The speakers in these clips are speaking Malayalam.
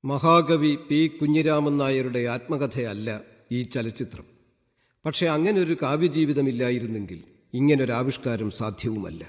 മഹാകവി പി കുഞ്ഞിരാമൻ നായരുടെ ആത്മകഥയല്ല ഈ ചലച്ചിത്രം. പക്ഷെ അങ്ങനൊരു കാവ്യജീവിതമില്ലായിരുന്നെങ്കിൽ ഇങ്ങനൊരാവിഷ്കാരം സാധ്യവുമല്ല.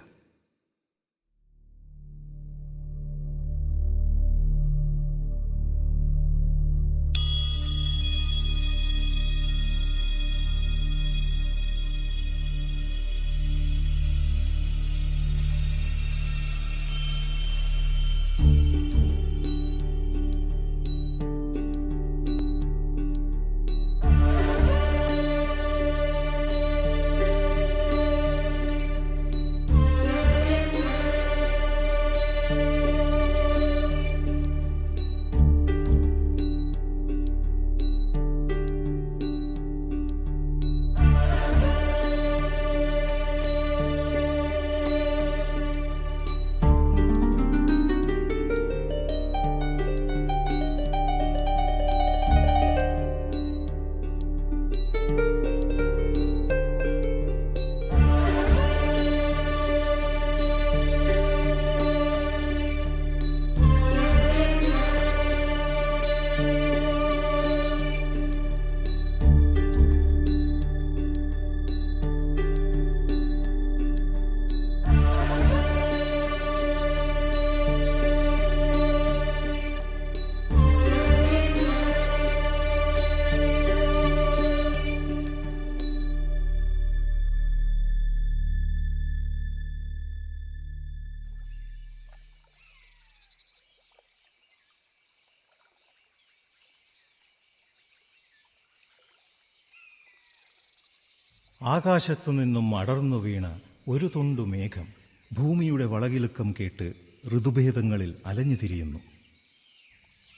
ആകാശത്തുനിന്നും അടർന്നു വീണ ഒരു തുണ്ടു മേഘം ഭൂമിയുടെ വളകിലുക്കം കേട്ട് ഋതുഭേദങ്ങളിൽ അലഞ്ഞു തിരിയുന്നു.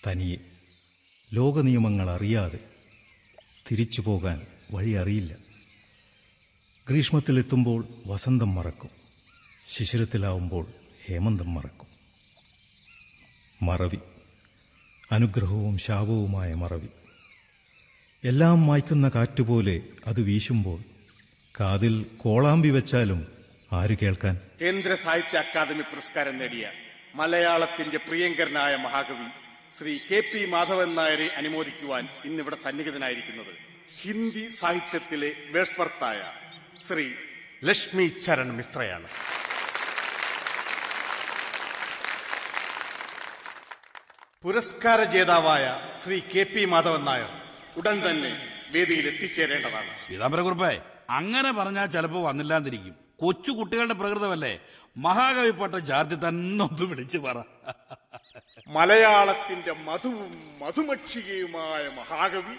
തനിയെ, ലോകനിയമങ്ങൾ അറിയാതെ. തിരിച്ചു പോകാൻ വഴി അറിയില്ല. ഗ്രീഷ്മത്തിലെത്തുമ്പോൾ വസന്തം മറക്കും, ശിശിരത്തിലാവുമ്പോൾ ഹേമന്തം മറക്കും. മറവി, അനുഗ്രഹവും ശാപവുമായ മറവി. എല്ലാം മായ്ക്കുന്ന കാറ്റുപോലെ അത് വീശുമ്പോൾ കാതിൽ കോളാമ്പി വെച്ചാലും ആര് കേൾക്കാൻ? കേന്ദ്ര സാഹിത്യ അക്കാദമി പുരസ്കാരം നേടിയ മലയാളത്തിന്റെ പ്രിയങ്കരനായ മഹാകവി ശ്രീ KP മാധവൻ നായരെ അനുമോദിക്കുവാൻ ഇന്നിവിടെ സന്നിഹിതനായിരിക്കുന്നത് ഹിന്ദി സാഹിത്യത്തിലെ വേഴ്സ്വർത്തായ ശ്രീ ലക്ഷ്മി ചരൺ മിശ്രയാണ്. പുരസ്കാര ജേതാവായ ശ്രീ KP മാധവൻ നായർ ഉടൻ തന്നെ വേദിയിൽ എത്തിച്ചേരേണ്ടതാണ്. പീതാംബരക്കുറുപ്പേ, അങ്ങനെ പറഞ്ഞാൽ ചിലപ്പോ വന്നില്ലാന്നിരിക്കും. കൊച്ചു കുട്ടികളുടെ പ്രകൃതമല്ലേ. മഹാകവിപ്പെട്ട ജാതി തന്നെ ഒന്ന് വിളിച്ചു പറ. മലയാളത്തിന്റെ മധുവും മധുമക്ഷികയുമായ മഹാകവി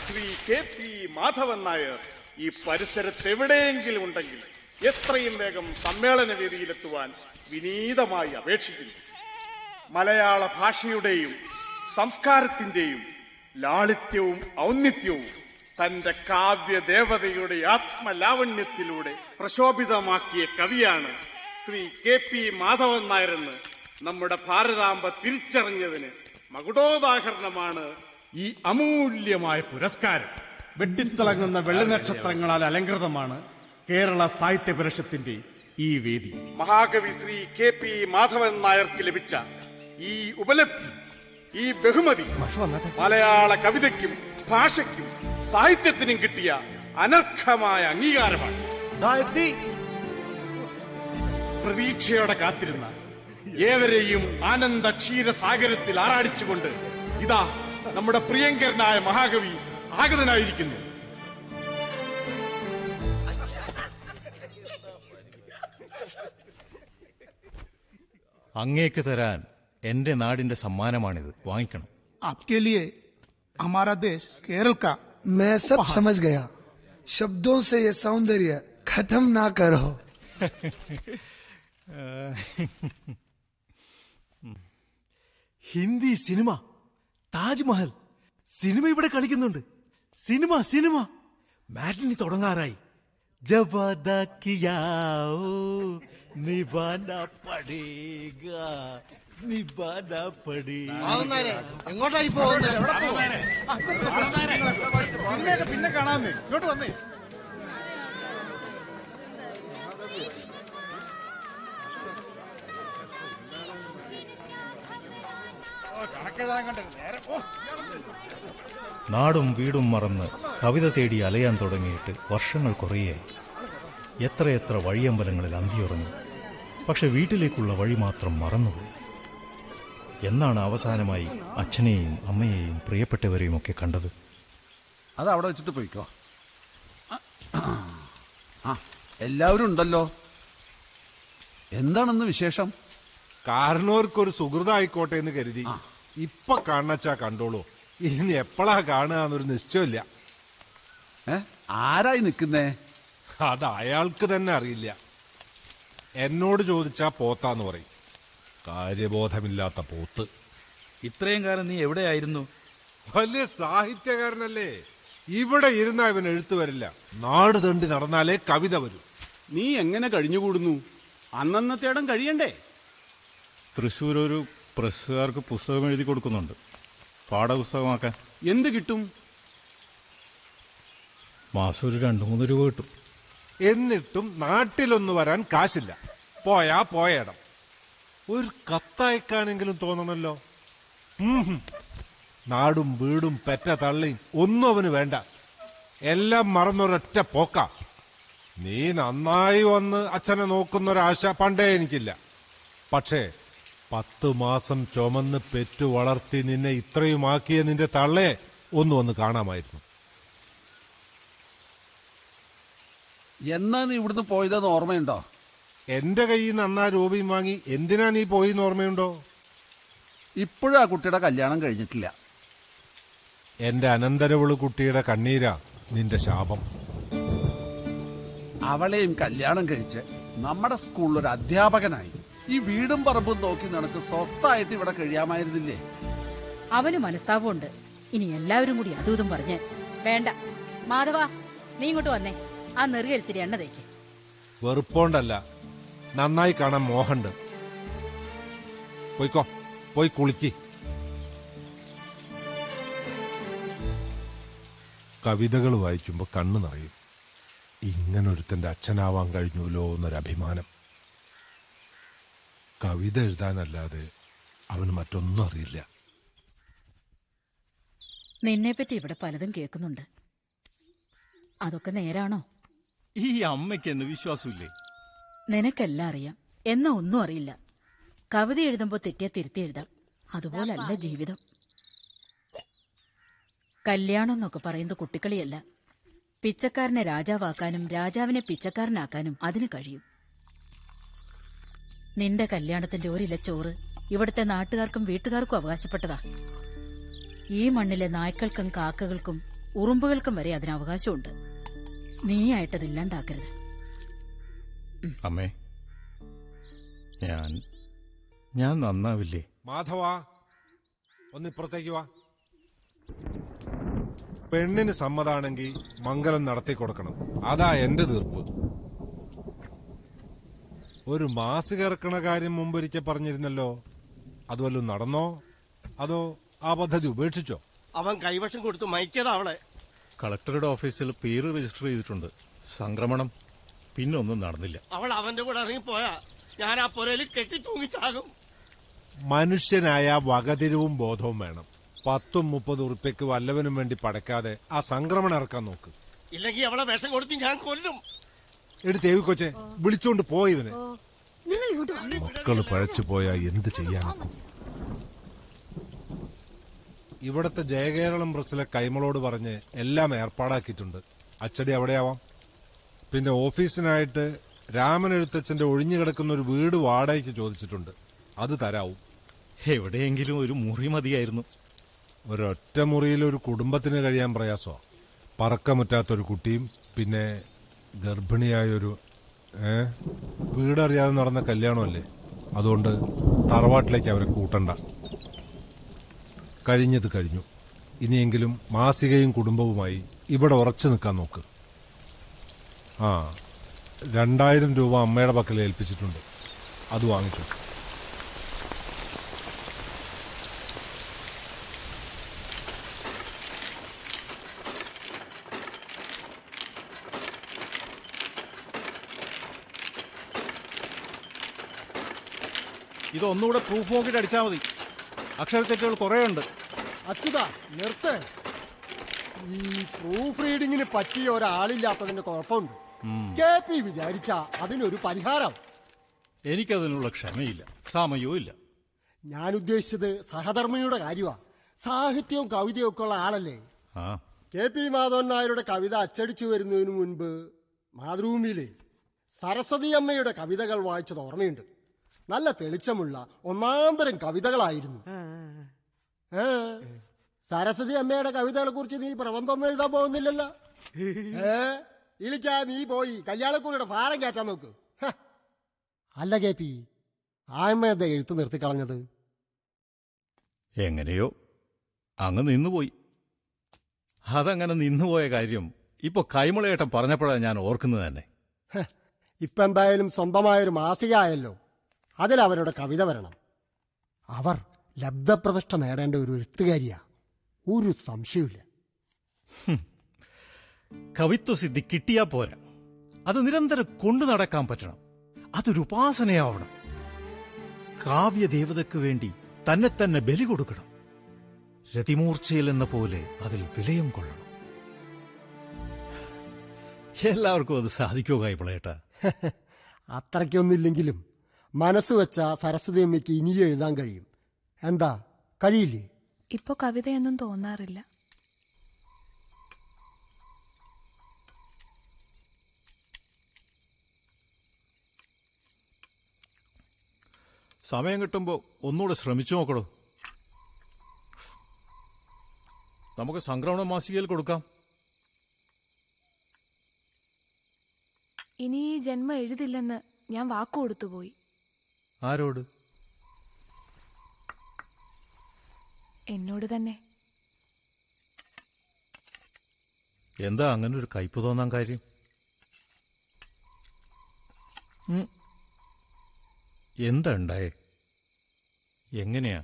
ശ്രീ KP മാധവൻ നായർ ഈ പരിസരത്ത് എവിടെയെങ്കിലും ഉണ്ടെങ്കിൽ എത്രയും വേഗം സമ്മേളന വേദിയിലെത്തുവാൻ വിനീതമായി അപേക്ഷിക്കുന്നു. മലയാള ഭാഷയുടെയും സംസ്കാരത്തിന്റെയും ലാളിത്യവും ഔന്നിത്യവും തന്റെ കാവ്യദേവതയുടെ ആത്മലാവണ്യത്തിലൂടെ പ്രശോഭിതമാക്കിയ കവിയാണ് ശ്രീ KP മാധവൻ നായരെന്ന് നമ്മുടെ ഭാരതാംബ തിരിച്ചറിഞ്ഞതിന് മകുടോദാഹരണമാണ് ഈ അമൂല്യമായ പുരസ്കാരം. വെട്ടിത്തിളങ്ങുന്ന വെള്ളിനക്ഷത്രങ്ങളാൽ അലങ്കൃതമാണ് കേരള സാഹിത്യ പരിഷത്തിന്റെ ഈ വേദി. മഹാകവി ശ്രീ KP മാധവൻ നായർക്ക് ലഭിച്ച ഈ ഉപലബ്ധി, ഈ ബഹുമതി മലയാള കവിതയ്ക്കും ഭാഷയ്ക്കും സാഹിത്യത്തിനും കിട്ടിയ അനർഘമായ അംഗീകാരമാണ്. പ്രതീക്ഷയോടെ കാത്തിരുന്ന ഏവരെയും ആനന്ദ ക്ഷീരസാഗരത്തിൽ ആറാടിച്ചുകൊണ്ട് ഇതാ നമ്മുടെ പ്രിയങ്കരനായ മഹാകവി ആഗതനായിരിക്കുന്നു. അങ്ങേക്ക് തരാൻ എന്റെ നാടിന്റെ സമ്മാനമാണിത്, വാങ്ങിക്കണം. आपके लिए हमारा देश केरल का मैं सब समझ गया. शब्दों से ये सौंदर्य खत्म ना करो. ഹിന്ദി സിനിമ, താജ്മഹൽ സിനിമ ഇവിടെ കളിക്കുന്നുണ്ട്. സിനിമ സിനിമ മാറ്റിനി തുടങ്ങാറായി. ജവാദാ കിയാओ നിഭാനാ പടേഗാ നിഭാനാ പടേഗാ. എങ്ങോട്ടായി പോകുന്നത്? പിന്നെ കാണാമെന്നേ, ഇങ്ങോട്ട് വന്നേ. നാടും വീടും മറന്ന് കവിത തേടി അലയാൻ തുടങ്ങിയിട്ട് വർഷങ്ങൾ കുറേയായി. എത്രയെത്ര വഴിയമ്പലങ്ങളിൽ അന്തിയുറങ്ങി. പക്ഷെ വീട്ടിലേക്കുള്ള വഴി മാത്രം മറന്നുപോയി. എന്നാണ് അവസാനമായി അച്ഛനെയും അമ്മയെയും പ്രിയപ്പെട്ടവരെയും ഒക്കെ കണ്ടത്? അത് അവിടെ വെച്ചിട്ട് പോയിക്കോ. ആ, എല്ലാവരും ഉണ്ടല്ലോ. എന്താണെന്ന് വിശേഷം? കാരണവർക്കൊരു സുഹൃതായിക്കോട്ടെ എന്ന് കരുതി ഇപ്പൊ കാണച്ചാ കണ്ടോളൂ. ഇനി എപ്പോഴാ കാണുക എന്നൊരു നിശ്ചയമില്ല. ആരായി നിൽക്കുന്നേ? അത് അയാൾക്ക് തന്നെ അറിയില്ല. എന്നോട് ചോദിച്ചാ പോത്താന്ന് പറയും. കാര്യബോധമില്ലാത്ത പോത്ത്. ഇത്രയും കാലം നീ എവിടെയായിരുന്നു? വലിയ സാഹിത്യകാരനല്ലേ. ഇവിടെ ഇരുന്ന ഇവൻ എഴുത്തു വരില്ല. നാട് തണ്ടി നടന്നാലേ കവിത വരൂ. നീ എങ്ങനെ കഴിഞ്ഞുകൂടുന്നു? അന്നന്നത്തേടം കഴിയണ്ടേ? തൃശ്ശൂർ ഒരു പ്രസ്സുകാർക്ക് പുസ്തകം എഴുതി കൊടുക്കുന്നുണ്ട്, പാഠപുസ്തകമാക്കാൻ. എന്ത് കിട്ടും? മാസം ഒരു 2-3 രൂപ കിട്ടും. എന്നിട്ടും നാട്ടിലൊന്നു വരാൻ കാശില്ല. പോയാ പോയയിടം. ഒരു കത്തയക്കാനെങ്കിലും തോന്നണല്ലോ. നാടും വീടും പെറ്റ തള്ളിയും ഒന്നും അവന് വേണ്ട. എല്ലാം മറന്നൊരൊറ്റ പോക്ക. നീ നന്നായി വന്ന് അച്ഛനെ നോക്കുന്നൊരാശ പണ്ടേ എനിക്കില്ല. പക്ഷേ 10 മാസം ചുമന്ന് പെറ്റു വളർത്തി നിന്നെ ഇത്രയുമാക്കിയ നിന്റെ തള്ളയെ ഒന്ന് വന്ന് കാണാമായിരുന്നു. എന്നാ നീ ഇവിടുന്ന് പോയതെന്ന് ഓർമ്മയുണ്ടോ? എന്റെ കയ്യിൽ നിന്ന് അന്നാ രൂപയും വാങ്ങി എന്തിനാ നീ പോയിന്ന് ഓർമ്മയുണ്ടോ? ഇപ്പോഴും ആ കുട്ടിയുടെ കല്യാണം കഴിഞ്ഞിട്ടില്ല. എന്റെ അനന്തരവള് കുട്ടിയുടെ കണ്ണീരാ നിന്റെ ശാപം. അവളെയും കല്യാണം കഴിച്ച് നമ്മുടെ സ്കൂളിൽ ഒരു അധ്യാപകനായി ഈ വീടും പറമ്പും നോക്കി നിനക്ക് സ്വസ്ഥായിട്ട് ഇവിടെ കഴിയാമായിരുന്നില്ലേ? അവന് മനസ്താപമുണ്ട്. ഇനി എല്ലാവരും കൂടി അതും ഇതും പറഞ്ഞ് വേണ്ട. മാധവ, നീ ഇങ്ങോട്ട് വന്നേ. ആ നെറുകലിച്ചിരി എണ്ണ തേക്ക്. വെറുപ്പോണ്ടല്ല, നന്നായി കാണാൻ മോഹണ്ട്. പോയിക്കോ, പോയി കുളിക്ക്. കവിതകൾ വായിക്കുമ്പോ കണ്ണു നിറയും. ഇങ്ങനൊരുത്തന്റെ അച്ഛനാവാൻ കഴിഞ്ഞുല്ലോ എന്നൊരഭിമാനം. കവിത എഴുതാനല്ലാതെ അവന് മറ്റൊന്നും അറിയില്ല. നിന്നെപ്പറ്റി ഇവിടെ പലതും കേൾക്കുന്നുണ്ട്. അതൊക്കെ നേരാണോ? ഈ അമ്മയ്ക്ക് എന്ന് വിശ്വാസമില്ലേ? നിനക്കെല്ലാം അറിയാം, എന്നാ ഒന്നും അറിയില്ല. കവിത എഴുതുമ്പോ തെറ്റിയാ തിരുത്തി എഴുതാം. അതുപോലല്ല ജീവിതം. കല്യാണം എന്നൊക്കെ പറയുന്നത് കുട്ടിക്കളിയല്ല. പിച്ചക്കാരനെ രാജാവാക്കാനും രാജാവിനെ പിച്ചക്കാരനാക്കാനും അതിന് കഴിയും. നിന്റെ കല്യാണത്തിന്റെ ഒരില ചോറ് ഇവിടുത്തെ നാട്ടുകാർക്കും വീട്ടുകാർക്കും അവകാശപ്പെട്ടതാ. ഈ മണ്ണിലെ നായ്ക്കൾക്കും കാക്കകൾക്കും ഉറുമ്പുകൾക്കും വരെ അതിന് അവകാശമുണ്ട്. നീയായിട്ടതില്ലാണ്ടാക്കരുത്. അമ്മേ, ഞാൻ നന്നാവില്ലേ? മാധവാ, ഒന്നിപ്പുറത്തേക്ക് വാ. പെണ്ണിന് സമ്മതാണെങ്കിൽ മംഗലം നടത്തി കൊടുക്കണം. അതാ എന്റെ തീർപ്പ്. ഒരു മാസിക ഇറക്കണ കാര്യം മുമ്പൊരിക്കൽ പറഞ്ഞിരുന്നല്ലോ. അതുവല്ലതും നടന്നോ അതോ ആ പദ്ധതി ഉപേക്ഷിച്ചോ? അവൻ കൈവശം കൊടുത്തു മയക്കിയതാ അവളെ. കളക്ടറുടെ ഓഫീസിൽ പേര് രജിസ്റ്റർ ചെയ്തിട്ടുണ്ട്. സംക്രമണം പിന്നൊന്നും നടന്നില്ല. അവൾ അവന്റെ കൂടെ ഇറങ്ങിപ്പോയാ ഞാൻ ആ പുരയിൽ കെട്ടി തൂങ്ങിച്ചാകും. മനുഷ്യനായ വകതിരിവും ബോധവും വേണം. 10-30 ഉറുപ്പ്യക്ക് വല്ലവനും വേണ്ടി പടക്കാതെ ആ സംക്രമണം ഇറക്കാൻ നോക്ക്. ഇല്ലെങ്കിൽ അവളെ വിഷം കൊടുത്ത് ഞാൻ കൊല്ലും. എടുത്ത് തേവിക്കൊച്ചെ വിളിച്ചോണ്ട് പോയിവനെ. മക്കള് പഴച്ചു പോയാ എന്ത് ചെയ്യാനൊക്കും. ഇവിടത്തെ ജയകേരളം പ്രസിലെ കൈമളോട് പറഞ്ഞ് എല്ലാം ഏർപ്പാടാക്കിയിട്ടുണ്ട്. അച്ചടി അവിടെയാവാം. പിന്നെ ഓഫീസിനായിട്ട് രാമൻ എഴുത്തച്ഛന്റെ ഒഴിഞ്ഞു കിടക്കുന്ന ഒരു വീട് വാടകയ്ക്ക് ചോദിച്ചിട്ടുണ്ട്. അത് തരാവും. എവിടെയെങ്കിലും ഒരു മുറി മതിയായിരുന്നു. ഒരൊറ്റ മുറിയിൽ ഒരു കുടുംബത്തിന് കഴിയാൻ പ്രയാസമാണ്. പറക്കമുറ്റാത്തൊരു കുട്ടിയും പിന്നെ ഗർഭിണിയായൊരു വീടറിയാതെ നടന്ന കല്യാണമല്ലേ. അതുകൊണ്ട് തറവാട്ടിലേക്ക് അവരെ കൂട്ടണ്ട. കഴിഞ്ഞത് കഴിഞ്ഞു. ഇനിയെങ്കിലും മാസികയും കുടുംബവുമായി ഇവിടെ ഉറച്ചു നിൽക്കാൻ നോക്ക്. 2000 രൂപ അമ്മയുടെ പക്കൽ ഏൽപ്പിച്ചിട്ടുണ്ട്. അത് വാങ്ങിച്ചു. ഇതൊന്നുകൂടെ പ്രൂഫ് നോക്കിയിട്ട് അടിച്ചാൽ മതി. അക്ഷരത്തെറ്റുകൾ കുറേയുണ്ട്. അച്യുതാ നിർത്ത്. ഈ പ്രൂഫ് റീഡിങ്ങിന് പറ്റിയ ഒരാളില്ലാത്തതിന്റെ കുഴപ്പമുണ്ട്. KP വിചാരിച്ച അതിനൊരു പരിഹാരം. എനിക്കതിനുള്ള ക്ഷമയില്ല, സമയവും ഇല്ല. ഞാൻ ഉദ്ദേശിച്ചത് സഹധർമ്മിണിയുടെ കാര്യമാ. സാഹിത്യവും കവിതയും ഒക്കെ ഉള്ള ആളല്ലേ. KP മാധവൻ നായരുടെ കവിത അച്ചടിച്ചു വരുന്നതിന് മുൻപ് മാതൃഭൂമിയിലെ സരസ്വതി അമ്മയുടെ കവിതകൾ വായിച്ചത് ഓർമ്മയുണ്ട്. നല്ല തെളിച്ചമുള്ള ഒന്നാന്തരം കവിതകളായിരുന്നു. സരസ്വതി അമ്മയുടെ കവിതകളെ കുറിച്ച് നീ പ്രബന്ധമൊന്നും എഴുതാൻ പോകുന്നില്ലല്ലോ. ഇളിക്കാ നീ പോയി കല്യാണക്കൂറിയുടെ ഭാരം കയറ്റാൻ നോക്ക്. അല്ല KP, ആ അമ്മ എന്താ എഴുത്ത് നിർത്തിക്കളഞ്ഞത്? എങ്ങനെയോ അങ്ങ് നിന്നുപോയി. അതങ്ങനെ നിന്നുപോയ കാര്യം ഇപ്പൊ കൈമളയേട്ടൻ പറഞ്ഞപ്പോഴാണ് ഞാൻ ഓർക്കുന്നത് തന്നെ. ഇപ്പൊ എന്തായാലും സ്വന്തമായൊരു മാസികയായല്ലോ, അതിലവരുടെ കവിത വരണം. അവർ ലബ്ധപ്രതിഷ്ഠ നേടേണ്ട ഒരു എഴുത്തുകാരിയാ, ഒരു സംശയമില്ല. കവിത്വസിദ്ധി കിട്ടിയാ പോരാ, അത് നിരന്തരം കൊണ്ടു നടക്കാൻ പറ്റണം. അതൊരു ഉപാസനയാവണം. കാവ്യദേവതയ്ക്ക് വേണ്ടി തന്നെ തന്നെ ബലി കൊടുക്കണം. രതിമൂർച്ചയിൽ എന്ന പോലെ അതിൽ വിലയം കൊള്ളണം. എല്ലാവർക്കും അത് സാധിക്കുമോ കൈമളയേട്ടാ? അത്രയ്ക്കൊന്നുമില്ലെങ്കിലും മനസ്സ് വെച്ച സരസ്വതി അമ്മയ്ക്ക് ഇനിയും എഴുതാൻ കഴിയും. എന്താ, കഴിയില്ലേ? ഇപ്പൊ കവിതയൊന്നും തോന്നാറില്ല. സമയം കിട്ടുമ്പോ ഒന്നുകൂടെ ശ്രമിച്ചു നോക്കണോ. നമുക്ക് സംക്രമണ മാസികയിൽ കൊടുക്കാം. ഇനി ഈ ജന്മം എഴുതില്ലെന്ന് ഞാൻ വാക്കു കൊടുത്തുപോയി. ആരോട്? എന്നോട് തന്നെ. എന്താ അങ്ങനെ ഒരു കയ്പ് തോന്നാൻ കാര്യം? എന്താ ഉണ്ടായേ? എങ്ങനെയാ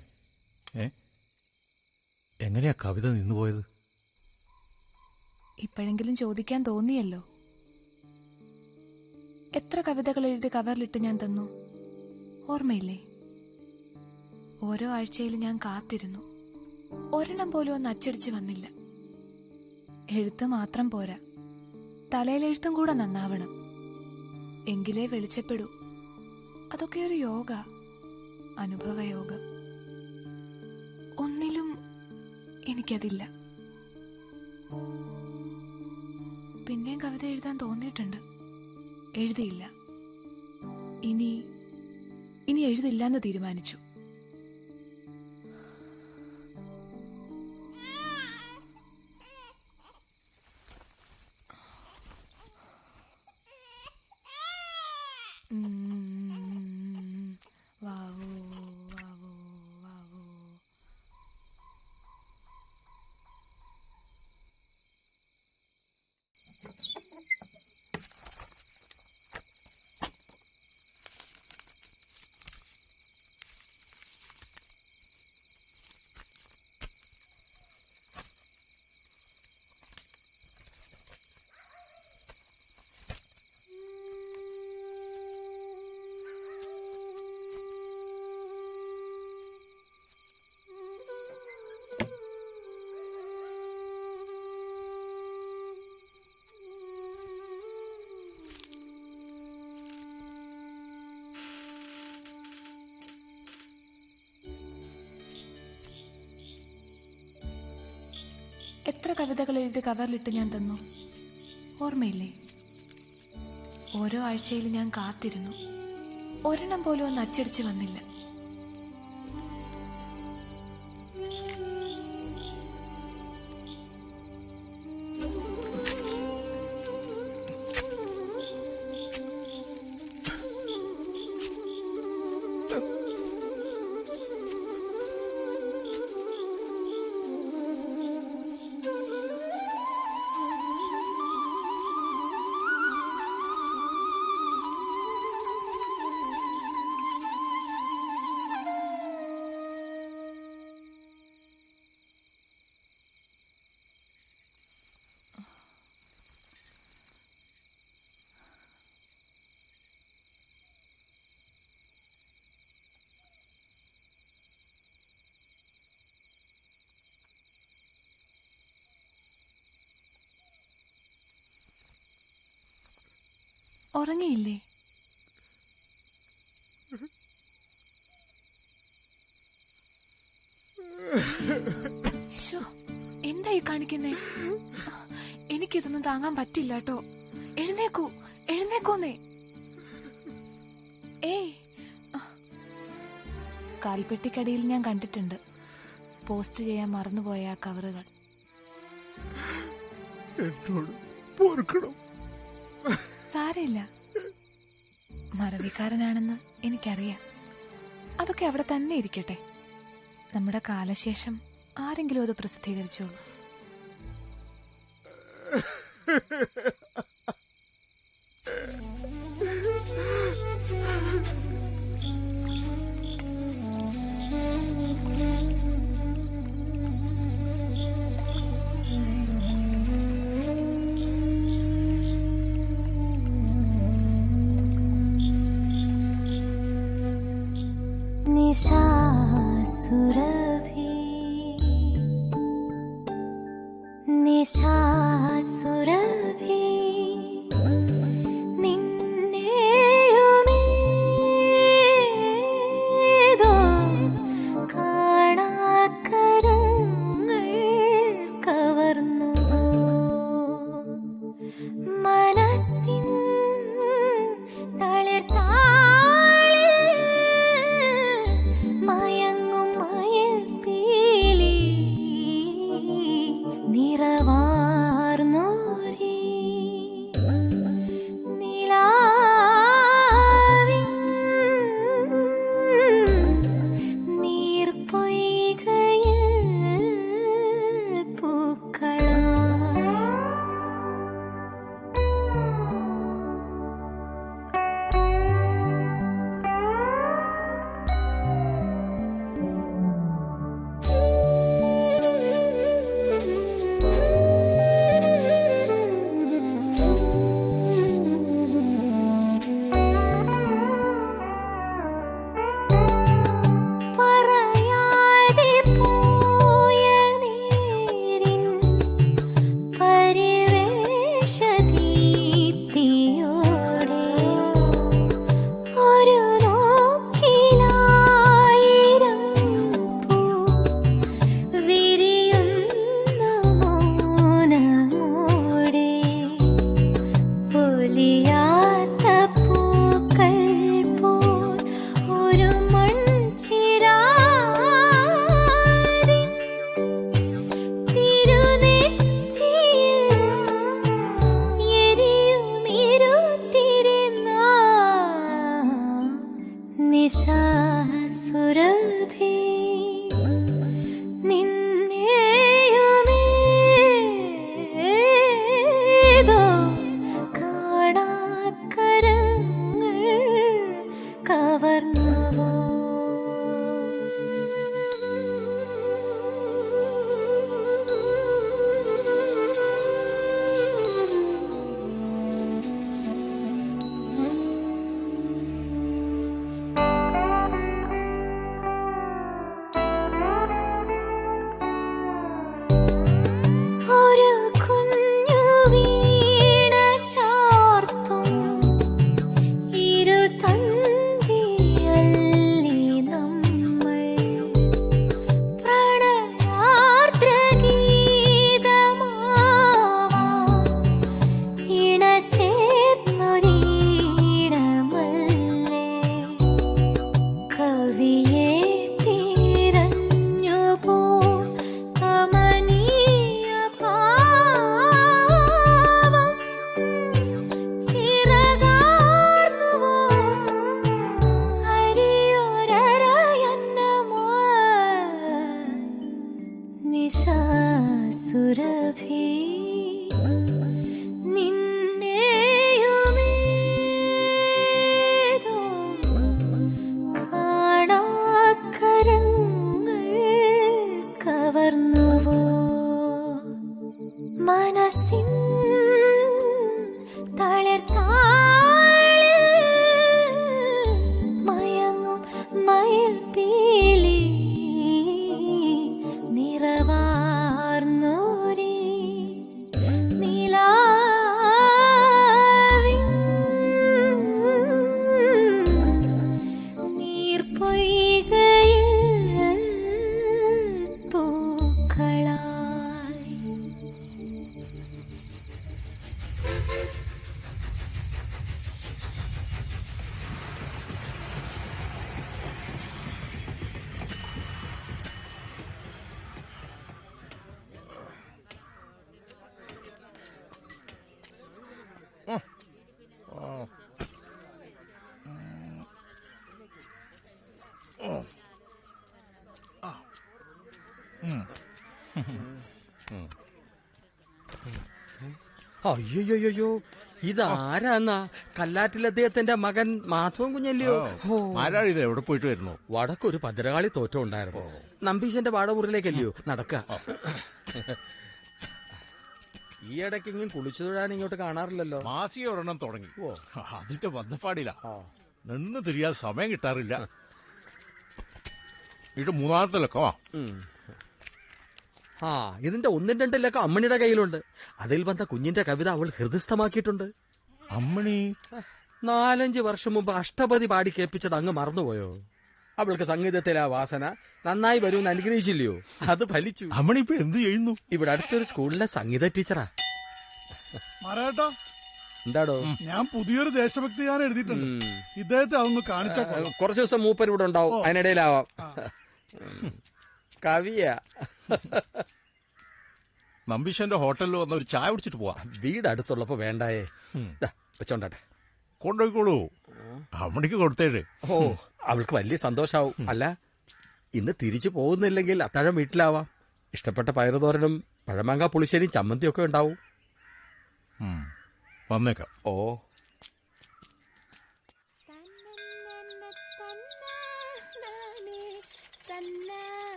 എങ്ങനെയാ കവിത നിന്നുപോയത്? ഇപ്പോഴെങ്കിലും ചോദിക്കാൻ തോന്നിയല്ലോ. എത്ര കവിതകൾ എഴുതി കവറിലിട്ട് ഞാൻ തന്നു, ഓർമ്മയില്ലേ? ഓരോ ആഴ്ചയിൽ ഞാൻ കാത്തിരുന്നു. ഒരെണ്ണം പോലും ഒന്ന് അച്ചടിച്ച് വന്നില്ല. എഴുത്ത് മാത്രം പോരാ, തലയിലെഴുത്തും കൂടെ നന്നാവണം, എങ്കിലേ വെളിച്ചപ്പെടൂ. അതൊക്കെ ഒരു യോഗ, അനുഭവയോഗം. ഒന്നിലും എനിക്കതില്ല. പിന്നെയും കവിത എഴുതാൻ തോന്നിയിട്ടുണ്ട്, എഴുതിയില്ല. ഇനി എഴുതില്ലെന്ന് തീരുമാനിച്ചു. എത്ര കവിതകൾ എഴുതി കവറിലിട്ട് ഞാൻ തന്നു, ഓർമ്മയില്ലേ? ഓരോ ആഴ്ചയിൽ ഞാൻ കാത്തിരുന്നു. ഒരെണ്ണം പോലും ഒന്ന് അച്ചടിച്ച് വന്നില്ല. ഉറങ്ങിയില്ലേ? എന്തായി കാണിക്കുന്നേ? എനിക്കിതൊന്നും താങ്ങാൻ പറ്റില്ല കേട്ടോ. എഴുന്നേക്കൂ, എഴുന്നേക്കോന്നേ. ഏയ്, കാൽപ്പെട്ടിക്കടിയിൽ ഞാൻ കണ്ടിട്ടുണ്ട് പോസ്റ്റ് ചെയ്യാൻ മറന്നുപോയ ആ കവറുകൾ. എന്നോട് പൊറുക്കണം. സാരമില്ല, മറവിക്കാരനാണെന്ന് എനിക്കറിയാം. അതൊക്കെ അവിടെ തന്നെ ഇരിക്കട്ടെ. നമ്മുടെ കാലശേഷം ആരെങ്കിലും അത് പ്രസിദ്ധീകരിച്ചോളൂ. നിശാസുരഭി നിശാസുരഭി നിന്നെയുമേതോ കാണാക്കരങ്ങൾ കവർന്നുവോ മനസ്സിൻ തളിർത്താളിൽ മയങ്ങും മയിൽ പീലി നിറവാർന്നോരി നിലാവിൻ നീർപ്പൊയ്കയിൽ പൂക്കളായി പറയാതെ പോയ നേരിൻ പരിവേഷദീപ്തിയോടെ ഒരു നോക്കിലായിരം പൂ വിരിയുന്ന മൗനമോടെ പൊലിയാത്ത പൂക്കൾ പോൽ ഒരു മൺചിരാതിൻ തിരുനെറ്റിയിൽ എരിയുമിരുത്തിരുന്നാൾ നിശാസുരഭി നിന്നെയുമേതോ കാണാക്കരങ്ങൾ കവർന്നുവോ ഒരു കുഞ്ഞു വീണ ചാർത്തും ഇരുതന്തിയല്ലി നമ്മൾ പ്രണയാർദ്രഗീതമാവാം ഇണചേർന്നൊരീണമല്ലേ കവിയെ തിരഞ്ഞുപോ കമനീയ ഭാവം ചിറകാർന്നുവോ അരിയൊരയന്നമായി നിശാസുരഭി നിന്നെയുമേതോ കാണാക്കരങ്ങൾ കവർന്നുവോ മനസ്സിൻ തളിർത്താളിൽ മയങ്ങും മയിൽ പീലി നിറവാർന്നോരി നിലാവിൻ അയ്യോയ്യോ, ഇതാരാന്നാ? കല്ലാറ്റിൽ അദ്ദേഹത്തിന്റെ മകൻ മാധവൻ കുഞ്ഞല്ലയോ? ആരാളിത്? എവിടെ പോയിട്ട് വരുന്നു? വടക്കൊരു ഭദ്രകാളി തോറ്റം ഉണ്ടായിരുന്നു. നമ്പീശന്റെ പാടമുറിലേക്കല്ലയോ നടക്ക. ഈ ഇടയ്ക്കെങ്കിലും കുളിച്ചു തൊഴാൻ ഇങ്ങോട്ട് കാണാറില്ലല്ലോ. മാസിക ഒരെണ്ണം തുടങ്ങി. അതിന്റെ ബന്ധപ്പാടില്ല. നിന്ന് തിരിയാൻ സമയം കിട്ടാറില്ല. ഇത് മൂന്നാമത്തെ ലക്കമാ. ഇതിന്റെ 1-2 ലക്കം അമ്മണിയുടെ കയ്യിലുണ്ട്. അതിൽ വന്ന കുഞ്ഞിന്റെ കവിത അവൾ ഹൃദയസ്ഥമാക്കിയിട്ടുണ്ട്. അമ്മണി 4-5 വർഷം മുമ്പ് അഷ്ടപതി പാടി കേൾപ്പിച്ചത് അങ്ങ് മറന്നുപോയോ? അവൾക്ക് സംഗീതത്തിലെ ആ വാസന നന്നായി വരുമെന്ന് അനുഗ്രഹിച്ചില്ലയോ? അത് ഫലിച്ചു. അമ്മണി ഇപ്പൊ എന്ത് ചെയ്യുന്നു? ഇവിടെ അടുത്തൊരു സ്കൂളിലെ സംഗീത ടീച്ചറാ. മറേട്ടാ, എന്താടോ? ഞാൻ പുതിയൊരു ദേശഭക്തി ഗാനം എഴുതിയിട്ടുണ്ട്. ഇദ്ദേഹത്തെ അതൊന്ന് കാണിച്ചാ കുറച്ചു ദിവസം മൂപ്പർ ഇവിടെ ഉണ്ടാവും. അതിനിടയിലാവാം. കവിയാ. നമ്പീശന്റെ ഹോട്ടലിൽ വന്ന ഒരു ചായ കുടിച്ചിട്ട് പോവാ. വീട് അടുത്തുള്ളപ്പോ വേണ്ടായേ. വെച്ചോണ്ടാട്ടെ. കൊണ്ടുപോയിക്കോളൂ. അമ്മണിക്ക് കൊടുത്തേര്. അവൾക്ക് വലിയ സന്തോഷാവും. അല്ല, ഇന്ന് തിരിച്ചു പോകുന്നില്ലെങ്കിൽ അത്താഴം വീട്ടിലാവാം. ഇഷ്ടപ്പെട്ട പയറുതോരനും പഴമാങ്ക പുളിശ്ശേരിയും ചമ്മന്തിയൊക്കെ ഉണ്ടാവും. വന്നേക്കാം.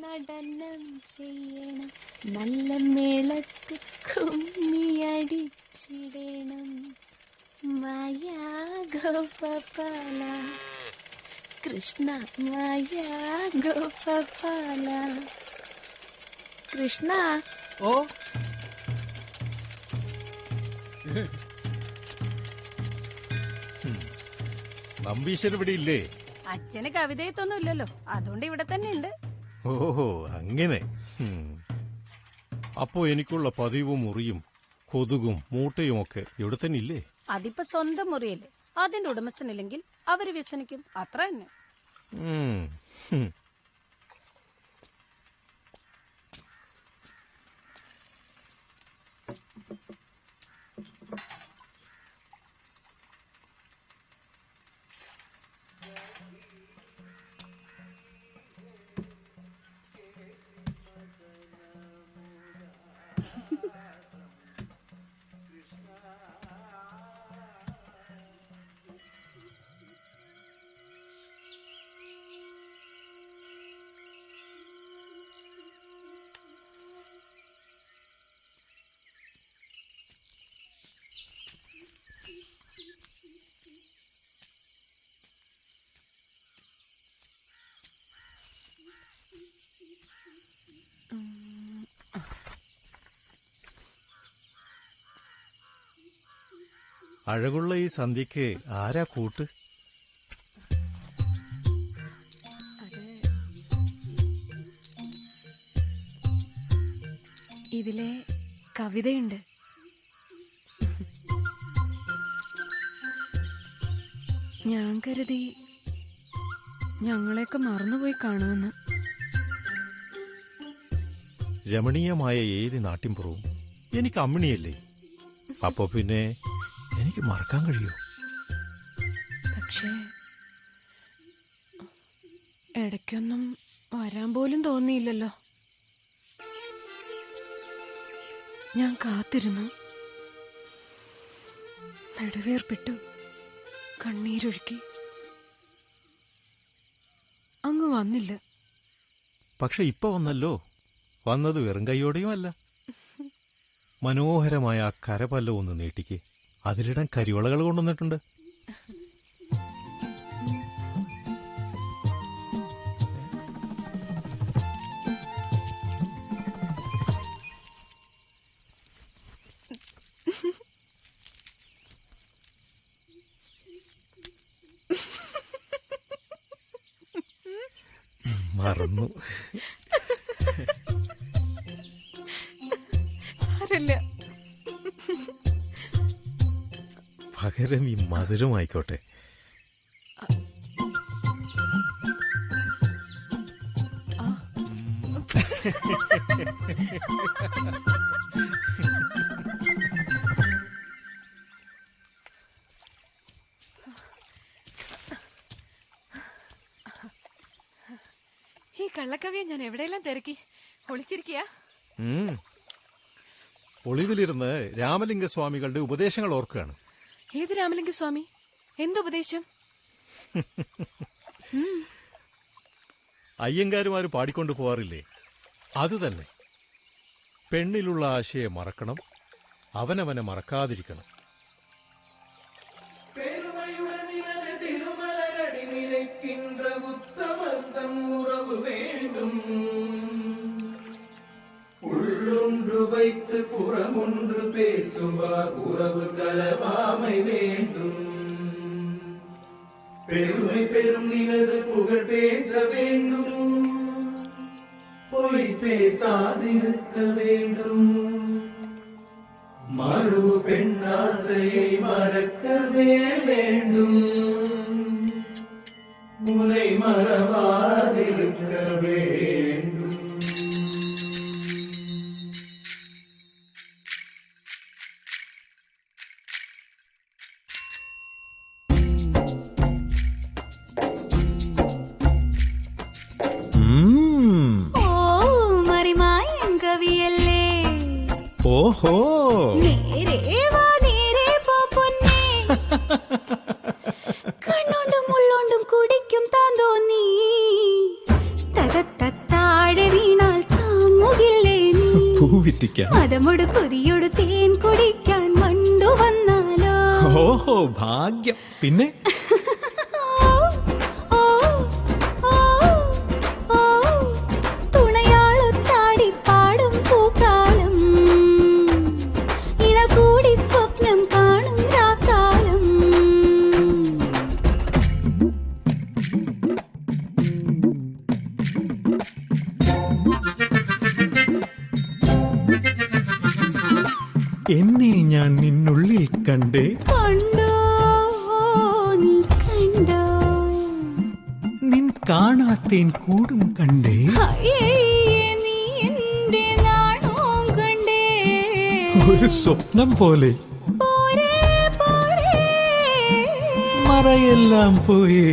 നടനം ചെയ്യണം, നല്ല മേളക്ക് കുമ്മിയടിച്ചിടണം. മായാ ഗോപാല കൃഷ്ണ, മായാ ഗോപാല കൃഷ്ണ. നമ്പീശൻ ഇവിടെ ഇല്ലേ? അച്ഛന് കവിതയത്തൊന്നും ഇല്ലല്ലോ, അതുകൊണ്ട് ഇവിടെ തന്നെ ഉണ്ട്. ഓഹോ, അങ്ങനെ. അപ്പോ എനിക്കുള്ള പതിവും മുറിയും കൊതുകും മൂട്ടയും ഒക്കെ ഇവിടെ തന്നെ ഇല്ലേ? അതിപ്പോ സ്വന്തം മുറിയല്ലേ. അതിന്റെ ഉടമസ്ഥനില്ലെങ്കിൽ അവര് വ്യസനിക്കും, അത്ര തന്നെ. അഴകുള്ള ഈ സന്ധ്യക്ക് ആരാ കൂട്ട്? ഇതിലെ കവിതയുണ്ട്. ഞാൻ കരുതി ഞങ്ങളെയൊക്കെ മറന്നുപോയി കാണുമെന്ന്. രമണീയമായ ഏത് നാട്ടിൻപുറവും എനിക്ക് അമ്മിണിയല്ലേ. അപ്പൊ പിന്നെ എനിക്ക് മറക്കാൻ കഴിയോ? പക്ഷേ ഇടയ്ക്കൊന്നും വരാൻ പോലും തോന്നിയില്ലല്ലോ. ഞാൻ കാത്തിരുന്നു, നെടുവേർപ്പിട്ടു, കണ്ണീരൊഴുക്കി. അങ്ങ് വന്നില്ല. പക്ഷെ ഇപ്പൊ വന്നല്ലോ. വന്നത് വെറും കൈയോടെയും അല്ല. മനോഹരമായ ആ കരപല്ല ഒന്ന് നീട്ടിക്ക്. അതിലിടാൻ കരിവളകൾ കൊണ്ടുവന്നിട്ടുണ്ട്. മറന്നു. സാരല്ല. പകരം ഈ മധുരമായിക്കോട്ടെ. ഈ കള്ളക്കവിയെ ഞാൻ എവിടെയെല്ലാം തിരക്കി ഒളിച്ചിരിക്കുക. ഒളിവിലിരുന്ന് രാമലിംഗസ്വാമികളുടെ ഉപദേശങ്ങൾ ഓർക്കുകയാണ്. ഏത് രാമലിംഗസ്വാമി? എന്തുപദേശം? അയ്യങ്കാരുമാര് പാടിക്കൊണ്ടു പോവാറില്ലേ, അത് തന്നെ. പെണ്ണിലുള്ള ആശയെ മറക്കണം, അവനവനെ മറക്കാതിരിക്കണം. உள்ளொன்று வைத்து புறமொன்று பேசுவார் உறவு கலவாமை வேண்டும். பெருமை பெரும் நினது புகழ் பேச வேண்டும், பொய் பேசாதிருக்க வேண்டும். மறு பெண்ணாசையை மறக்கவே வேண்டும், உனை மறவாதிருக்க வேண்டும். ഓഹോ, കണ്ണോണ്ടും ഉള്ളോണ്ടും കുടിക്കും താൻ തോന്നി, താഴെ വീണാൽ താങ്ങുകില്ലേ നീ? മതമൊടു കൊതിയൊടു തേൻ കുടിക്കാൻ മണ്ടു വന്നാലോ? ഓഹോ, ഭാഗ്യം. പിന്നെ എന്നെ ഞാൻ നിന്നുള്ളിൽ കണ്ടേ. കണ്ടോ നീ കണ്ടോ? നിൻ കാണാത്തേൻ കൂടും കണ്ടേ. നീ എന്റെ നാണവും കണ്ടേ. ഒരു സ്വപ്നം പോലെ പോരേ പോരേ, മറയെല്ലാം പോയേ.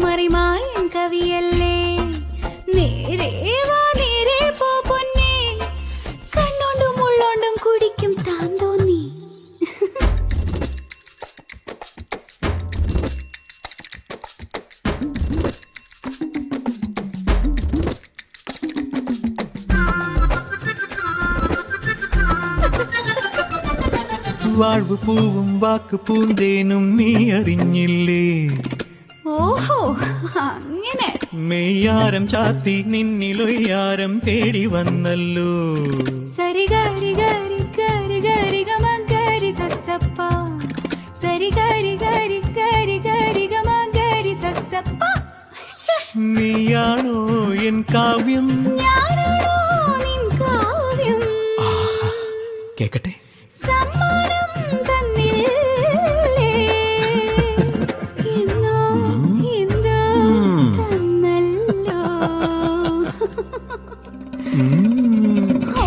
മറിമായൻ കവിയല്ലേ, നേരെ വാ നേരെ പോ പൊന്നേ, കണ്ണോണ്ടും ഉള്ളോണ്ടും കുടിക്കും താൻ തോന്നി. വാഴ്വു പൂവും വാക്ക് പൂന്തേനും നീ അറിഞ്ഞില്ലേ? ഓഹോ, അങ്ങനെ. മെയ്യാരം ചാത്തി നിന്നിലൊയ്യാരം തേടി വന്നല്ലോ. സരി ഗരി ഗരി ഗരി ഗരി ഗമ ഗരി സസപ്പ, സരി ഗരി ഗരി ഗരി ഗരി ഗമ ഗരി സസപ്പ. നീയാണോ എൻ കാവ്യം? ഞാനാണോ നിൻ കാവ്യം? കേക്കട്ടെ. സമ്മാനം തന്നില്ലേ, എന്നോ എന്തോ തന്നല്ലോ. ഓ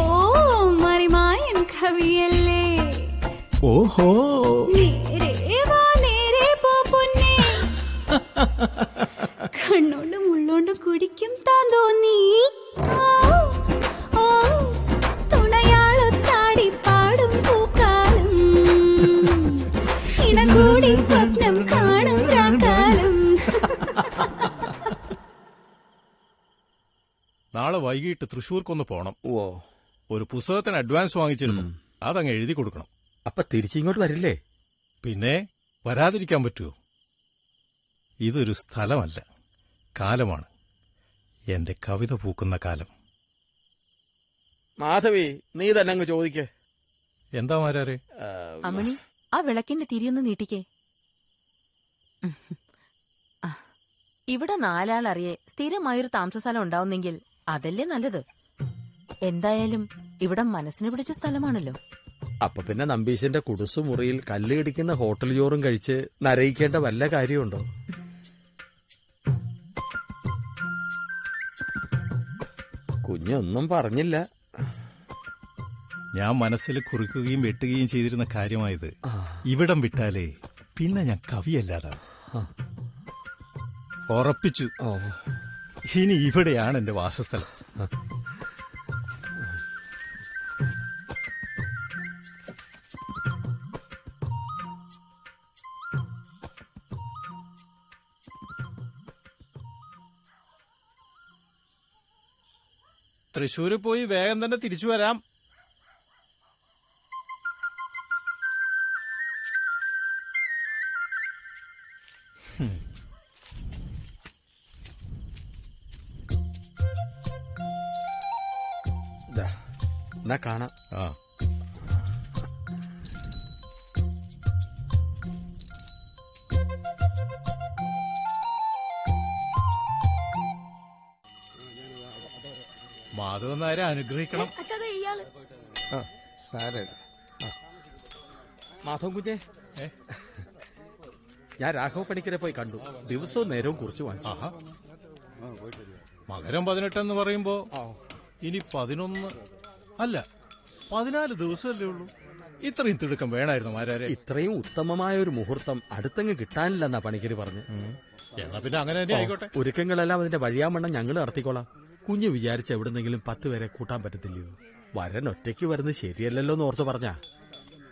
മറിമായൻ കവിയല്ലേ, ഓഹോ, നേരെ വാ നേരെ പോ പൊന്നേ, കണ്ണോണ്ടും ഉള്ളോണ്ടും കുടിക്കും താൻ തോന്നി. സ്വപ്നം കാണും കാലം. നാളെ വൈകിട്ട് തൃശ്ശൂർക്കൊന്ന് പോണം. ഒരു പുസ്തകത്തിന് അഡ്വാൻസ് വാങ്ങിച്ചിരുന്നു, അതങ്ങ് എഴുതി കൊടുക്കണം. അപ്പൊ തിരിച്ചിങ്ങോട്ട് വരില്ലേ? പിന്നെ വരാതിരിക്കാൻ പറ്റുമോ? ഇതൊരു സ്ഥലമല്ല, കാലമാണ്. എന്റെ കവിത പൂക്കുന്ന കാലം. മാധവി, നീ തന്നെ അങ്ങ് ചോദിക്കേ. എന്താ മാരാരെ? അമണി, ആ വിളക്കിന്റെ തിരിയൊന്ന് നീട്ടിക്കേ. ഇവിടെ നാലാളറിയെ സ്ഥിരമായൊരു താമസസ്ഥലം ഉണ്ടാവുന്നെങ്കിൽ അതല്ലേ നല്ലത്. എന്തായാലും ഇവിടെ മനസ്സിന് പിടിച്ച സ്ഥലമാണല്ലോ. അപ്പൊ പിന്നെ നമ്പീശന്റെ കുടുസു മുറിയിൽ കല്ല് ഇടിക്കുന്ന ഹോട്ടൽ ചോറും കഴിച്ച് നരയിക്കേണ്ട വല്ല കാര്യമുണ്ടോ? കുഞ്ഞൊന്നും പറഞ്ഞില്ല. ഞാൻ മനസ്സിൽ കുറിക്കുകയും വെട്ടുകയും ചെയ്തിരുന്ന കാര്യമായത്. ഇവിടം വിട്ടാലേ പിന്നെ ഞാൻ കവിയല്ലാതാ. ഉറപ്പിച്ചു. ഇനി ഇവിടെയാണ് എന്റെ വാസസ്ഥലം. തൃശ്ശൂര് പോയി വേഗം തന്നെ തിരിച്ചു വരാം. എന്നാ കാണാം. മാധവൻ നായരെ അനുഗ്രഹിക്കണം. മാധവൻ കുഞ്ഞെ, ഞാൻ രാഘവ പണിക്കരെ പോയി കണ്ടു. ദിവസവും നേരവും കുറിച്ച് വാങ്ങിച്ചു. മകരം 18 എന്ന് പറയുമ്പോ ഇനി 11 അല്ല 14 ദിവസമല്ലേ ഉള്ളൂ. ഇത്രയും തിടുക്കം വേണമായിരുന്നു മാരാരെ. ഇത്രയും ഉത്തമമായ ഒരു മുഹൂർത്തം അടുത്തങ്ങ് കിട്ടാനില്ലെന്നാ പണിക്കര് പറഞ്ഞു. എന്നാ പിന്നെ അങ്ങനെ തന്നെ ആയിക്കോട്ടെ. ഒരുക്കങ്ങളെല്ലാം അതിന്റെ വഴിയാമണ്ണം ഞങ്ങൾ നടത്തിക്കോളാം. കുഞ്ഞ് വിചാരിച്ച എവിടുന്നെങ്കിലും 10 പേരെ കൂട്ടാൻ പറ്റത്തില്ലയോ? വരൻ ഒറ്റയ്ക്ക് വരുന്നത് ശരിയല്ലല്ലോ എന്ന് ഓർത്ത് പറഞ്ഞാ.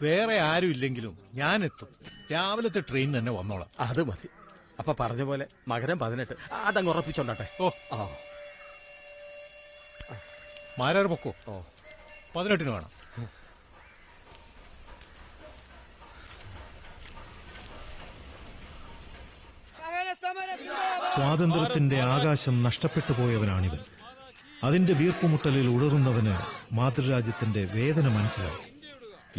വേറെ ആരും ഇല്ലെങ്കിലും ഞാൻ എത്തും. രാവിലത്തെ ട്രെയിൻ തന്നെ വന്നോളാം. അത് മതി. അപ്പൊ പറഞ്ഞ പോലെ മകരം 18 അതങ്ങ് ഉറപ്പിച്ചോണ്ടാട്ടെ. മാരാർ പൊക്കോ. 18 വേണം. സ്വാതന്ത്ര്യത്തിന്റെ ആകാശം നഷ്ടപ്പെട്ടു പോയവനാണിവൻ. അതിന്റെ വീർപ്പുമുട്ടലിൽ ഉടറുന്നവന് മാതൃരാജ്യത്തിന്റെ വേദന മനസ്സിലാവും.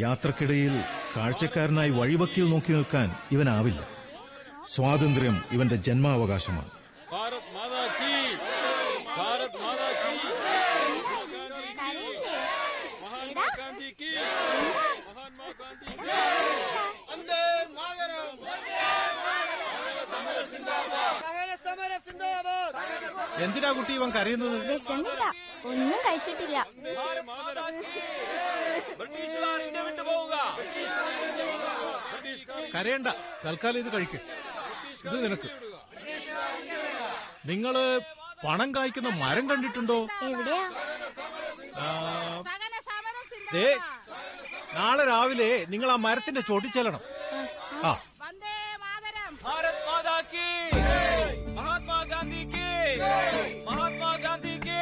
യാത്രക്കിടയിൽ കാഴ്ചക്കാരനായി വഴിവക്കിൽ നോക്കി നിൽക്കാൻ ഇവനാവില്ല. സ്വാതന്ത്ര്യം ഇവന്റെ ജന്മാവകാശമാണ്. എന്തിനാ കുട്ടി ഇവൻ കരയുന്നത്? വിശന്നില്ല, ഒന്നും കഴിച്ചിട്ടില്ല. കരയണ്ട, തൽക്കാലം ഇത് കഴിക്കും. ഇത് നിനക്ക്. നിങ്ങള് പണം കായ്ക്കുന്ന മരം കണ്ടിട്ടുണ്ടോ? എവിടെയാ? നാളെ രാവിലെ നിങ്ങൾ ആ മരത്തിന്റെ ചോട്ടിൽ ചെല്ലണം. ആ महात्मा गांधी के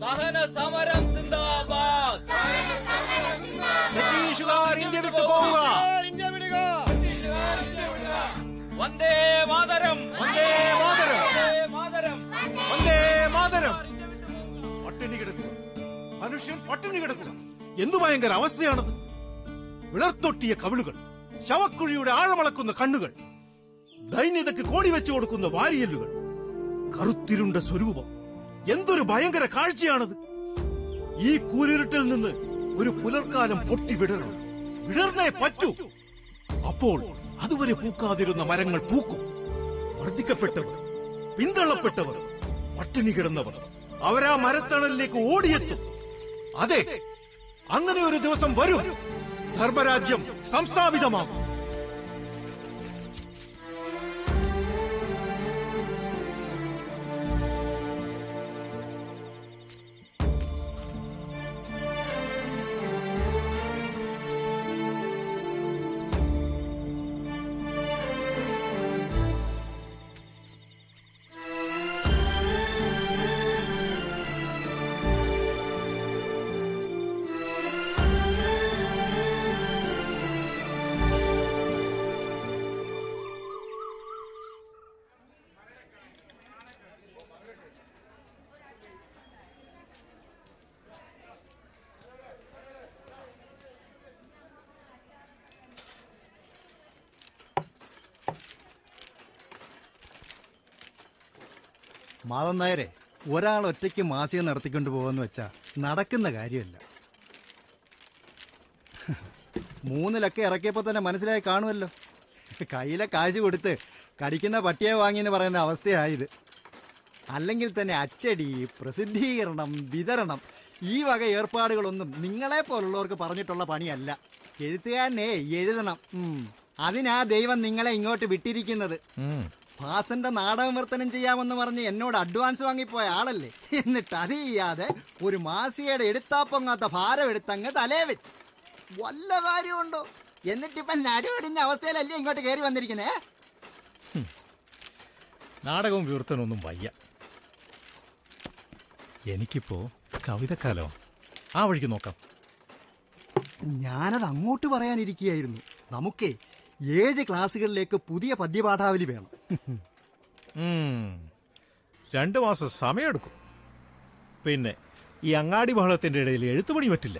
सहन समरम जिंदाबाद. ബ്രിട്ടീഷുകാർ ഇന്ത്യ വിട്ടു പോവുക. വന്ദേ മാതരം, വന്ദേ മാതരം, മാതരം, വന്ദേ മാതരം. പട്ടിണി കിടക്കുക, മനുഷ്യൻ പട്ടിണി കിടക്കുക. എന്തു ഭയങ്കര അവസ്ഥയാണത്. വിളർത്തൊട്ടിയ കവിളുകൾ, ശവക്കുഴിയുടെ ആഴമളക്കുന്ന കണ്ണുകൾ, ദൈന്യതയ്ക്ക് കോടി വെച്ചു കൊടുക്കുന്ന വാരിയല്ലുകൾ, കറുത്തിരുണ്ട സ്വരൂപം. എന്തൊരു ഭയങ്കര കാഴ്ചയാണത്. ഈ കൂരിരുട്ടിൽ നിന്ന് ഒരു പുലർക്കാലം പൊട്ടി വിടരണം. വിടർന്നേ പറ്റൂ. അപ്പോൾ അതുവരെ പൂക്കാതിരുന്ന മരങ്ങൾ പൂക്കും. വർദ്ധിക്കപ്പെട്ടവർ, പിന്തള്ളപ്പെട്ടവർ, പട്ടിണി കിടന്നവർ അവരാ മരത്തണലിലേക്ക് ഓടിയെത്തും. അതെ, അങ്ങനെ ഒരു ദിവസം വരും. ധർമ്മരാജ്യം സംസ്ഥാപിതമാകും. മാധവൻ നായരെ, ഒരാൾ ഒറ്റയ്ക്ക് മാസിക നടത്തിക്കൊണ്ട് പോകുമെന്ന് വെച്ചാ നടക്കുന്ന കാര്യമല്ല. 3 ലക്കം ഇറക്കിയപ്പോൾ തന്നെ മനസ്സിലായി കാണുമല്ലോ. കയ്യിലെ കാശ് കൊടുത്ത് കടിക്കുന്ന പട്ടിയെ വാങ്ങിയെന്ന് പറയുന്ന അവസ്ഥയായത്. അല്ലെങ്കിൽ തന്നെ അച്ചടി, പ്രസിദ്ധീകരണം, വിതരണം ഈ വക ഏർപ്പാടുകളൊന്നും നിങ്ങളെ പോലുള്ളവർക്ക് പറഞ്ഞിട്ടുള്ള പണിയല്ല. എഴുത്തുകാരനെ എഴുതണം. അതിനാ ദൈവം നിങ്ങളെ ഇങ്ങോട്ട് വിട്ടിരിക്കുന്നത്. ഭാസന്റെ നാടകം വിവർത്തനം ചെയ്യാമെന്ന് പറഞ്ഞ് എന്നോട് അഡ്വാൻസ് വാങ്ങിപ്പോയ ആളല്ലേ. എന്നിട്ട് അത് ചെയ്യാതെ ഒരു മാസികയുടെ എടുത്താപ്പൊങ്ങാത്ത ഭാരം എടുത്തങ്ങ് തലേ വെച്ച് വല്ല കാര്യമുണ്ടോ? എന്നിട്ടിപ്പൊ നടുവടിഞ്ഞ അവസ്ഥയിലല്ലേ ഇങ്ങോട്ട് കയറി വന്നിരിക്കുന്നേ? നാടകവും വിവർത്തനമൊന്നും വയ്യ. എനിക്കിപ്പോ കവിതക്കാലോ, ആ വഴിക്ക് നോക്കാം. ഞാനത് അങ്ങോട്ട് പറയാനിരിക്കുകയായിരുന്നു. നമുക്കേ 7 ക്ലാസ്സുകളിലേക്ക് പുതിയ പദ്യപാഠാവലി വേണം. 2 മാസം സമയമെടുക്കും. പിന്നെ ഈ അങ്ങാടി ബഹളത്തിന്റെ ഇടയിൽ എഴുത്തുപണി പറ്റില്ല.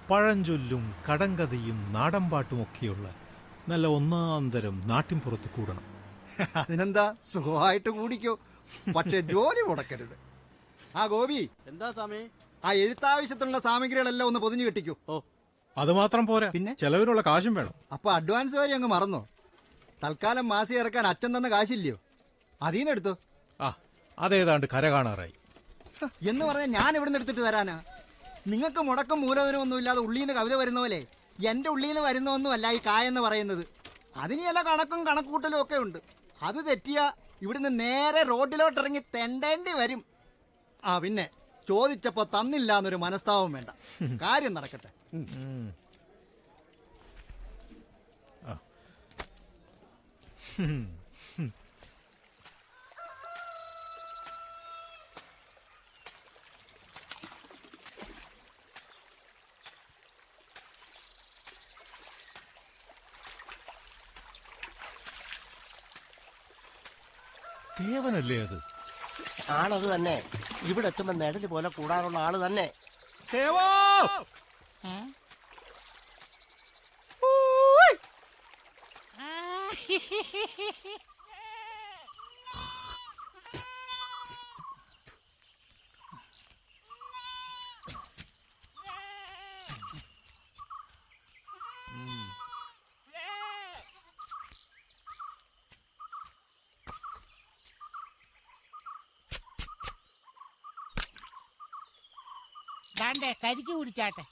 പഴഞ്ചൊല്ലും കടങ്കഥയും നാടൻപാട്ടും ഒക്കെയുള്ള നല്ല ഒന്നാന്തരം നാട്ടിൻപുറത്ത് കൂടണം. അതിനെന്താ, സുഖമായിട്ട് കൂടിക്കോ, പക്ഷെ ജോലി മുടക്കരുത്. ആ ഗോപി, എന്താ സമയം? ആ എഴുത്താവശ്യത്തിനുള്ള സാമഗ്രികളെല്ലാം ഒന്ന് പൊതിഞ്ഞു കെട്ടിക്കോ. അത് മാത്രം പോരാ, പിന്നെ ചെലവിനുള്ള കാശും വേണം. അപ്പൊ അഡ്വാൻസ് വരെ അങ്ങ് മറന്നോ? തൽക്കാലം മാസി ഇറക്കാൻ അച്ഛൻ തന്ന കാശില്ലയോ? അതീന്ന് എടുത്തോ. അതേതാണ്ട് കര കാണാറായി എന്ന് പറഞ്ഞാൽ ഞാൻ എവിടെ എടുത്തിട്ട് തരാനാ? നിങ്ങൾക്ക് മുടക്കം മൂലധനമൊന്നും ഇല്ലാതെ ഉള്ളിന്ന് കവിത വരുന്ന പോലെ എന്റെ ഉള്ളിന്ന് വരുന്നൊന്നുമല്ല ഈ കായെന്ന് പറയുന്നത്. അതിന് ചില കണക്കും കണക്കൂട്ടലും ഒക്കെ ഉണ്ട്. അത് തെറ്റിയാ ഇവിടുന്ന് നേരെ റോഡിലോട്ടിറങ്ങി തെണ്ടേണ്ടി വരും. പിന്നെ ചോദിച്ചപ്പോ തന്നില്ല എന്നൊരു മനസ്താപം വേണ്ട. കാര്യം നടക്കട്ടെ. ദേവനല്ലേ അത്? ആളത് തന്നെ. ഇവിടെ എത്തുമ്പോ നെടല് പോലെ കൂടാറുള്ള ആള് തന്നെ. കരിക്ക് കുടിച്ചാട്ടെ.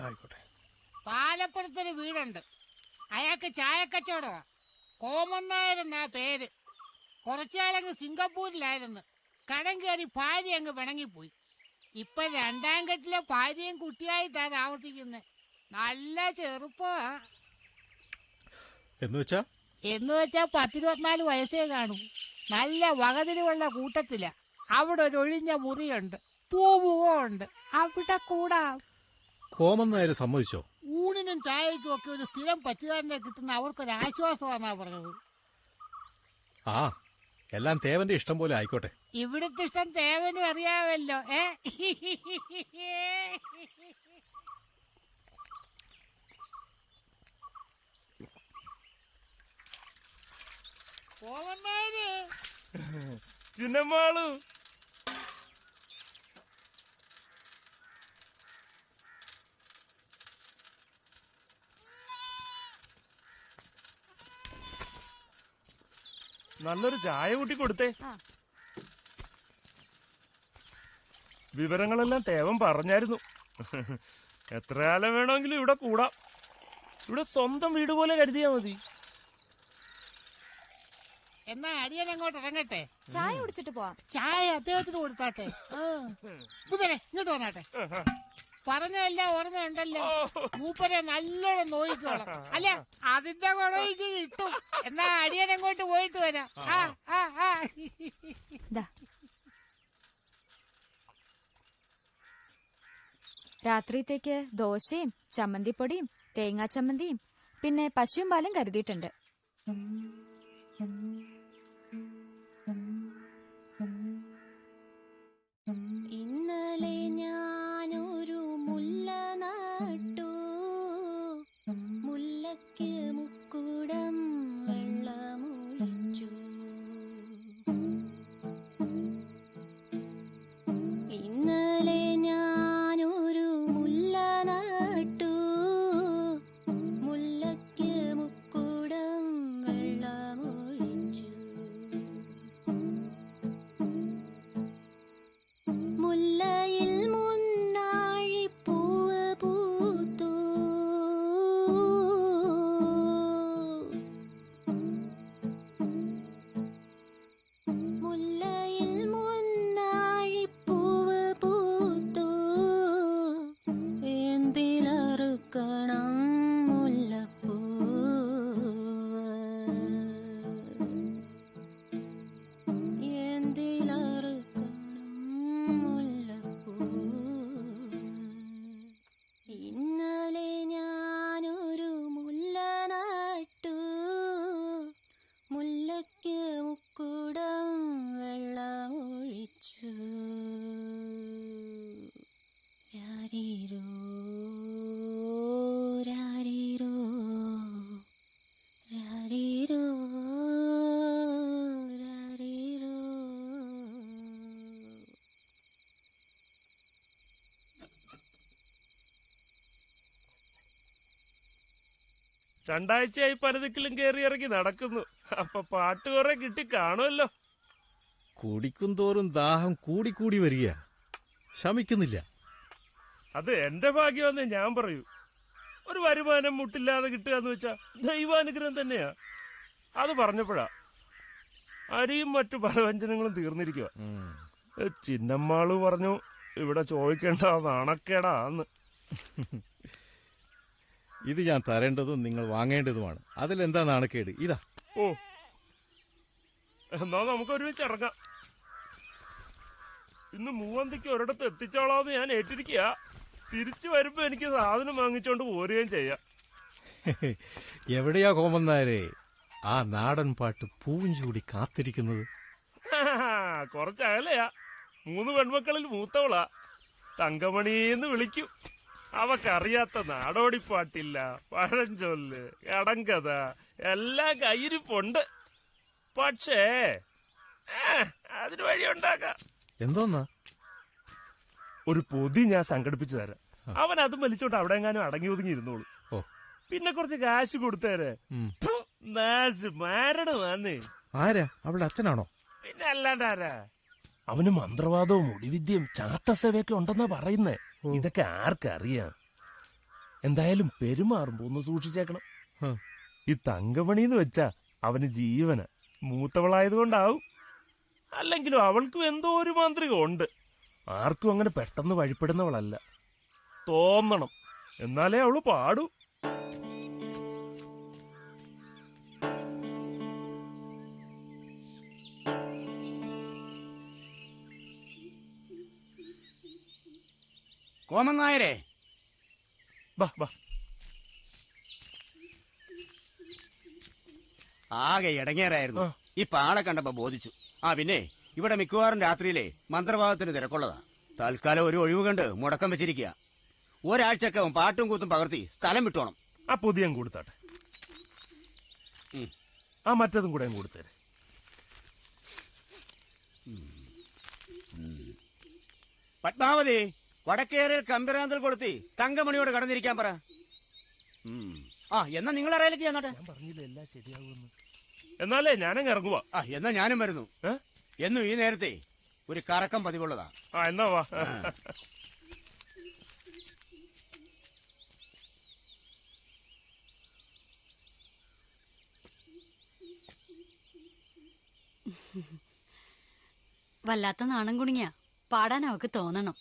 ആയിക്കോട്ടെ. പാലപ്പുറത്തൊരു വീടുണ്ട്. അയാൾക്ക് ചായക്കച്ചവടമാ. കോമന്നായിരുന്നാ പേര്. കുറച്ചാളങ്ങ് സിംഗപ്പൂരിലായിരുന്നു. കടം കയറി ഭാര്യ അങ്ങ് പിണങ്ങിപ്പോയി. ഇപ്പൊ 2ാം കെട്ടിലെ ഭാര്യയും കുട്ടിയായിട്ടാ താമസിക്കുന്നത്. നല്ല ചെറുപ്പാ. എന്നുവെച്ചാ 10-24 വയസ്സേ കാണൂ. നല്ല വകതിരിവുള്ള കൂട്ടത്തില. അവിടെ ഒരു ഒഴിഞ്ഞ മുറിയുണ്ട്, പൂമുഖമുണ്ട്. അവിടെ കൂടാം. കോമൻ നായർ സമ്മതിച്ചോ? ഊണിനും ചായക്കും ഒക്കെ ഒരു സ്ഥിരം പറ്റുകാരനെ കിട്ടുന്ന അവർക്കൊരാശ്വാസമാണെന്നാ പറഞ്ഞത്. എല്ലാം തേവന്റെ ഇഷ്ടം പോലെ ആയിക്കോട്ടെ. ഇവിടുത്തെ ഇഷ്ടം തേവനും അറിയാമല്ലോ. ചിന്നമാളു, നല്ലൊരു ചായ കൂട്ടി കൊടുത്തേ. വിവരങ്ങളെല്ലാം തേവൻ പറഞ്ഞായിരുന്നു. എത്ര കാലം വേണമെങ്കിലും ഇവിടെ കൂടാം. ഇവിടെ സ്വന്തം വീട് പോലെ കരുതിയാ മതി. എന്നാ അടിയൻ അങ്ങോട്ട് ഇറങ്ങട്ടെ. ചായ കുടിച്ചിട്ട് പോവാം. ചായ അദ്ദേഹത്തിന് കൊടുത്താട്ടെ. ഇങ്ങോട്ട് വന്നാട്ടെ. പറഞ്ഞതെല്ലാം ഓർമ്മയുണ്ടല്ലോ. മൂപ്പരെ നല്ലോണം നോയിക്കോളാം. അല്ല, അതിന്റെ കുടയ്ക്ക് കിട്ടും. എന്നാ അടിയൻ അങ്ങോട്ട് പോയിട്ട് വരാം. രാത്രിത്തേക്ക് ദോശയും ചമ്മന്തിപ്പൊടിയും തേങ്ങാ ചമ്മന്തിയും പിന്നെ പശുവും പാലും കരുതിയിട്ടുണ്ട്. ഇന്നലെ ഞാനൊരു മുല്ല നട്ടു, മുല്ലയ്ക്ക് മുക്കുടം വെള്ളമൊഴിച്ചു. ഇന്നലെ ഞാനൊരു മുല്ല നട്ടു, മുല്ലയ്ക്ക് മുക്കുടം വെള്ളമൊഴിച്ചു. രാരീരോ രാരീരോ രാരീരോ രാരീരോ. രണ്ടാഴ്ചയായി പലതിക്കിലും കയറി ഇറങ്ങി നടക്കുന്നു. അപ്പൊ പാട്ട് കുറെ കിട്ടി കാണുമല്ലോ. കുടിക്കും തോറും ദാഹം കൂടിക്കൂടി വരിക, ശമിക്കുന്നില്ല. അത് എന്റെ ഭാഗ്യമെന്നേ ഞാൻ പറയൂ. ഒരു വരുമാനം മുട്ടില്ലാതെ കിട്ടുക എന്ന് വെച്ചാ ദൈവാനുഗ്രഹം തന്നെയാ. അത് പറഞ്ഞപ്പോഴാ അരിയും മറ്റു പലവ്യഞ്ജനങ്ങളും തീർന്നിരിക്കുക. ചിന്നമ്മാള് പറഞ്ഞു ഇവിടെ ചോദിക്കേണ്ട നാണക്കേടാന്ന്. ഇത് ഞാൻ തരേണ്ടതും നിങ്ങൾ വാങ്ങേണ്ടതുമാണ്. അതിലെന്താ നാണക്കേട്? ഇതാ. ഓ, എന്നാ നമുക്ക് ഒരുമിച്ച് ഇറങ്ങാം. ഇന്ന് മൂവന്തിക്ക് ഒരിടത്ത് എത്തിച്ചോളാന്ന് ഞാൻ ഏറ്റിരിക്കുക. തിരിച്ചു വരുമ്പോ എനിക്ക് സാധനം വാങ്ങിച്ചോണ്ട് പോരുകയും ചെയ്യാം. എവിടെയാ കോമന്നാരെ ആ നാടൻ പാട്ട് പൂവും ചൂടി കാത്തിരിക്കുന്നത്? കുറച്ചകലെയാ. 3 പെൺമക്കളിൽ മൂത്തവളാ. തങ്കമണിന്ന് വിളിക്കും. അവക്കറിയാത്ത നാടോടിപ്പാട്ടില്ല, പഴഞ്ചൊല്ല്, കടങ്കഥ എല്ലാം കയ്യിരിപ്പുണ്ട്. പക്ഷേ അതിന് വഴിയുണ്ടാക്കാം. എന്തോന്നാ? ഒരു പൊതി ഞാൻ സംഘടിപ്പിച്ചു തരാം. അവൻ അതും വലിച്ചോണ്ട് അവിടെ എങ്ങാനും അടങ്ങി ഒതുങ്ങി ഇരുന്നോളൂ. പിന്നെ കുറച്ച് കാശ് കൊടുത്തേരെ. മാരണമാന്നേ. ആരാ? അവളുടെ അച്ഛനാണോ? പിന്നെ അല്ലാണ്ടാരാ. അവന് മന്ത്രവാദവും മുടിവിദ്യയും ചാത്തസേവയൊക്കെ ഉണ്ടെന്നാ പറയുന്നേ. ഇതൊക്കെ ആർക്കറിയാം. എന്തായാലും പെരുമാറുമ്പോ ഒന്ന് സൂക്ഷിച്ചേക്കണം. ഈ തങ്കമണിന്ന് വെച്ചാ അവന് ജീവന. മൂത്തവളായതുകൊണ്ടാവും. അല്ലെങ്കിലും അവൾക്കും എന്തോ ഒരു മാന്ത്രികം ഉണ്ട്. ആർക്കും അങ്ങനെ പെട്ടെന്ന് വഴിപ്പെടുന്നവളല്ല. തോന്നണം, എന്നാലേ അവള് പാടൂ. കോമന്നായരെ, ബാ ബാ. ആകെ ഇടങ്ങേറായിരുന്നു. ഈ പാളെ കണ്ടപ്പോ ബോധിച്ചു. ആ പിന്നെ ഇവിടെ മിക്കവാറും രാത്രിയിലെ മന്ത്രവാദത്തിന് തിരക്കുള്ളതാ. തൽക്കാലം ഒരു ഒഴിവ് കണ്ട് മുടക്കം വെച്ചിരിക്കുക. ഒരാഴ്ചക്കവും പാട്ടും കൂത്തും പകർത്തി സ്ഥലം വിട്ടോണം. ആ പുതിയ കൊടുത്താട്ടെ. ആ മറ്റതും കൂടെ കൊടുത്തേരെ. പത്മാവതി, വടക്കേറിൽ കമ്പിറാന്തൽ കൊളുത്തി തങ്കമണിയോട് കടന്നിരിക്കാൻ പറ. ആ എന്നാ നിങ്ങൾ അറിയിലേക്ക് ചെന്നോട്ടെ. പറഞ്ഞില്ല എല്ലാം ശരിയാവുമെന്ന്. എന്നാലേ ഞാനങ്ങ് ഇറങ്ങുവാ. ആ എന്നാ ഞാനും വരുന്നു. എന്നും ഈ നേരത്തെ ഒരു കറക്കം പതിവുള്ളതാ. ആ എന്നാ വാ. വല്ലാത്ത നാണം കുടുങ്ങിയ പാടാൻ അവക്ക് തോന്നണം.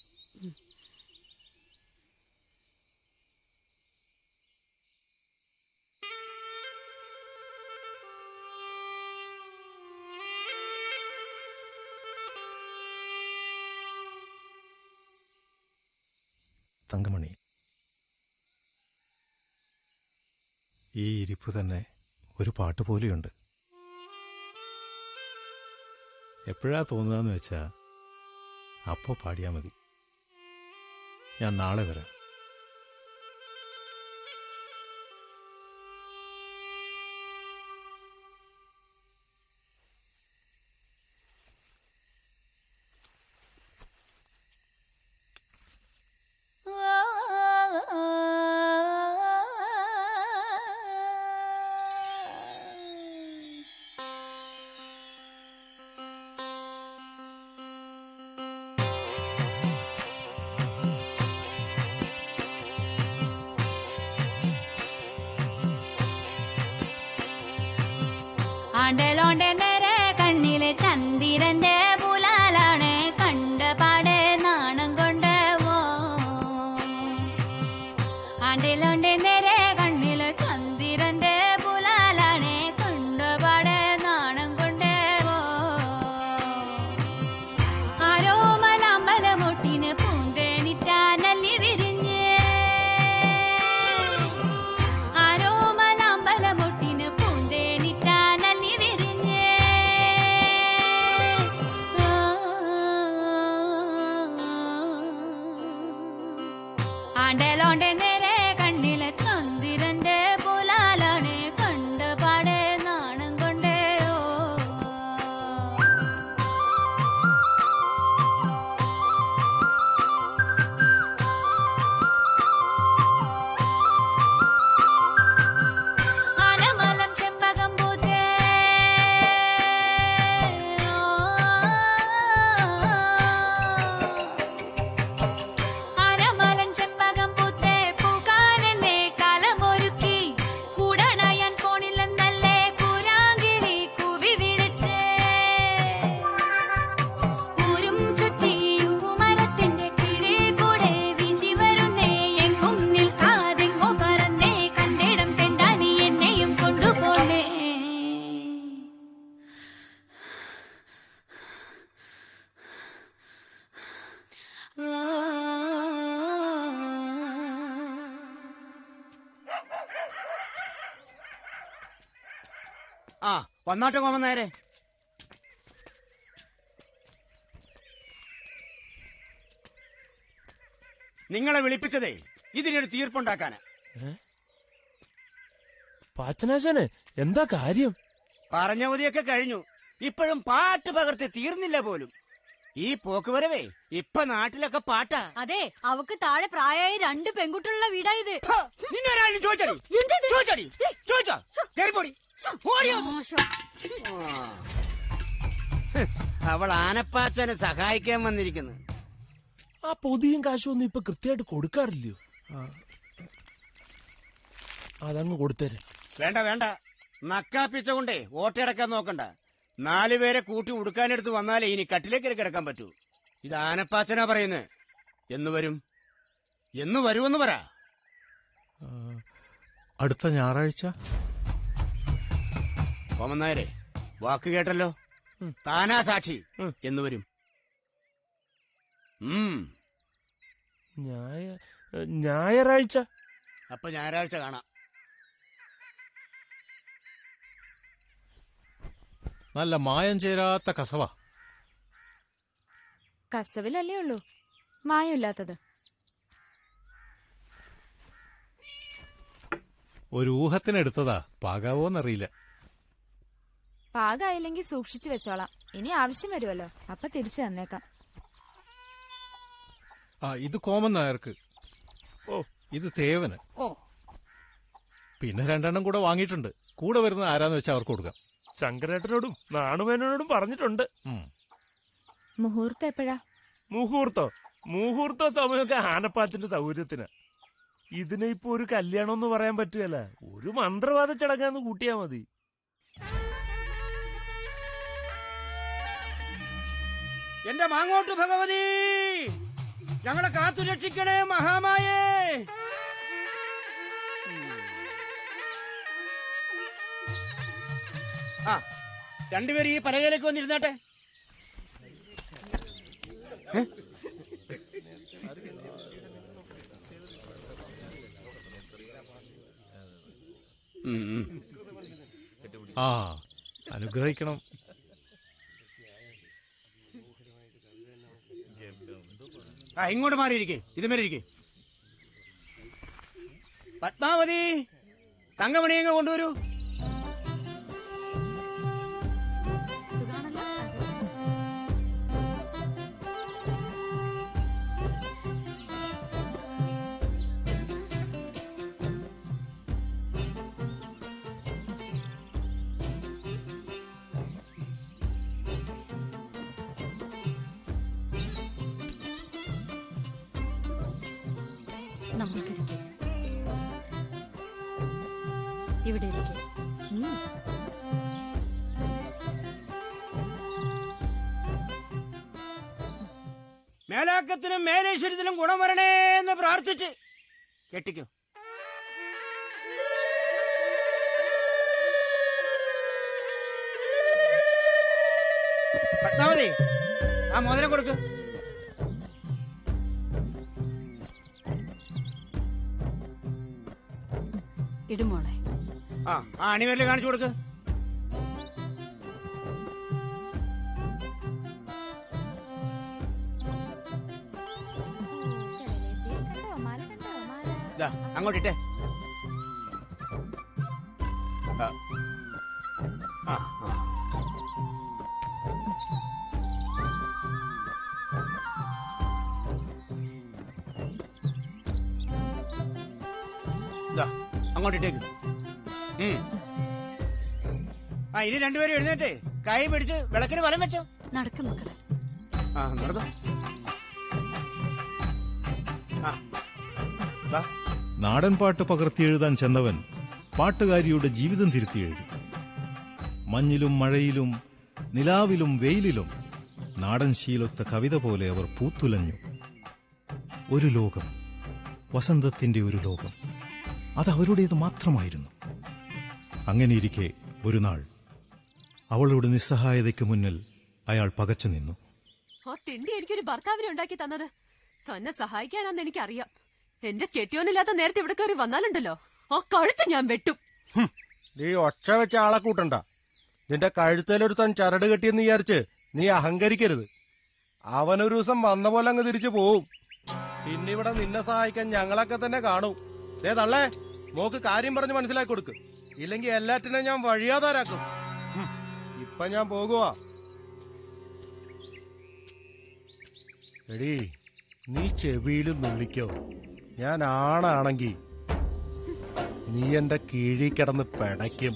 തങ്കമണി, ഈ ഇരിപ്പ് തന്നെ ഒരു പാട്ട് പോലെയുണ്ട്. എപ്പോഴാ തോന്നുകയെന്ന് വെച്ചാ അപ്പോ പാടിയാ മതി. ഞാൻ നാളെ വരാം. ആണ്ടലോണ്ടെ നേരെ കണ്ണിലെ ചന്ദിരന്റെ പുലാലാണ് കണ്ടപാടെ നാണം കൊണ്ട് ആണ്ടലോണ്ടെ നേരെ കണ്ണിലെ ചന്ദിരന്റെ പുലാലാണ് കണ്ടപാടെ നാണം കൊണ്ട് ആരോമലാമ്പലമൊട്ടിന് പൂങ്കണിറ്റാ നല്ലി വിരിഞ്ഞ് ആരോമലാമ്പലമൊട്ടിന് പൂന്തേണിറ്റാ നല്ലി വിരിഞ്ഞ് ആണ്ടേലോണ്ടെ നേരെ കണ്ണിലെ ചന്ദ്രന്റെ പുലാലാണ് കണ്ടപാടെ നാണം കൊണ്ടേ ഓ ആനമലം ചെമ്പകം പൂത്തേ ആനമലം ചെമ്പകം പൂത്തേ പൂക്കാനെന്നെ കാലമൊരുക്കി കൂടണയാൻ ഫോണിലെന്നല്ലേ കൂരാങ്കിളി കൂവി വിളിച്ചേ ൂരും ചുറ്റിയും മരത്തിന്റെ കിഴി കൂടെ വീശി വരുന്നേ എങ്ങും നിൽക്കാതെങ്ങോ പറന്നേ കണ്ടിടം തെണ്ടാനി എന്നെയും കൊണ്ടുപോണേ ആ വന്നാട്ടെ കോമൻ നേരെ. നിങ്ങളെ വിളിപ്പിച്ചതേ ഇതിനൊരു തീർപ്പുണ്ടാക്കാനാ. പാച്ചനാശാനെ എന്താ കാര്യം? പറഞ്ഞവധിയൊക്കെ കഴിഞ്ഞു. ഇപ്പോഴും പാട്ട് പകർത്തി തീർന്നില്ല പോലും. ഈ പോക്കുവരവേ ഇപ്പൊ നാട്ടിലൊക്കെ പാട്ടാ. അതെ, അവക്ക് താഴെ പ്രായമായി 2 പെൺകുട്ടികളുള്ള വീടായത്. നിന്നൊരാളും ചോദിച്ചടി ചോദിച്ചോ കേറിപ്പോടി. അവൾ ആനപ്പാച്ചനെ സഹായിക്കാൻ വന്നിരിക്കുന്നു. ആ പൊതിയും കാശും ഒന്നും ഇപ്പൊ കൃത്യമായിട്ട് കൊടുക്കാറില്ലയോ? അതങ്ങ് കൊടുത്തേരെ. വേണ്ട വേണ്ട, നക്കാപ്പിച്ച കൊണ്ടേ ഓട്ടയടക്കാൻ നോക്കണ്ട. 4 പേരെ കൂട്ടി ഉടുക്കാനെടുത്ത് വന്നാലേ ഇനി കട്ടിലേക്ക് കിടക്കാൻ പറ്റൂ. ഇത് ആനപ്പാച്ചനാ പറയുന്നത്. എന്ന് വരുമെന്ന് പറ. അടുത്ത ഞായറാഴ്ച. കോമന്നായരെ വാക്ക് കേട്ടല്ലോ. താനാ സാക്ഷി. എന്ന് വരും. ഞായറാഴ്ച. അപ്പൊ ഞായറാഴ്ച കാണാം. നല്ല മായം ചേരാത്ത കസവ. കസവിലല്ലേ ഉള്ളൂ മായമില്ലാത്തത്. ഒരു ഊഹത്തിനെടുത്തതാ, പാകാവോന്നറിയില്ല. പാകായില്ലെങ്കിൽ സൂക്ഷിച്ചു വെച്ചോളാം. ഇനി ആവശ്യം വരുമല്ലോ, അപ്പൊ തിരിച്ചു തന്നേക്കാം. ഇത് കോമൻ നായർക്ക്. ഇത് തേവന്. പിന്നെ 2 എണ്ണം കൂടെ വാങ്ങിയിട്ടുണ്ട്. കൂടെ വരുന്ന ആരാന്ന് വെച്ചാൽ അവർക്ക് കൊടുക്കാം. ശങ്കരേട്ടനോടും നാണുമേനോടും പറഞ്ഞിട്ടുണ്ട്. മുഹൂർത്തം എപ്പോഴാ? മുഹൂർത്ത സമയമൊക്കെ ആനപ്പാത്തിന്റെ സൗകര്യത്തിന്. ഇതിനെ ഇപ്പൊ ഒരു കല്യാണം എന്ന് പറയാൻ പറ്റുകയല്ല. ഒരു മന്ത്രവാദ ചടങ്ങാന്ന് കൂട്ടിയാ മതി. എന്റെ മാങ്ങോട്ട് ഭഗവതി, ഞങ്ങളെ കാത്തു രക്ഷിക്കണേ മഹാമായേ. ആ, 2 പേര് ഈ പലകയിലേക്ക് വന്നിരുന്നാട്ടെ. അനുഗ്രഹിക്കണം. ഇങ്ങോട്ട് മാറിയിരിക്കേ. ഇതുമേലെ ഇരിക്കേ. പത്മാവതി, തങ്കമണിയങ്ങ് കൊണ്ടുവരൂ. നമസ്കരിക്കും. ഇവിടെ ഇരിക്കും. മേലാക്കത്തിനും മേലേശ്വരത്തിനും ഗുണം വരണേ എന്ന് പ്രാർത്ഥിച്ച് കെട്ടിക്കോ. പത്മാവതി, ആ മോതിരം കൊടുക്ക്. ഇടുമോളെ. ആ അണിവരല് കാണിച്ചു കൊടുക്ക്. അങ്ങോട്ടിട്ടെ. അങ്ങോട്ടിട്ടേക്ക്. ഇനി രണ്ടുപേരും എഴുന്നേറ്റേ കൈ പിടിച്ച് വിളക്കിന് വലം വെച്ചോ. നടക്കും മക്കളെ. നടന്നു. നാടൻ പാട്ട് പകർത്തിയെഴുതാൻ ചെന്നവൻ പാട്ടുകാരിയുടെ ജീവിതം തിരുത്തി എഴുതി. മഞ്ഞിലും മഴയിലും നിലാവിലും വെയിലിലും നാടൻ ശീലൊത്ത കവിത പോലെ അവർ പൂത്തുലഞ്ഞു. ഒരു ലോകം, വസന്തത്തിന്റെ ഒരു ലോകം, അത് അവരുടേത് മാത്രമായിരുന്നു. അങ്ങനെയിരിക്കെ ഒരു നാൾ അവളുടെ നിസ്സഹായതയ്ക്ക് മുന്നിൽ അയാൾ പകച്ചു നിന്നു. ആ തിണ്ടി എനിക്കൊരു ഭർത്താവിനെ ഉണ്ടാക്കി തന്നത് തന്നെ സഹായിക്കാനാന്ന് എനിക്കറിയാം. എന്റെ കെട്ടിയോനില്ലാത്ത നേരത്തെ ഇവിടെ കയറി വന്നാലുണ്ടല്ലോ ആ കഴുത്ത് ഞാൻ വെട്ടും. നീ ഒച്ച വെച്ച ആളെ കൂട്ടണ്ട. നിന്റെ കഴുത്തേലൊരുത്തൻ ചരട് കെട്ടിയെന്ന് വിചാരിച്ച് നീ അഹങ്കരിക്കരുത്. അവനൊരു ദിവസം വന്ന പോലെ അങ്ങ് തിരിച്ചു പോവും. പിന്നിവിടെ നിന്നെ സഹായിക്കാൻ ഞങ്ങളൊക്കെ തന്നെ കാണും. തള്ളേ, മോക്ക് കാര്യം പറഞ്ഞ് മനസ്സിലാക്കി കൊടുക്ക്. ഇല്ലെങ്കിൽ എല്ലാറ്റിനും ഞാൻ വഴിയാതാരാക്കും. ഇപ്പൊ ഞാൻ പോകുവാ. എടീ, നീ ചെവിയിലും നുള്ളിക്കോ. ഞാൻ ആണാണെങ്കി നീ എന്റെ കീഴി കിടന്ന് പെടയ്ക്കും.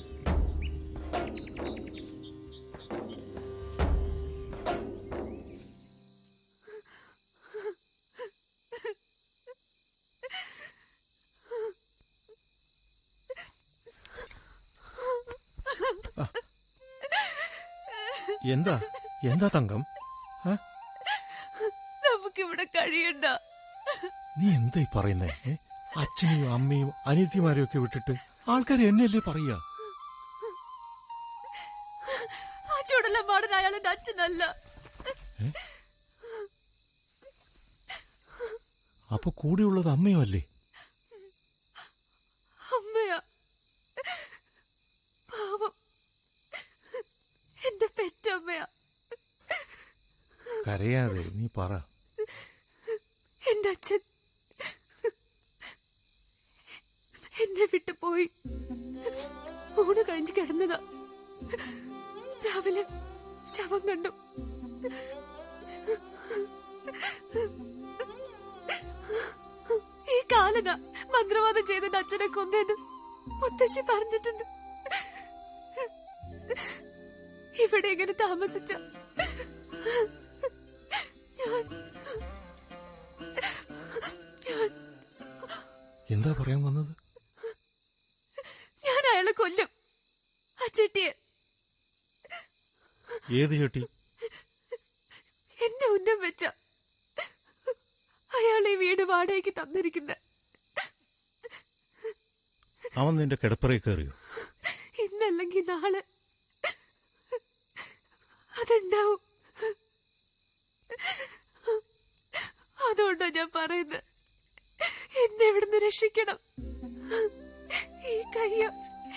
എന്താ എന്താ തങ്കം? നമുക്കിവിടെ കഴിയണ്ട. നീ എന്തായി പറയുന്നേ? അച്ഛനെയും അമ്മയും അനിയത്തിമാരെയും ഒക്കെ വിട്ടിട്ട് ആൾക്കാർ എന്നെയല്ലേ പറയാ? ആ ചൂടുള്ള പാടുന്ന അയാളെന്റെ അച്ഛനല്ല. അപ്പൊ കൂടെയുള്ളത് അമ്മയോ അല്ലേ? അമ്മയാ. പാവം, എന്റെ പെറ്റമ്മയാ. കരയാതെ നീ പറ. എന്റെ അച്ഛൻ എന്നെ വിട്ടു പോയി. ഊണ് കഴിഞ്ഞ് കിടന്നതാ. രാവിലെ ശവം കണ്ടു. ഈ കാലത മന്ത്രവാദം ചെയ്തെന്റെ അച്ഛനെ കൊന്നേന്ന് മുത്തശ്ശി പറഞ്ഞിട്ടുണ്ട്. ഇവിടെ ഇങ്ങനെ താമസിച്ച എന്താ പറയാൻ വന്നത്? ഞാൻ അയാളെ കൊല്ലും. ആ ചെട്ടിയെ. ഏത് ചെട്ടി? എന്നെ ഉന്നം വെച്ച അയാളെ വീട് വാടകയ്ക്ക് തന്നിരിക്കുന്ന. അവൻ നിന്റെ കിടപ്പറയിൽ കയറിയോ? ഇന്നല്ലെങ്കിൽ നാളെ അതുണ്ടാവും. അതുകൊണ്ടാ ഞാൻ പറയുന്നത്, എന്നെ ഇവിടുന്ന് രക്ഷിക്കണം. ഈ കയ്യ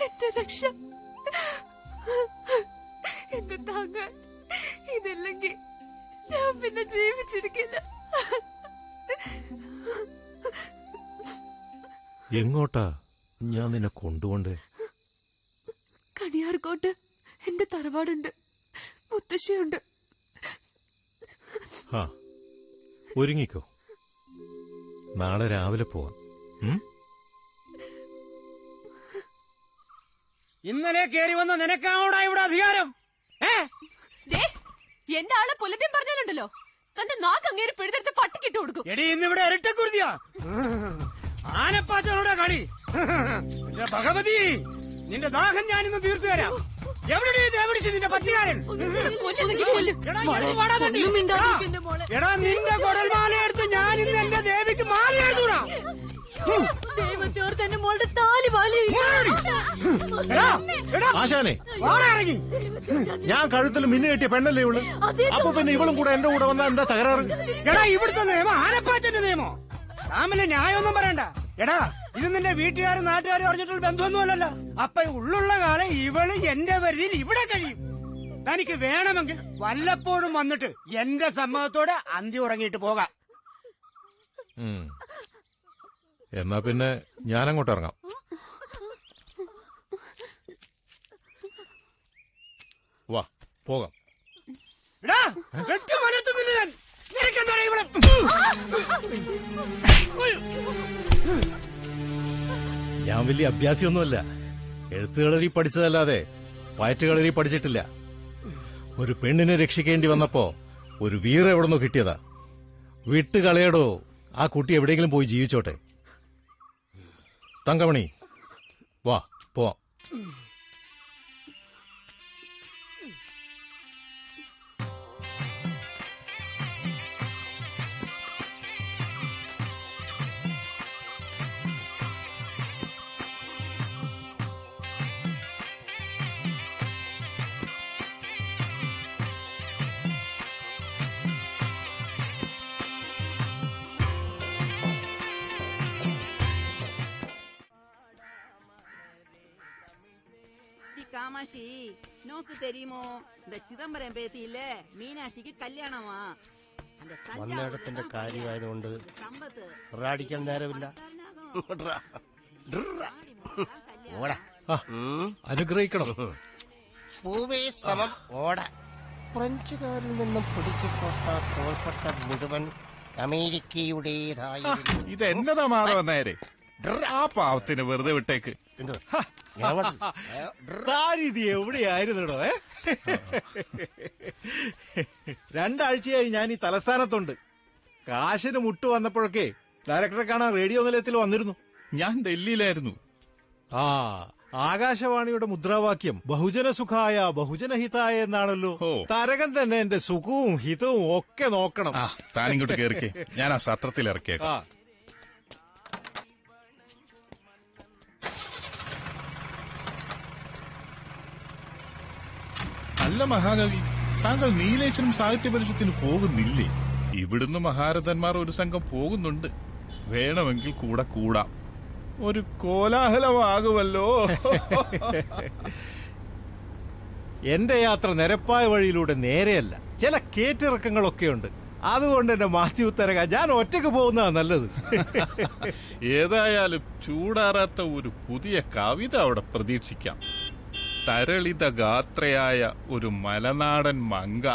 എന്റെ രക്ഷ. എന്നെ താങ്ങാൻ ഇതല്ലെങ്കിൽ ഞാൻ പിന്നെ ജീവിച്ചിരിക്കില്ല. എങ്ങോട്ടാ ഞാൻ നിന്നെ കൊണ്ടുപോണ്ടേ? കണിയാർക്കോട്ട് എന്റെ തറവാടുണ്ട്, മുത്തശ്ശിയുണ്ട്. ആ, ഒരുങ്ങിക്കോ. നാളെ രാവിലെ പോവാം. ഇന്നലെ കേറി വന്ന നിനക്കാണോടാ ഇവിടെ അധികാരം? എന്റെ ആളെ പുലഭ്യം പറഞ്ഞാലുണ്ടല്ലോ തന്റെ നാക്ക് അങ്ങേര് പിഴുതെടുത്ത് പട്ടിക്കിട്ട് കൊടുക്കും. എടി ഇന്നിവിടെ ഇരട്ടക്കുരുതിയാ. ആനപ്പാച്ചനോടെ കളി. ഭഗവതി, നിന്റെ ദാഹം ഞാനിന്ന് തീർത്തു തരാം. നിന്റെ പറ്റുകാരൻ. എടാ, നിന്റെ കുടൽമാല എടുത്ത് ഞാൻ ഇന്ന് എന്റെ ദേവിക്ക് മാല എഴുതൂടാ. ദൈവത്തോർത്ത് എന്റെ മോളുടെ താലി ആശാനെ, ഇറങ്ങി. ഞാൻ കഴുത്തിൽ മിന്നു കെട്ടിയ പെണ്ണല്ലേ ഇവള്. അപ്പൊ പിന്നെ ഇവളും കൂടെ എന്റെ കൂടെ വന്നാ എന്താ തകരാറ്? എടാ, ഇവിടുത്തെ നിയമം ആനപ്പാച്ചന്റെ നിയമോ? താമല്ലേ ന്യായമൊന്നും പറയണ്ട. എടാ, ഇത് നിന്റെ വീട്ടുകാരും നാട്ടുകാരും അറിഞ്ഞിട്ടുള്ള ബന്ധമൊന്നുമല്ലല്ലോ. അപ്പൊ ഉള്ളുള്ള കാലം ഇവള് എന്റെ പരിധിയിൽ ഇവിടെ കഴിയും. തനിക്ക് വേണമെങ്കിൽ വല്ലപ്പോഴും വന്നിട്ട് എന്റെ സമ്മതത്തോടെ അന്തി ഉറങ്ങിയിട്ട് പോകാം. എന്നാ പിന്നെ ഞാനങ്ങോട്ട് ഇറങ്ങാം. വാ പോകാം. ഞാൻ വലിയ അഭ്യാസിയൊന്നുമല്ല. എഴുത്തുകളരി പഠിച്ചതല്ലാതെ പയറ്റുകളരി പഠിച്ചിട്ടില്ല. ഒരു പെണ്ണിനെ രക്ഷിക്കേണ്ടി വന്നപ്പോ ഒരു വീര എവിടുന്നോ കിട്ടിയതാ. വിട്ടുകളയടോ, ആ കുട്ടി എവിടെയെങ്കിലും പോയി ജീവിച്ചോട്ടെ. തങ്കമണി വാ പോവാം. காமாட்சி நோக்கு தெரியுமோ? இந்த சிதம்பரம் பேத்தி இல்ல மீனாட்சிக்கு கல்யாணமா? அந்த വന്നിടത്തിന്റെ കാര്യമായതുകൊണ്ട് അടിക്കാൻ നേരമില്ല. അനുഗ്രഹിക്കണം. പൂവേ സമം ഓട. ഫ്രഞ്ചുകാരിൽ നിന്നും പിടിക്കപ്പെട്ട തോൽപ്പെട്ട മുഴുവൻ അമേരിക്കയുടേതായിരുന്നു. ഇതെന്നതാ മാധവൻ നേരെ? ആ പാവത്തിന് വെറുതെ വിട്ടേക്ക്. താരിത് എവിടെയായിരുന്നോ? രണ്ടാഴ്ചയായി ഞാൻ ഈ തലസ്ഥാനത്തുണ്ട്. കാശിന് മുട്ടു വന്നപ്പോഴൊക്കെ ഡയറക്ടറെ കാണാൻ റേഡിയോ നിലയത്തിൽ വന്നിരുന്നു. ഞാൻ ഡൽഹിയിലായിരുന്നു. ആകാശവാണിയുടെ മുദ്രാവാക്യം ബഹുജന സുഖായ ബഹുജനഹിതായ എന്നാണല്ലോ. തരകൻ തന്നെ എന്റെ സുഖവും ഹിതവും ഒക്കെ നോക്കണം. താനിങ്ങോട്ട് കേറിക്കേ, ഞാൻ ആ സത്രത്തിൽ ഇറക്കിയേക്കാം. അല്ല മഹാകവി, താങ്കൾ നീലേശ്വരം സാഹിത്യ പരിഷത്തിന് പോകുന്നില്ലേ? ഇവിടുന്ന് മഹാരഥന്മാർ ഒരു സംഘം പോകുന്നുണ്ട്. വേണമെങ്കിൽ കൂടെ കൂടാം. ഒരു കോലാഹലമാകുമല്ലോ. എന്റെ യാത്ര നിരപ്പായ വഴിയിലൂടെ നേരെയല്ല, ചില കേറ്റിറക്കങ്ങളൊക്കെയുണ്ട്. അതുകൊണ്ട് എന്റെ മാത്യു തരക ഞാൻ ഒറ്റയ്ക്ക് പോകുന്നതാ നല്ലത്. ഏതായാലും ചൂടാറാത്ത ഒരു പുതിയ കവിത അവിടെ പ്രതീക്ഷിക്കാം. തരളിത ഗാത്രയായ ഒരു മലനാടൻ മങ്ക.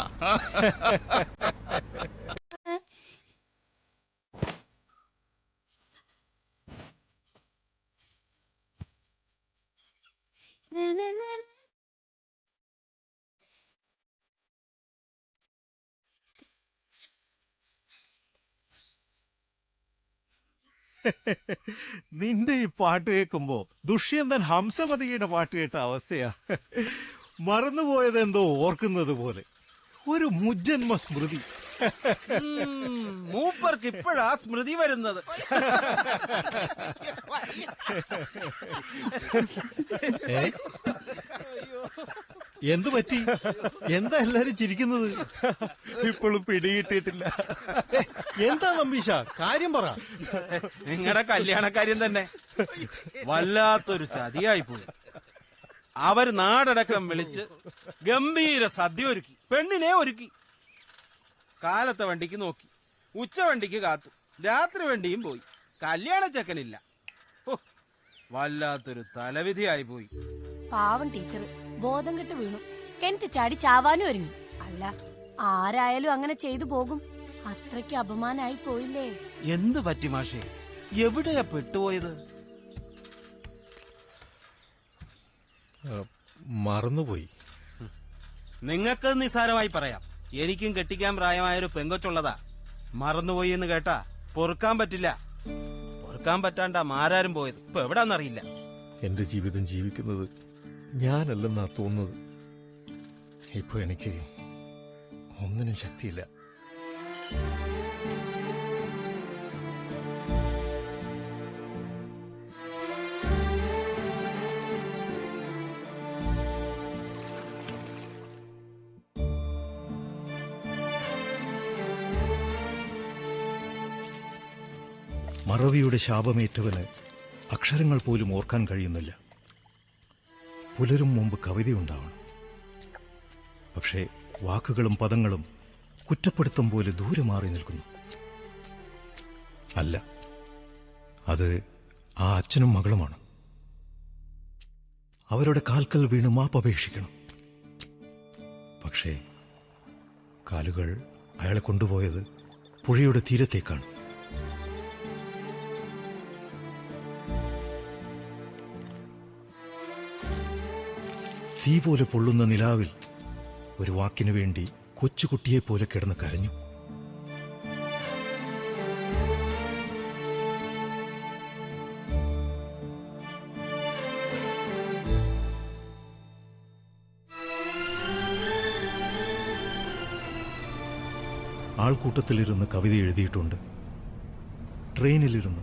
നിന്റെ ഈ പാട്ട് കേൾക്കുമ്പോ ദുഷ്യന്തൻ ഹംസമതിയുടെ പാട്ട് കേട്ട അവസ്ഥയാ. മറന്നുപോയതെന്തോ ഓർക്കുന്നത് പോലെ ഒരു മുജ്ജന്മ സ്മൃതി. മൂപ്പർക്ക് ഇപ്പോഴാ സ്മൃതി വരുന്നത്. എന്തു പറ്റി? എന്താ എല്ലാരും ചിരിക്കുന്നത്? ഇപ്പോഴും പിടികിട്ടിയിട്ടില്ല. എന്താ നമ്പീശ, കാര്യം പറ. നിങ്ങളുടെ കല്യാണക്കാര്യം തന്നെ വല്ലാത്തൊരു ചതിയായിപ്പോയി. അവര് നാടടക്കം വിളിച്ച് ഗംഭീര സദ്യ ഒരുക്കി, പെണ്ണിനെ ഒരുക്കി. കാലത്തെ വണ്ടിക്ക് നോക്കി, ഉച്ച വണ്ടിക്ക് കാത്തു, രാത്രി വണ്ടിയും പോയി. കല്യാണ ചെക്കനില്ല. വല്ലാത്തൊരു തലവിധിയായി പോയി. പാവം ടീച്ചർ ബോധം കെട്ട് വീണു. കിണറ്റ് ചാടി ചാവാനും ഒരുങ്ങി. അല്ല, ആരായാലും അങ്ങനെ ചെയ്തു പോകും. അത്രയ്ക്ക് അപമാനായി പോയില്ലേ? എന്ത് പറ്റി മാഷേ? എവിടെയാ പെട്ടുപോയത്? മറന്നുപോയി. നിങ്ങൾക്ക് നിസാരമായി പറയാം. എനിക്കും കെട്ടിക്കാൻ പ്രായമായൊരു പെങ്കൊച്ചുള്ളതാ. മറന്നുപോയി എന്ന് കേട്ടാ പൊറുക്കാൻ പറ്റില്ല. പൊറുക്കാൻ പറ്റാണ്ടാ മാരാരും പോയത്. ഇപ്പൊ എവിടാന്നറിയില്ല. എന്റെ ജീവിതം ജീവിക്കുന്നത് ഞാനല്ലെന്നാ തോന്നുന്നത്. ഇപ്പൊ എനിക്ക് ഒന്നിനും ശക്തിയില്ല. മറവിയുടെ ശാപമേറ്റവന് അക്ഷരങ്ങൾ പോലും ഓർക്കാൻ കഴിയുന്നില്ല. പുലരും മുമ്പ് കവിതയുണ്ടാവണം. പക്ഷേ വാക്കുകളും പദങ്ങളും കുറ്റപ്പെടുത്തും പോലെ ദൂരെ മാറി നിൽക്കുന്നു. അല്ല, അത് ആ അച്ഛനും മകളുമാണ്. അവരുടെ കാൽക്കൽ വീണ് മാപ്പപേക്ഷിക്കണം. പക്ഷേ കാലുകൾ അയാളെ കൊണ്ടുപോയത് പുഴയുടെ തീരത്തേക്കാണ്. തീ പോലെ പൊള്ളുന്ന നിലാവിൽ ഒരു വാക്കിനു വേണ്ടി കൊച്ചുകുട്ടിയെപ്പോലെ കിടന്ന് കരഞ്ഞു. ആൾക്കൂട്ടത്തിലിരുന്ന് കവിത എഴുതിയിട്ടുണ്ട്. ട്രെയിനിലിരുന്ന്,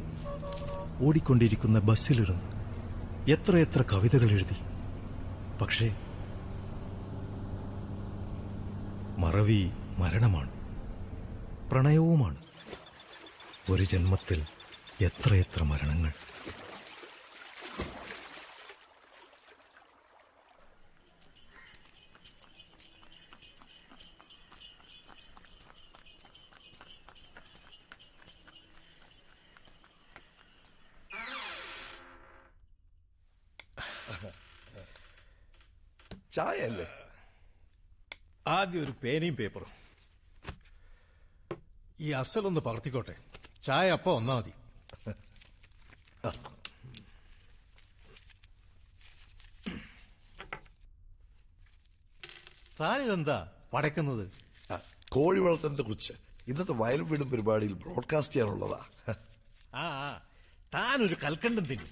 ഓടിക്കൊണ്ടിരിക്കുന്ന ബസ്സിലിരുന്ന് എത്രയെത്ര കവിതകൾ എഴുതി. പക്ഷേ മറവി മരണമാണ്, പ്രണയവുമാണ്. ഒരു ജന്മത്തിൽ എത്രയെത്ര മരണങ്ങൾ. ചായ അല്ലേ? ആദ്യം ഒരു പേനയും പേപ്പറും. ഈ അസലൊന്ന് പകർത്തിക്കോട്ടെ. ചായ അപ്പ ഒന്നാ മതി. താനിതെന്താ പടയ്ക്കുന്നത്? കോഴി വളർത്തലിനെ കുറിച്ച് ഇന്നത്തെ വയലും വീടും പരിപാടിയിൽ ബ്രോഡ്കാസ്റ്റ് ചെയ്യാനുള്ളതാ. ആ താനൊരു കൽക്കണ്ടം തിന്നു.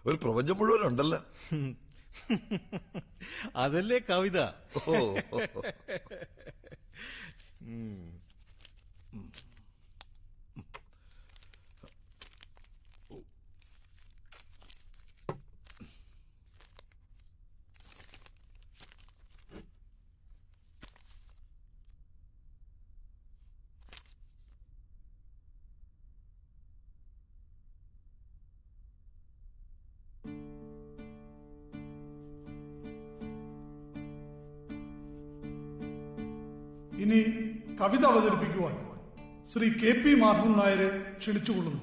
ഒരു പ്രപഞ്ചം മുഴുവൻ ഉണ്ടല്ലോ. അതല്ലേ കവിത. ഇനി കവിത അവതരിപ്പിക്കുവാൻ ശ്രീ KP മാധവൻ നായരെ ക്ഷണിച്ചുകൊള്ളുന്നു.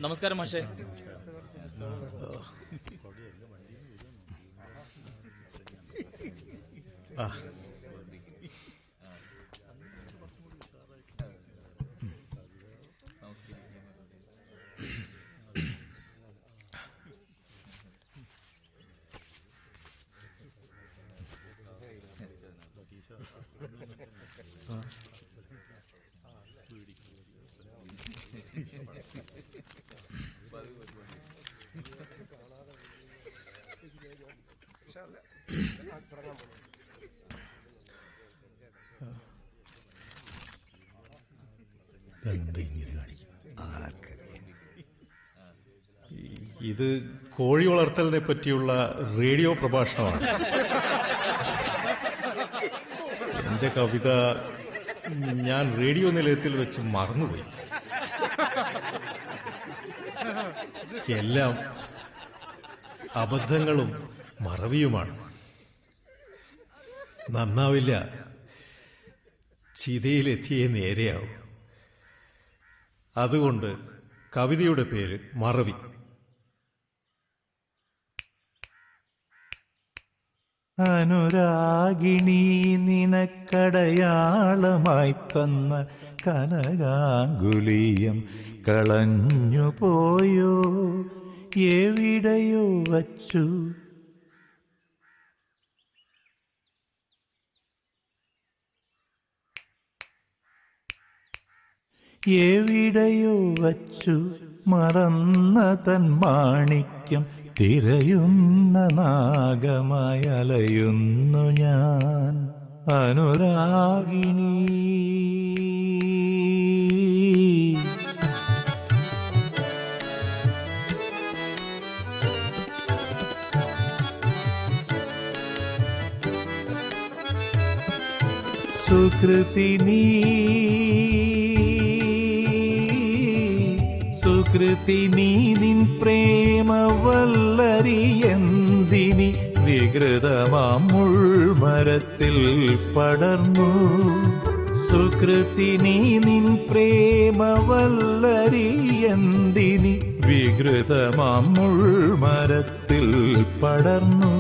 നമസ്കാരം മാഷേ. ഇത് കോഴി വളർത്തലിനെ പറ്റിയുള്ള റേഡിയോ പ്രഭാഷണമാണ്. എന്റെ കവിത ഞാൻ റേഡിയോ നിലയത്തിൽ വെച്ച് മറന്നുപോയി. എല്ലാം അബദ്ധങ്ങളും മറവിയുമാണ്. നന്നാവില്ല, ചിതയിലെത്തിയേ നേരെയാവും. അതുകൊണ്ട് കവിതയുടെ പേര് മറവി. അനുരാഗിണി നിനക്കടയാളമായി തന്ന കനകാങ്കുലീയം കളഞ്ഞുപോയോ, എവിടെയോ വച്ചു. എവിടെയോ വച്ചു മറന്ന തൻ മാണിക്യം തിരയുന്ന നാഗമായി അലയുന്നു ഞാൻ. അനുരാഗിണി സുകൃതിനീ സുകൃതി നീ നിൻ പ്രേമവല്ലരി എന്തിനി വികൃതമാം മുൾമരത്തിൽ പടർന്നു. സുകൃതിനി നിൻ പ്രേമവല്ലരിയന്തിനി വികൃതമാം മുൾമരത്തിൽ പടർന്നു.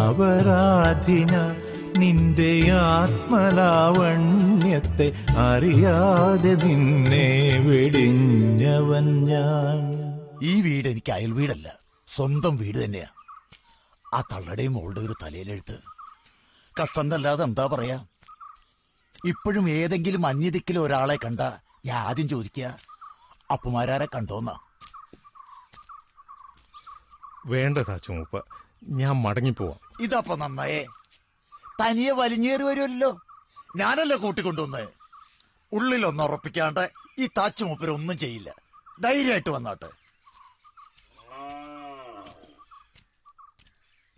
അപരാധിന നിന്റെ ആത്മലാവണ്യത്തെ അറിയാതെ നിന്നെ വെടിഞ്ഞവൻ ഞാൻ. ഈ വീട് എനിക്ക് അയൽ വീടല്ല, സ്വന്തം വീട് തന്നെയാ. ആ തള്ളയുടെയും മോളുടെ ഒരു തലയിലെഴുത്ത് കഷ്ടം എന്നല്ലാതെ എന്താ പറയാ. ഇപ്പോഴും ഏതെങ്കിലും അന്യദിക്കിലും ഒരാളെ കണ്ട ഞാൻ ആദ്യം ചോദിക്കുക അപ്പുമാരാരെ കണ്ടോന്നാ. വേണ്ടതാ ചുമപ്പ, ഞാൻ മടങ്ങിപ്പോവാം. ഇതപ്പൊ നന്നായേ, തനിയെ വലിഞ്ഞേറി വരുമല്ലോ. ഞാനല്ലേ കൂട്ടിക്കൊണ്ടുവന്ന്. ഉള്ളിലൊന്നും ഉറപ്പിക്കാണ്ട് ഈ താച്ചുമൂപ്പരൊന്നും ചെയ്യില്ല. ധൈര്യമായിട്ട് വന്നാട്ടെ.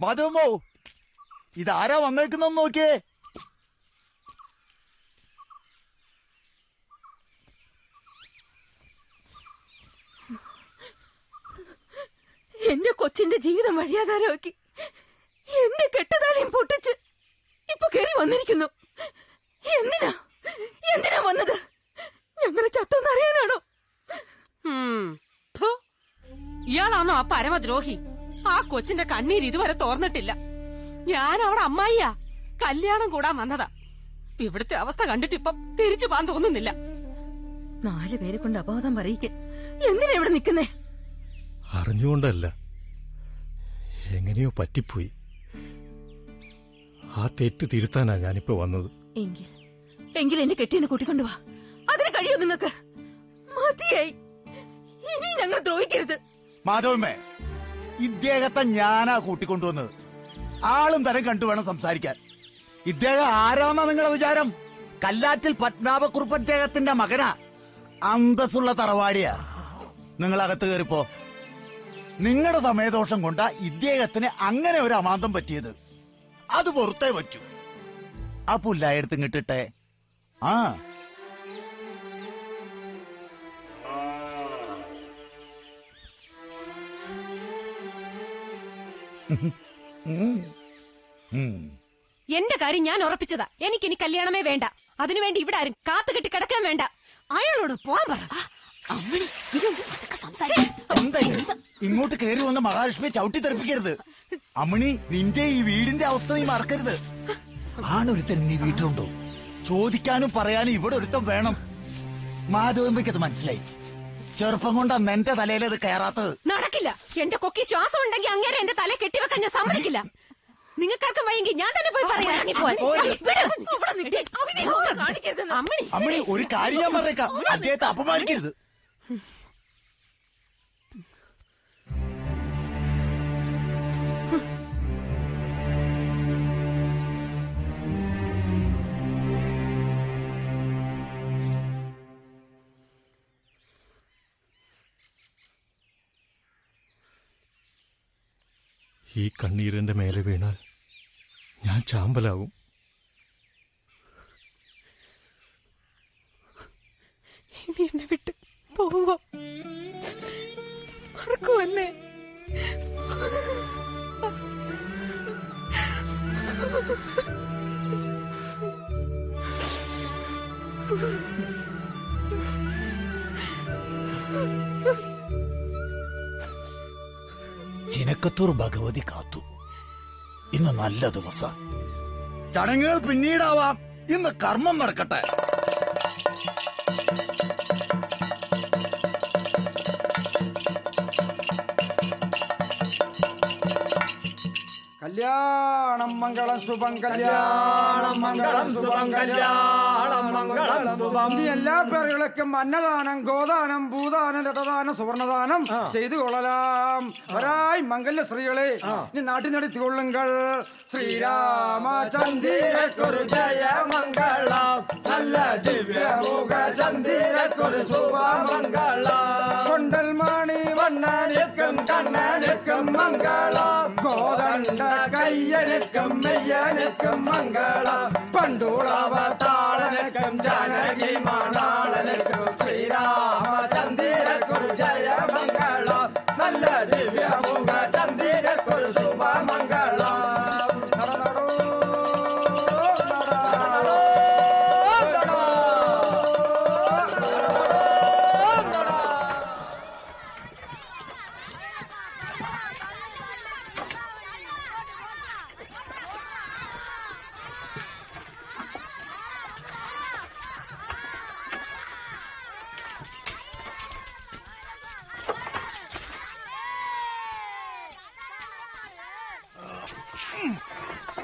മാധവമോ, ഇതാരാ വന്നേക്കുന്നെന്ന് നോക്കിയേ. എന്റെ കൊച്ചിന്റെ ജീവിതം വഴിയാധാരമാക്കി എന്റെ കെട്ടുതാലയും പൊട്ടിച്ച് ഇപ്പൊ കേറി വന്നിരിക്കുന്നു. എന്തിനാ വന്നത്? ഞങ്ങളെ ചത്തെന്നറിയാനാണോ? ഇയാളാണോ ആ പരമദ്രോഹി? ആ കൊച്ചിന്റെ കണ്ണീര് ഇതുവരെ തോർന്നിട്ടില്ല. ഞാൻ അവിടെ അമ്മായിയാ, കല്യാണം കൂടാൻ വന്നതാ. ഇവിടുത്തെ അവസ്ഥ കണ്ടിട്ടിപ്പം തിരിച്ചു പോകാൻ തോന്നുന്നില്ല. 4 പേരെ കൊണ്ട് അബോധം പറയിക്കാൻ എന്തിനാ ഇവിടെ നിക്കുന്നേ? അറിഞ്ഞുകൊണ്ടല്ല, എങ്ങനെയോ പറ്റിപ്പോയി. ആ തെറ്റ് തിരുത്താനാ ഞാനിപ്പോ വന്നത്. എങ്കിൽ എന്റെ കെട്ടിയെ കൂട്ടിക്കൊണ്ടുവാ. അതിന് കഴിയോ നിങ്ങൾക്ക്? മതിയായി, ഇനി ഞങ്ങൾ ദ്രോഹിക്കരുത്. മാധവമ്മേ, ഇദ്ദേഹത്തെ ഞാനാ കൂട്ടിക്കൊണ്ടുവന്നത്. ആളും തരം കണ്ടു വേണം സംസാരിക്കാൻ. ഇദ്ദേഹം ആരാന്നാ നിങ്ങളുടെ വിചാരം? കല്ലാറ്റിൽ പത്മനാഭക്കുറുപ്പ് അദ്ദേഹത്തിന്റെ മകനാ. അന്തസ്സുള്ള തറവാടിയാ. നിങ്ങളകത്ത് കയറിപ്പോ. നിങ്ങളുടെ സമയദോഷം കൊണ്ടാ ഇദ്ദേഹത്തിന് അങ്ങനെ ഒരു അമാന്തം പറ്റിയത്. അത് പുറത്തേ പറ്റൂ. ആ പുല്ലായെടുത്ത് ഇങ്ങിട്ടെ. ആ എന്റെ കാര്യം ഞാൻ ഉറപ്പിച്ചതാ. എനിക്കിനി കല്യാണമേ വേണ്ട. അതിനുവേണ്ടി ഇവിടെ ആരും കാത്തുകെട്ടി കിടക്കാൻ വേണ്ട. അയാളോട് പോവാൻ പറ. ഇങ്ങോട്ട് കയറി വന്ന മഹാലക്ഷ്മിയെ ചവിട്ടി തെറിപ്പിക്കരുത്. അമ്മണി, നിന്റെ ഈ വീടിന്റെ അവസ്ഥ നീ മറക്കരുത്. ആണൊരുത്തൻ നീ വീട്ടിലുണ്ടോ? ചോദിക്കാനും പറയാനും ഇവിടെ ഒരുത്തം വേണം. മാധവമ്പയ്ക്കത് മനസ്സിലായി. ചെറുപ്പം കൊണ്ട് എന്റെ തലയിലത് കയറാത്തത് നടക്കില്ല. എന്റെ കൊക്കി ശ്വാസം ഉണ്ടെങ്കിൽ അങ്ങേരെ എന്റെ തല കെട്ടിവെക്കാൻ ഞാൻ സമ്മതിക്കില്ല. നിങ്ങൾക്കാർക്കും വയ്യെങ്കിൽ ഞാൻ തന്നെ പോയി പറയാം. അമ്മണി, ഒരു കാര്യം ഞാൻ പറഞ്ഞേക്കാം, അദ്ദേഹത്തെ അപമാനിക്കരുത്. ഈ കണ്ണീരെന്റെ മേലെ വീണാൽ ഞാൻ ചാമ്പലാകും. ഇനി എന്നെ വിട്ട് പോവോ? മറക്കൂ എന്നെ. ചിനക്കത്തൂർ ഭഗവതി കാത്തു. ഇന്ന് നല്ല ദിവസം. ചടങ്ങുകൾ പിന്നീടാവാം, ഇന്ന് കർമ്മം നടക്കട്ടെ. കല്യാണം മംഗളം ശുഭം, കല്യാണം മംഗളം ശുഭം, കല്യാണം മംഗളം ശുഭം. ഇനി എല്ലാ പേരുകൾക്കും അന്നദാനം, ഗോദാനം, ഭൂദാനം, രഥദാനം, സുവർണദാനം ചെയ്തു കൊള്ളലാം. വരായി മംഗല്യ സ്ത്രീകളെ ഇനി നാട്ടിൽ നടത്തിക്കൊള്ളുങ്ങൾ. ശ്രീരാമചന്ദ്രക്കൊരു ജയമംഗളം, നല്ല ദിവ്യമുഖ ചന്ദ്രക്കൊരു ശുഭമംഗളം. കൊണ്ടൽ മണി വണ്ണനുക്കും കണ്ണനുക്കും മംഗളം, കോതണ്ട കയ്യനുക്കും മെയ്യനുക്കും മംഗളം. പണ്ടുളവ താളനുക്കും ജാനകി മണാളനുക്കും ശ്രീരാമചന്ദ്രക്കൊരു ജയമംഗളം, നല്ല ദിവ്യമുഖ ചന്ദിരക്കൊരു ശുഭമംഗളം നടനടോ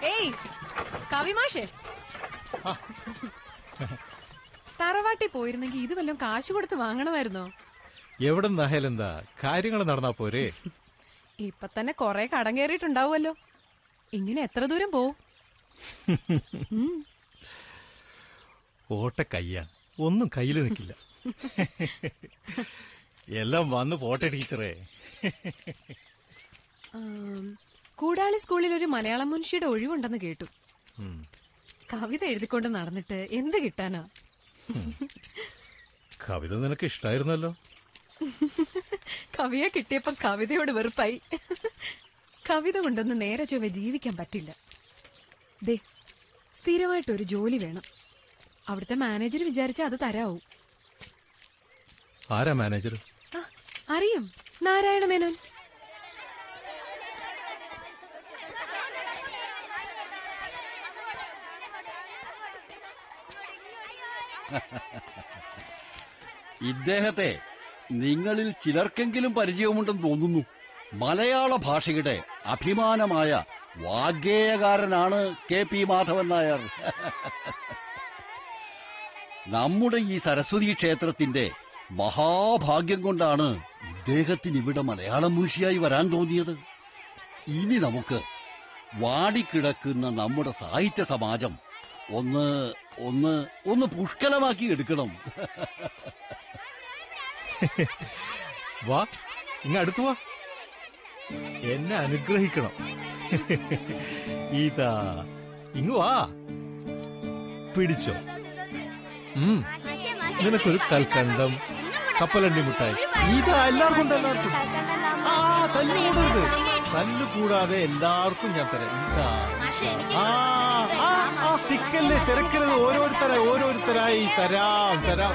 ഏയ് കവിമാഷേ, തറവാട്ടിൽ പോയിരുന്നെങ്കിൽ ഇത് വല്ലതും കാശ് കൊടുത്ത് വാങ്ങണമായിരുന്നോ? എവിടെ നിന്നായാലെന്താ, കാര്യങ്ങൾ നടന്നാ പോരെ. ഇപ്പൊ തന്നെ കൊറേ കടം കയറിയിട്ടുണ്ടാവുമല്ലോ. ഇങ്ങനെ എത്ര ദൂരം പോവും? ഓട്ട കയ്യാ, ഒന്നും കയ്യിൽ നിൽക്കില്ല. എല്ലാം വന്ന് പോട്ടെ ടീച്ചറേ. കൂടാളി സ്കൂളിൽ ഒരു മലയാളം മുൻഷിയുടെ ഒഴിവുണ്ടെന്ന് കേട്ടു. കവിത എഴുതിക്കൊണ്ട് നടന്നിട്ട് എന്ത് കിട്ടാനാ? കവിത നിനക്ക് ഇഷ്ടായിരുന്നല്ലോ. കവിയെ കിട്ടിയപ്പോ കവിതയോട് വെറുപ്പായി. കവിത കൊണ്ടൊന്നും നേരെ ചൊവ്വെ ജീവിക്കാൻ പറ്റില്ല. ദേ, സ്ഥിരമായിട്ടൊരു ജോലി വേണം. അവിടുത്തെ മാനേജർ വിചാരിച്ച അത് തരാവൂ. ആരാ മാനേജർ? അറിയും, നാരായണ മേനോൻ. ഇദ്ദേഹത്തെ നിങ്ങളിൽ ചിലർക്കെങ്കിലും പരിചയമുണ്ടെന്ന് തോന്നുന്നു. മലയാള ഭാഷയുടെ അഭിമാനമായ വാഗ്ഗേയകാരനാണ് KP മാധവൻ നായർ. നമ്മുടെ ഈ സരസ്വതി ക്ഷേത്രത്തിന്റെ മഹാഭാഗ്യം കൊണ്ടാണ് ഇദ്ദേഹത്തിന് ഇവിടെ മലയാളം മുൻഷിയായി വരാൻ തോന്നിയത്. ഇനി നമുക്ക് വാടിക്കിടക്കുന്ന നമ്മുടെ സാഹിത്യ സമാജം ഒന്ന് ഒന്ന് ഒന്ന് പുഷ്കലമാക്കി എടുക്കണം. വാ, ഇങ്ങടുത്തു വാ, എന്നെ അനുഗ്രഹിക്കണം. ഇതാ ഇങ്ങു വാ, പിടിച്ചോ. നിനക്കൊരു കൽക്കണ്ടം, കപ്പലണ്ടി മുട്ടായി. ഇതാ എല്ലാവർക്കും എല്ലാവർക്കും. തല്ലുകൂടരുത്, തല്ലുകൂടാതെ എല്ലാവർക്കും ഞാൻ തരാം. ഇതാ തിക്കല്ലേ, തിരക്കരുത്, ഓരോരുത്തരായി തരാം തരാം.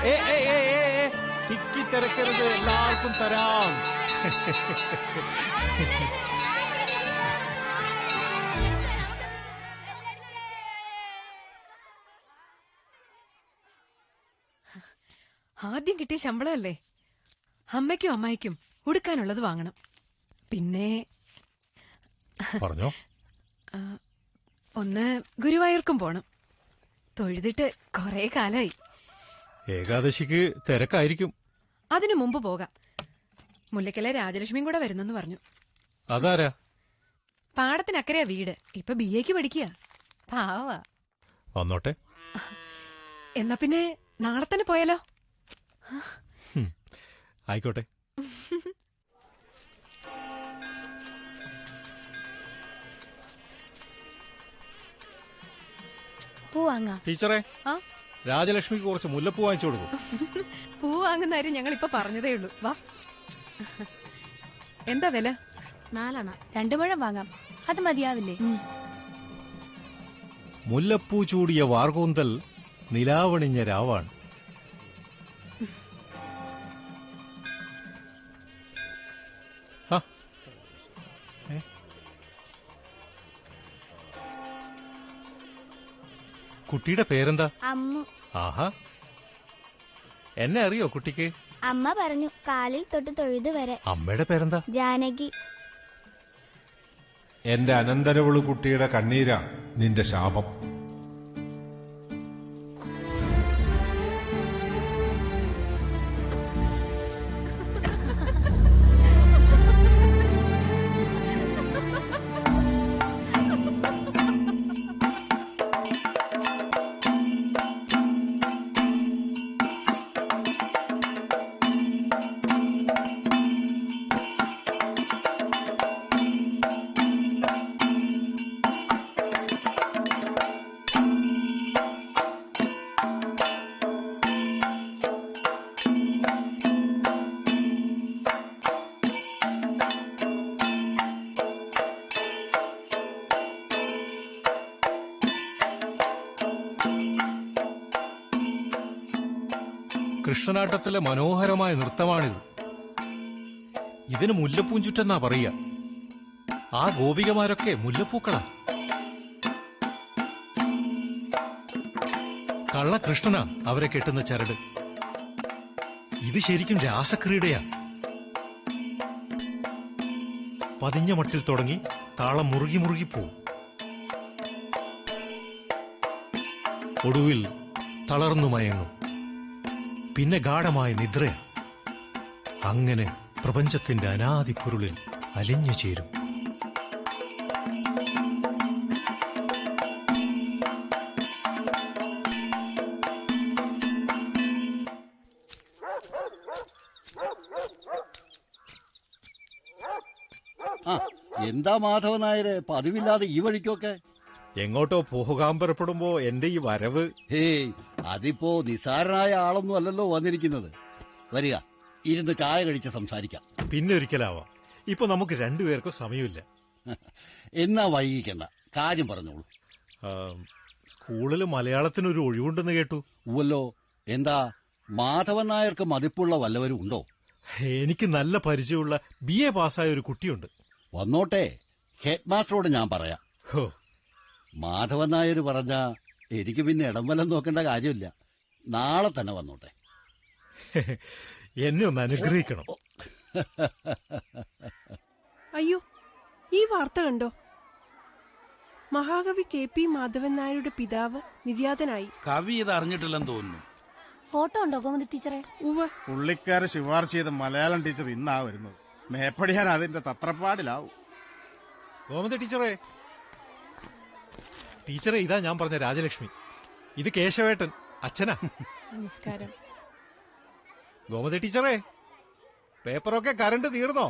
തിക്കി തിരക്കരുത്, എല്ലാവർക്കും തരാം. ആദ്യം കിട്ടിയ ശമ്പളമല്ലേ, അമ്മയ്ക്കും അമ്മായിക്കും ഉടുക്കാനുള്ളത് വാങ്ങണം. പിന്നെ പറഞ്ഞോ, ഒന്ന് ഗുരുവായൂർക്കും പോണം. തൊഴുതിട്ട് കൊറേ കാലായി. ഏകാദശിക്ക് തിരക്കായിരിക്കും. അതിനു മുമ്പ് പോകാം. മുല്ലക്കലെ രാജലക്ഷ്മിയും കൂടെ വരുന്നെന്ന് പറഞ്ഞു. അതാരാ? പാടത്തിനക്കരയാ വീട്. ഇപ്പൊ BA പഠിക്കുക. പാവാ. വന്നോട്ടെ. എന്നാ പിന്നെ നാളെ തന്നെ പോയാലോ? ആയിക്കോട്ടെ. ടീച്ചറെ, രാജലക്ഷ്മിക്ക് കുറച്ച് മുല്ലപ്പൂ വാങ്ങിച്ചു കൊടുക്കും. പൂ വാങ്ങുന്ന കാര്യം ഞങ്ങൾ ഇപ്പൊ പറഞ്ഞതേ ഉള്ളൂ. വാ. എന്താ വില? 4 2 മുഴം വാങ്ങാം. അത് മതിയാവില്ലേ? മുല്ലപ്പൂ ചൂടിയ വാർകൂന്തൽ നിലാവണിഞ്ഞ രാവാണ്. കുട്ടിയുടെ പേരെന്താ? അമ്മു. ആഹാ, എന്നെ അറിയോ കുട്ടിക്ക്? അമ്മ പറഞ്ഞു, കാലിൽ തൊട്ട് തൊഴുത് വരെ. അമ്മയുടെ പേരെന്താ? ജാനകി. എന്റെ അനന്തരവളു കുട്ടിയുടെ കണ്ണീരാ നിന്റെ ശാപം. കൃഷ്ണനാട്ടത്തിലെ മനോഹരമായ നൃത്തമാണിത്. ഇതിന് മുല്ലപ്പൂഞ്ചുറ്റെന്നാ പറയുക. ആ ഗോപികമാരൊക്കെ മുല്ലപ്പൂക്കളാ. കള്ളകൃഷ്ണനാ അവരെ കെട്ടുന്ന ചരട്. ഇത് ശരിക്കും രാസക്രീഡയാ. പതിഞ്ഞ മട്ടിൽ തുടങ്ങി താളം മുറുകി മുറുകി പോവും. ഒടുവിൽ തളർന്നു മയങ്ങും. പിന്നെ ഗാഢമായ നിദ്രയാ. അങ്ങനെ പ്രപഞ്ചത്തിന്റെ അനാദിപ്പൊരുളിൽ അലിഞ്ഞു ചേരും. എന്താ മാധവൻ നായരെ പതിവില്ലാതെ ഈ വഴിക്കൊക്കെ? എങ്ങോട്ടോ പോകാൻ പുറപ്പെടുമ്പോ എന്റെ ഈ വരവ്. ഹേയ്, അതിപ്പോ നിസാരനായ ആളൊന്നും അല്ലല്ലോ വന്നിരിക്കുന്നത്. വരിക, ഇരുന്ന് ചായ കഴിച്ച് സംസാരിക്കാം. പിന്നെ ഒരിക്കലാവാം. ഇപ്പൊ നമുക്ക് രണ്ടുപേർക്കും സമയമില്ല. എന്നാ വൈകിക്കണ്ട, കാര്യം പറഞ്ഞോളൂ. സ്കൂളിൽ മലയാളത്തിനൊരു ഒഴിവുണ്ടെന്ന് കേട്ടു. ഉവല്ലോ. എന്താ, മാധവൻ നായർക്ക് മതിപ്പുള്ള വല്ലവരും ഉണ്ടോ? എനിക്ക് നല്ല പരിചയമുള്ള BA പാസ്സായ ഒരു കുട്ടിയുണ്ട്. വന്നോട്ടെ, ഹെഡ് മാസ്റ്ററോട് ഞാൻ പറയാം. മാധവൻ നായർ പറഞ്ഞ എനിക്ക് പിന്നെ ഇടംവലം നോക്കേണ്ട കാര്യമില്ല. നാളെ തന്നെ വന്നോട്ടെ. എന്നെ ഒന്ന് അനുഗ്രഹിക്കണം. അയ്യോ, ഈ വാർത്ത കണ്ടോ? മഹാകവി KP മാധവൻ നായരുടെ പിതാവ് നിര്യാതനായി. കവി ഇത് അറിഞ്ഞിട്ടില്ലെന്ന് തോന്നുന്നു. ഫോട്ടോ ഉണ്ടോ ഗോമതി ടീച്ചറെ? പുള്ളിക്കാരെ ശുപാർശ ചെയ്ത മലയാളം ടീച്ചർ ഇന്നാ വരുന്നത്. മേപ്പടിയാൻ അതിന്റെ തത്രപ്പാടിലാവും. ഗോമതി ടീച്ചറെ, ടീച്ചറെ, ഇതാ ഞാൻ പറഞ്ഞ രാജലക്ഷ്മി. ഇത് കേശവേട്ടൻ, അച്ഛനാ. നമസ്കാരം. ഗോമതി ടീച്ചറെ, പേപ്പറൊക്കെ കറണ്ട് തീർന്നോ?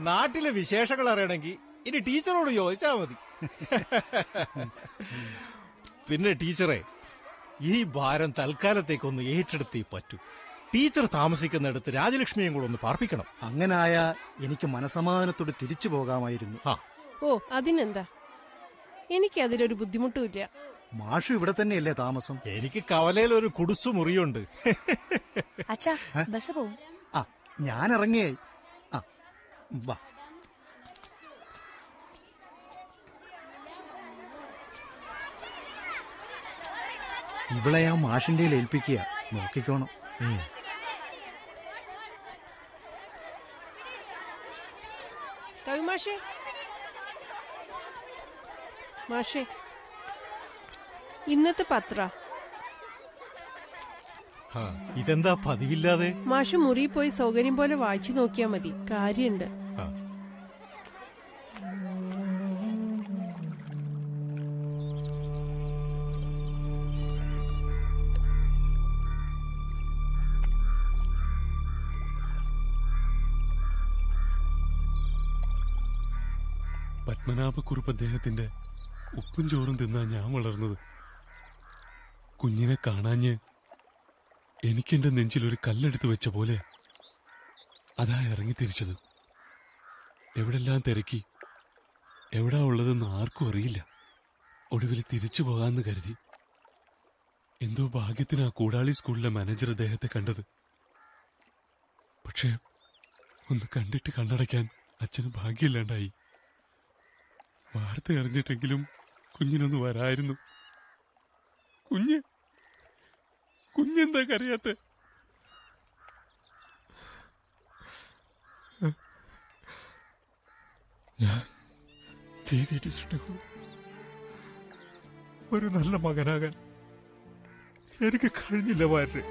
നാട്ടിലെ വിശേഷങ്ങൾ അറിയണമെങ്കിൽ ഇനി ടീച്ചറോട് ചോദിച്ചാ മതി. പിന്നെ ടീച്ചറെ, ഈ ഭാരം തൽക്കാലത്തേക്കൊന്ന് ഏറ്റെടുത്തേ പറ്റൂ. ടീച്ചർ താമസിക്കുന്നിടത്ത് രാജലക്ഷ്മിയും കൂടെ ഒന്ന് പാർപ്പിക്കണം. അങ്ങനായ എനിക്ക് മനസമാധാനത്തോടെ തിരിച്ചു പോകാമായിരുന്നു. ഓ, അതിനെന്താ, എനിക്ക് അതിലൊരു ബുദ്ധിമുട്ടുമില്ല. മാഷു ഇവിടെ തന്നെയല്ലേ താമസം? എനിക്ക് കവലയിൽ ഒരു കുടുസു മുറിയുണ്ട്. അച്ഛാ, ബസ് പോവും. ആ, ഞാൻ ഇറങ്ങിയായി. ആ, വാ. ഇവിടെ ആ മാഷിന്റെ ഏൽപ്പിക്കുക, നോക്കിക്കോണം. കവിമാഷേ, മാഷേ, ഇന്നത്തെ പത്ര. ഇതെന്താ പതിവില്ലാതെ? മാഷ് മുറി പോയി സൗകര്യം പോലെ വായിച്ചു നോക്കിയാ മതി, കാര്യണ്ട്. പത്മനാഭക്കുറുപ്പ് അദ്ദേഹത്തിന്റെ ഉപ്പും ചോറും തിന്നാ ഞാൻ വളർന്നത്. കുഞ്ഞിനെ കാണാഞ്ഞ് എനിക്കെന്റെ നെഞ്ചിലൊരു കല്ലെടുത്ത് വെച്ച പോലെ അതാ ഇറങ്ങിത്തിരിച്ചത്. എവിടെല്ലാം തിരക്കി, എവിടാ ഉള്ളതെന്ന് ആർക്കും അറിയില്ല. ഒടുവിൽ തിരിച്ചു പോകാമെന്ന് കരുതി. എന്തോ ഭാഗ്യത്തിനാ കൂടാളി സ്കൂളിലെ മാനേജർ അദ്ദേഹത്തെ കണ്ടത്. പക്ഷേ ഒന്ന് കണ്ടിട്ട് കണ്ണടയ്ക്കാൻ അച്ഛന് ഭാഗ്യമില്ലാണ്ടായി. വാർത്ത അറിഞ്ഞിട്ടെങ്കിലും കുഞ്ഞിനൊന്ന് വരായിരുന്നു. കുഞ്ഞെന്താ കരയാത്ത? ഞാൻ ചെയ്തിട്ടുണ്ട്. ഒരു നല്ല മകനാകാൻ എനിക്ക് കഴിഞ്ഞില്ല വാര്യ.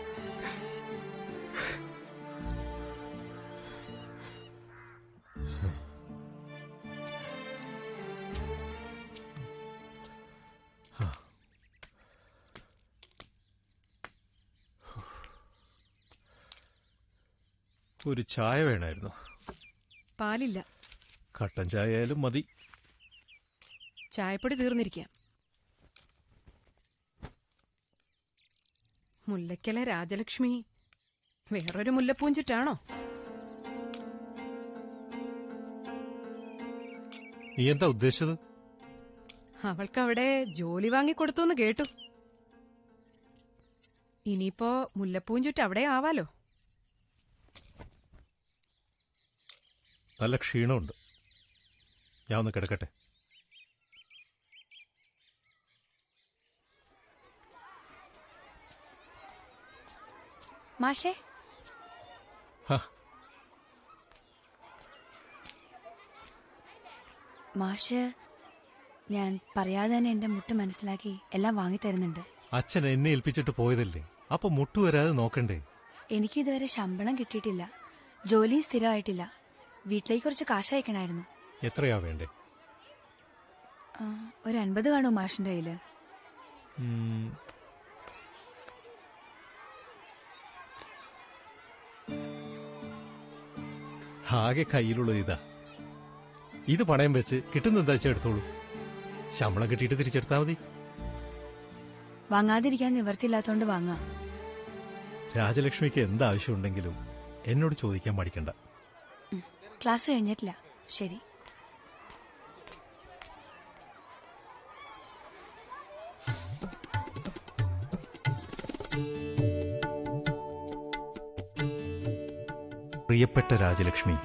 ഒരു ചായ വേണമായിരുന്നു. പാലില്ല. കട്ടൻ ചായ ആയാലും മതി. ചായപ്പൊടി തീർന്നിരിക്കാം. മുല്ലയ്ക്കലെ രാജലക്ഷ്മി വേറൊരു മുല്ലപ്പൂഞ്ചിട്ടാണോ? നീ എന്താ ഉദ്ദേശിച്ചത്? അവൾക്ക് അവിടെ ജോലി വാങ്ങിക്കൊടുത്തു എന്ന് കേട്ടു. ഇനിയിപ്പോ മുല്ലപ്പൂവും ചുറ്റും അവിടെ ആവാലോ. നല്ല ക്ഷീണമുണ്ട്, ഞാൻ ഒന്ന് കിടക്കട്ടെ. മാഷേ, മാഷ് ഞാൻ പറയാതെ തന്നെ എന്റെ മുട്ട് മനസ്സിലാക്കി എല്ലാം വാങ്ങിത്തരുന്നുണ്ട്. അച്ഛൻ എന്നെ ഏൽപ്പിച്ചിട്ട് പോയതല്ലേ, അപ്പൊ മുട്ടു വരാതെ നോക്കണ്ടേ? എനിക്ക് ഇതുവരെ ശമ്പളം കിട്ടിയിട്ടില്ല, ജോലിയും സ്ഥിരമായിട്ടില്ല. വീട്ടിലേക്ക് കുറച്ച് കാശ് അയക്കണമായിരുന്നു. എത്രയാ വേണ്ടേ? ഒരു 50 കാണോ മാഷിന്റെ കയ്യില്? ആകെ കയ്യിലുള്ളത് ഇതാ. ഇത് പണയം വെച്ച് കിട്ടുന്ന എന്താ വെച്ചാൽ എടുത്തോളൂ. ശമ്പളം കിട്ടിയിട്ട് തിരിച്ചെടുത്താൽ മതി. വാങ്ങാതിരിക്കാൻ നിവർത്തിയില്ലാത്തോണ്ട് വാങ്ങാ. രാജലക്ഷ്മിക്ക് എന്താവശ്യമുണ്ടെങ്കിലും എന്നോട് ചോദിക്കാൻ മടിക്കണ്ട. ക്ലാസ് കഴിഞ്ഞിട്ടില്ല. ശരി. പ്രിയപ്പെട്ട രാജലക്ഷ്മി,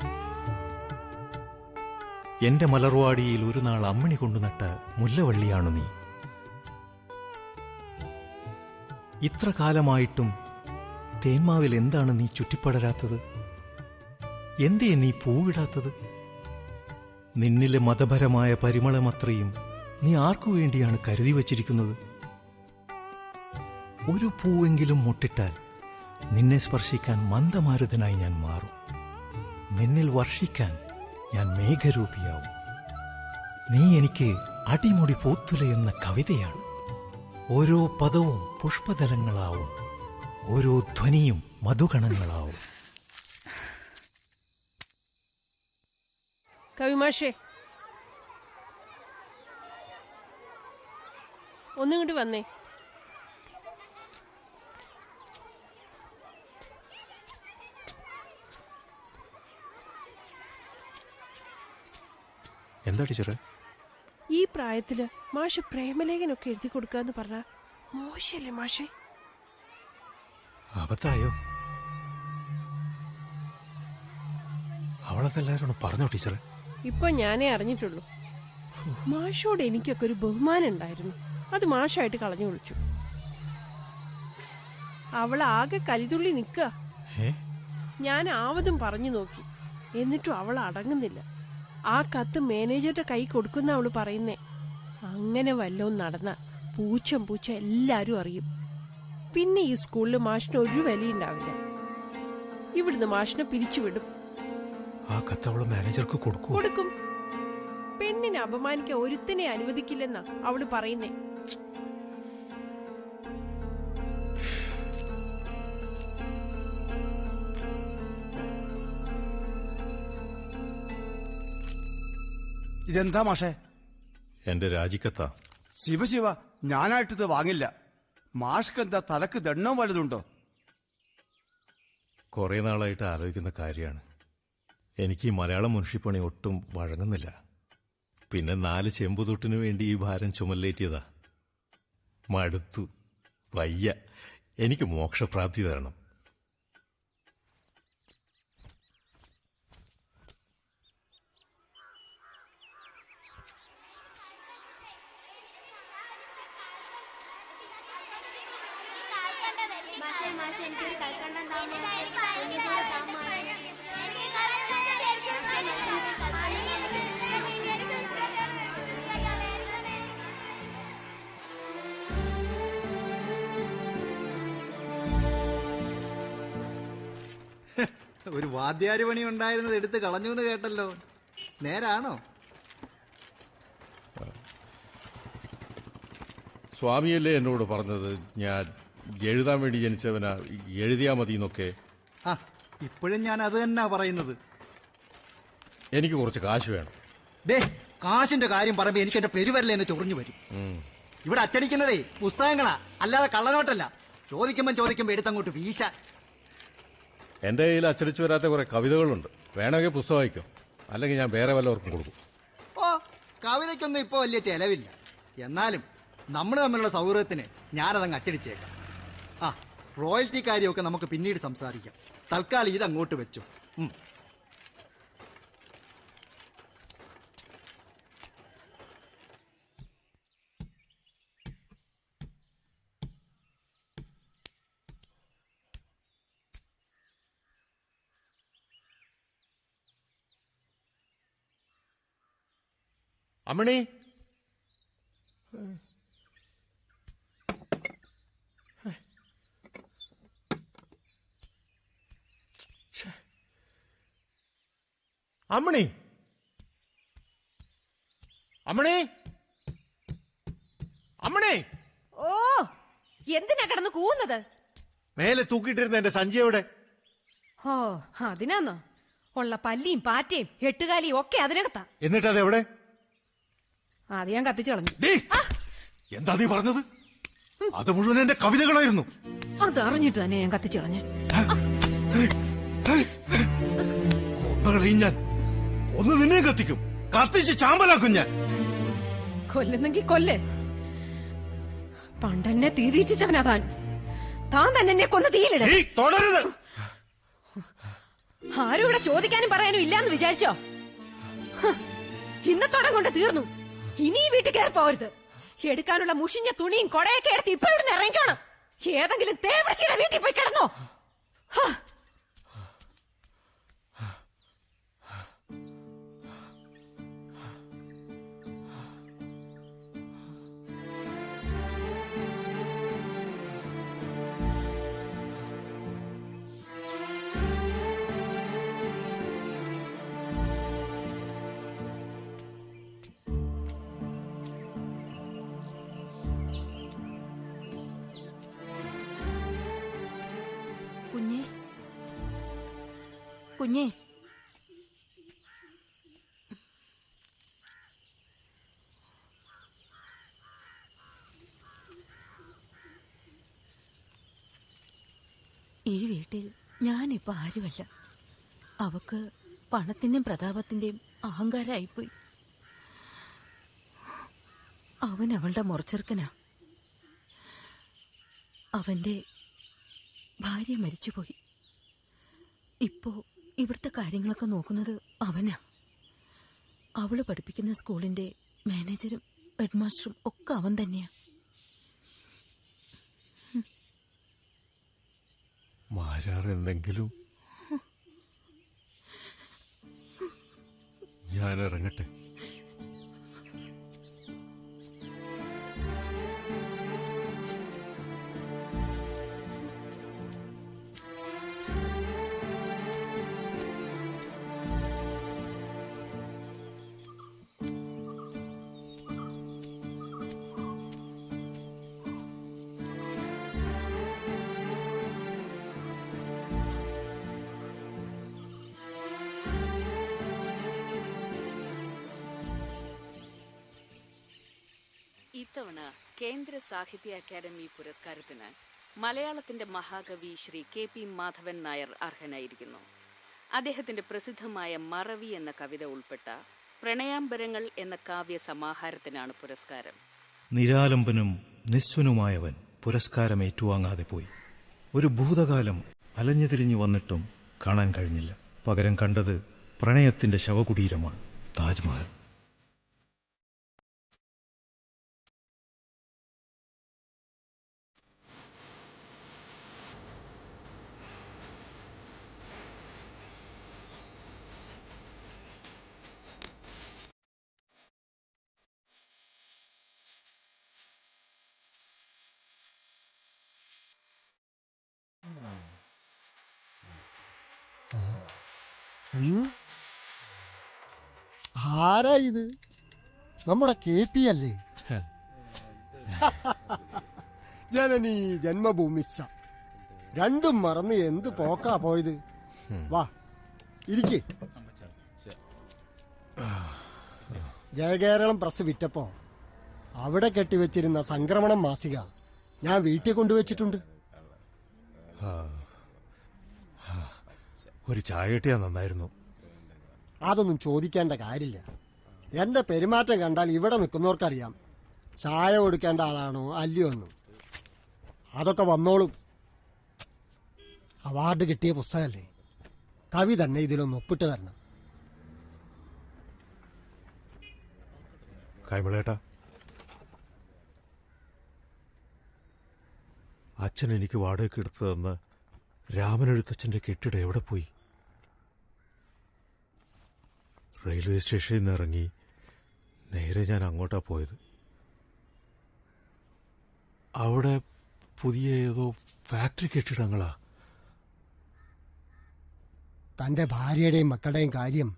എന്റെ മലർവാടിയിൽ ഒരു നാൾ അമ്മിണി കൊണ്ടുനട്ട മുല്ലവള്ളിയാണു നീ. ഇത്ര കാലമായിട്ടും തേന്മാവിൽ എന്താണ് നീ ചുറ്റിപ്പടരാത്തത്? എന്തേ നീ പൂവിടാത്തത്? നിന്നിലെ മതപരമായ പരിമളമത്രയും നീ ആർക്കു വേണ്ടിയാണ് കരുതി വച്ചിരിക്കുന്നത്? ഒരു പൂവെങ്കിലും മുട്ടിട്ടാൽ നിന്നെ സ്പർശിക്കാൻ മന്ദമാരുതനായി ഞാൻ മാറും. നിന്നിൽ വർഷിക്കാൻ ഞാൻ മേഘരൂപിയാവും. നീ എനിക്ക് അടിമുടി പൂത്തുലയുന്ന കവിതയാണ്. ഓരോ പദവും പുഷ്പതലങ്ങളാവും, ഓരോ ധ്വനിയും മധുഗണങ്ങളാവും. കവിമാഷേ, ഒന്നിങ്ങോട്ട് വന്നേ. എന്താ ടീച്ചറെ? ഈ പ്രായത്തില് മാഷ് പ്രേമലേഖനൊക്കെ എഴുതി കൊടുക്കാന്ന് പറഞ്ഞ മോശല്ലേ മാഷേ? അബദ്ധായോ? അവളതെല്ലാരോടും പറഞ്ഞോ ടീച്ചറെ? ഇപ്പൊ ഞാനേ അറിഞ്ഞിട്ടുള്ളൂ. മാഷോട് എനിക്കൊക്കെ ഒരു ബഹുമാനം ഉണ്ടായിരുന്നു, അത് മാഷായിട്ട് കളഞ്ഞു വിളിച്ചു. അവളാകെ കലിതുള്ളി നിക്ക. ഞാൻ ആവതും പറഞ്ഞു നോക്കി, എന്നിട്ടും അവൾ അടങ്ങുന്നില്ല. ആ കത്ത് മാനേജറുടെ കൈ കൊടുക്കുന്ന അവള് പറയുന്നേ. അങ്ങനെ വല്ലതും നടന്ന പൂച്ച എല്ലാരും അറിയും. പിന്നെ ഈ സ്കൂളിൽ മാഷിന് ഒരു വിലയുണ്ടാവില്ല. ഇവിടുന്ന് മാഷിനെ പിരിച്ചുവിടും. ആ കത്ത് അവള് മാനേജർക്ക് കൊടുക്കും. പെണ്ണിനെ അപമാനിക്കാൻ ഒരുത്തനെ അനുവദിക്കില്ലെന്നാ അവള് പറയുന്നേ. ഇതെന്താ മാഷേ? എന്റെ രാജിക്കത്താ. ശിവ, ഞാനായിട്ടിത് വാങ്ങില്ല. മാഷ്ക്ക് എന്താ തലക്ക് ദണ്ണവും വലുതുണ്ടോ? കുറെ നാളായിട്ട് ആലോചിക്കുന്ന കാര്യമാണ്. എനിക്ക് ഈ മലയാളം മുൻഷിപ്പണി ഒട്ടും വഴങ്ങുന്നില്ല. പിന്നെ 4 ചെമ്പുതൊട്ടിനു വേണ്ടി ഈ ഭാരം ചുമല്ലേറ്റിയതാ. മടുത്തു, വയ്യ. എനിക്ക് മോക്ഷപ്രാപ്തി തരണം. ഒരു വാദ്യാര് പണി ഉണ്ടായിരുന്നത് എടുത്ത് കളഞ്ഞു എന്ന് കേട്ടല്ലോ, നേരാണോ? സ്വാമിയല്ലേ എന്നോട് പറഞ്ഞത് ഞാൻ എഴുതാൻ വേണ്ടി ജനിച്ചവനാ, എഴുതിയാ മതി എന്നൊക്കെ. ഇപ്പോഴും ഞാൻ അത് തന്നെ പറയുന്നത്. എനിക്ക് കുറച്ച് കാശ് വേണം. കാശിന്റെ കാര്യം പറയുമ്പോ എനിക്ക് എന്റെ പെരുവരല്ലേ എന്ന് ചൊറിഞ്ഞു വരും. ഇവിടെ അച്ചടിക്കുന്നതേ പുസ്തകങ്ങളാ, അല്ലാതെ കള്ളനോട്ടല്ല. ചോദിക്കുമ്പോ എടുത്തങ്ങോട്ട് വീശ. എന്റെ കയ്യിൽ അച്ചടിച്ചു വരാത്ത കുറെ കവിതകളുണ്ട്, വേണമെങ്കിൽ പുസ്തകം വായിക്കും, അല്ലെങ്കിൽ ഞാൻ വേറെ വല്ലവർക്കും കൊടുക്കും. കവിതയ്ക്കൊന്നും ഇപ്പൊ വലിയ ചെലവില്ല. എന്നാലും നമ്മൾ തമ്മിലുള്ള സൗഹൃദത്തിന് ഞാനതങ്ങ് അച്ചടിച്ചേക്കാം. റോയൽറ്റി കാര്യമൊക്കെ നമുക്ക് പിന്നീട് സംസാരിക്കാം. തൽക്കാലം ഇത് അങ്ങോട്ട് വെച്ചു. അമ്മണി, അമ്മണി, അമ്മണി, അമ്മണി. ഓ, എന്തിനാ കിടന്ന് കൂവുന്നത്? മേലെ തൂക്കിയിട്ടിരുന്ന എന്റെ സഞ്ചി എവിടെ? ഓ, അതിനാന്നോ? ഉള്ള പല്ലിയും പാറ്റയും എട്ടുകാലിയും ഒക്കെ അതിനകത്താ. എന്നിട്ട് അത് എവിടെ? അത് ഞാൻ കത്തിച്ചു കളഞ്ഞു. എന്താ നീ പറഞ്ഞത്? അത് മുഴുവൻ എന്റെ കവിതകളായിരുന്നു. അതറിഞ്ഞിട്ട് തന്നെ ഞാൻ കത്തിച്ചു കളഞ്ഞു. കൊന്നുകളയും ഞാൻ. ഒന്ന് നിന്നെ കത്തിക്കും, കത്തിച്ച് ചാമ്പലാക്കും ഞാൻ. കൊല്ലുന്നെങ്കിൽ കൊല്ലേ. പണ്ടെന്നെ തീതീക്ഷിച്ചവനാ താൻ. താൻ തന്നെ എന്നെ കൊന്ന് തീയിലിട. തുടരുത്. ആരും ഇവിടെ ചോദിക്കാനും പറയാനും ഇല്ലാന്ന് വിചാരിച്ചോ? ഇന്നത്തോടെ കൊണ്ട് തീർന്നു. ഇനി ഈ വീട്ടിൽ കയറി പോകരുത്. എടുക്കാനുള്ള മുഷിഞ്ഞ തുണിയും കൊടയൊക്കെ എടുത്ത് ഇപ്പൊ ഇവിടുന്ന് ഇറങ്ങിക്കോണം. ഏതെങ്കിലും തേവടശിയുടെ വീട്ടിൽ പോയി കിടന്നോ. കുഞ്ഞേ, ഈ വീട്ടിൽ ഞാനിപ്പോ ആരുമല്ല. അവക്ക് പണത്തിന്റെയും പ്രതാപത്തിന്റെയും അഹങ്കാരമായിപ്പോയി. അവൻ അവളുടെ മുറച്ചെറുക്കനാ. അവന്റെ ഭാര്യ മരിച്ചുപോയി. ഇപ്പോ ഇവിടുത്തെ കാര്യങ്ങളൊക്കെ നോക്കുന്നത് അവനാ. അവള് പഠിപ്പിക്കുന്ന സ്കൂളിന്റെ മാനേജരും ഹെഡ്മാസ്റ്ററും ഒക്കെ അവൻ തന്നെയാ. മാരാറെന്തെങ്കിലും ഞാൻ ഇറങ്ങട്ടെ. ഇത്തവണ കേന്ദ്ര സാഹിത്യ അക്കാദമി പുരസ്കാരത്തിന് മലയാളത്തിന്റെ മഹാകവി ശ്രീ KP മാധവൻ നായർ അർഹനായിരിക്കുന്നു. അദ്ദേഹത്തിന്റെ പ്രസിദ്ധമായ മറവി എന്ന കവിത ഉൾപ്പെട്ട പ്രണയാംബരങ്ങൾ എന്ന കാവ്യ സമാഹാരത്തിനാണ് പുരസ്കാരം. നിരാലംബനും നിസ്വനുമായവൻ പുരസ്കാരം ഏറ്റുവാങ്ങാതെ പോയി. ഒരു ഭൂതകാലം അലഞ്ഞുതിരിഞ്ഞു വന്നിട്ടും കാണാൻ കഴിഞ്ഞില്ല. പകരം കണ്ടത് പ്രണയത്തിന്റെ ശവകുടീരമാണ്, താജ്മഹൽ. ആരാ ഇത്? നമ്മുടെ KP അല്ലേ? ജനനീ ജന്മഭൂമിച്ച. രണ്ടും മറന്ന് എന്ത് പോക്കാ പോയത്. വാ ഇരിക്കേ. ജയകേരളം പ്രസ് വിറ്റപ്പോ അവിടെ കെട്ടിവെച്ചിരുന്ന സംക്രമണം മാസിക ഞാൻ വീട്ടിൽ കൊണ്ടുവച്ചിട്ടുണ്ട്. ഒരു ചായ കിട്ടിയാ നന്നായിരുന്നു. അതൊന്നും ചോദിക്കേണ്ട കാര്യമില്ല. എന്റെ പെരുമാറ്റം കണ്ടാൽ ഇവിടെ നിൽക്കുന്നവർക്കറിയാം ചായ കൊടുക്കേണ്ട ആളാണോ അല്ലയോ എന്നും. അതൊക്കെ വന്നോളും. അവാർഡ് കിട്ടിയ പുസ്തകമല്ലേ, കവി തന്നെ ഇതിലൊന്ന് ഒപ്പിട്ട് തരണം. കൈമളേട്ടാ, അച്ഛൻ എനിക്ക് വാടകയ്ക്ക് എടുത്തു തന്ന രാമനെഴുത്തച്ഛന്റെ കെട്ടിടം എവിടെ പോയി? റെയിൽവേ സ്റ്റേഷനിൽ നിന്ന് ഇറങ്ങി നേരെ ഞാൻ അങ്ങോട്ടാ പോയത്. അവിടെ പുതിയ ഏതോ ഫാക്ടറി കെട്ടിടങ്ങളാ. തന്റെ ഭാര്യയുടെയും മക്കളുടെയും കാര്യം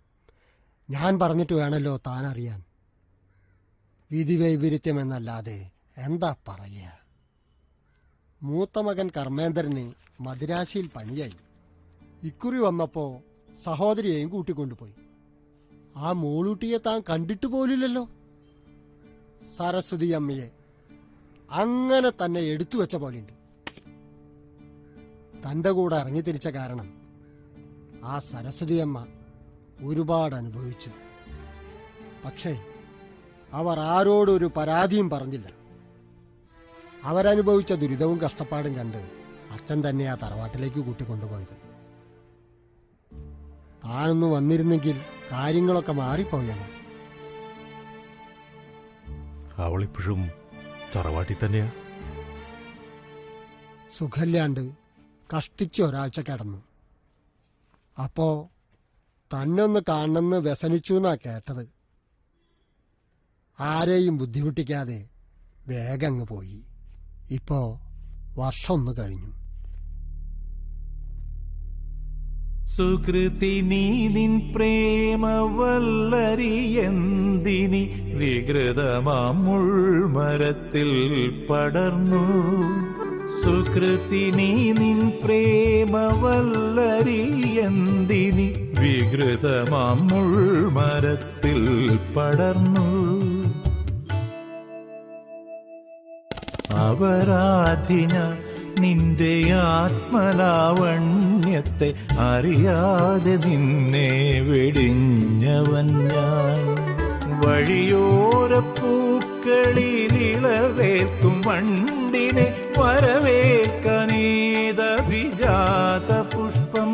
ഞാൻ പറഞ്ഞിട്ട് വേണമല്ലോ താൻ അറിയാൻ. വിധി വൈപരീത്യമെന്നല്ലാതെ എന്താ പറയുക. മൂത്ത മകൻ കർമ്മേന്ദ്രന് മദിരാശിയിൽ പണിയായി. ഇക്കുറി വന്നപ്പോ സഹോദരിയെയും കൂട്ടിക്കൊണ്ടുപോയി. ആ മോളൂട്ടിയെ താൻ കണ്ടിട്ട് പോലില്ലല്ലോ. സരസ്വതി അമ്മയെ അങ്ങനെ തന്നെ എടുത്തു വെച്ച പോലെയുണ്ട്. തന്റെ കൂടെ ഇറങ്ങിത്തിരിച്ച കാരണം ആ സരസ്വതി അമ്മ ഒരുപാട് അനുഭവിച്ചു. പക്ഷേ അവർ ആരോടൊരു പരാതിയും പറഞ്ഞില്ല. അവരനുഭവിച്ച ദുരിതവും കഷ്ടപ്പാടും കണ്ട് അച്ഛൻ തന്നെ ആ തറവാട്ടിലേക്ക് കൂട്ടിക്കൊണ്ടുപോയത്. താനൊന്ന് വന്നിരുന്നെങ്കിൽ കാര്യങ്ങളൊക്കെ മാറിപ്പോയാണ്. അവളിപ്പോഴും തറവാട്ടിൽ തന്നെയാ? സുഖമില്ലാണ്ട് കഷ്ടിച്ച് ഒരാഴ്ച കിടന്നു. അപ്പോ തന്നൊന്ന് കാണണമെന്ന് വ്യസനിച്ചു എന്നാ കേട്ടത്. ആരെയും ബുദ്ധിമുട്ടിക്കാതെ വേഗം അങ്ങ് പോയി. ഇപ്പോ വർഷം ഒന്ന് കഴിഞ്ഞു. സുകൃതിനി നിൻ പ്രേമവല്ലരിയെന്തിനി വികൃതമാം മുൾമരത്തിൽ പടർന്നു. സുകൃതിനി നിൻ പ്രേമവല്ലരിയെന്തിനി വികൃതമാം മുൾമരത്തിൽ പടർന്നു. അപരാധിന നിന്റെ ആത്മലാവണ്യത്തെ അറിയാതെ നിന്നെ വെടിഞ്ഞവൻ ഞാൻ. വഴിയോരപ്പൂക്കളിലിളവേൽക്കും വണ്ടിനെ വരവേൽക്കാനേതഭിജാത പുഷ്പം,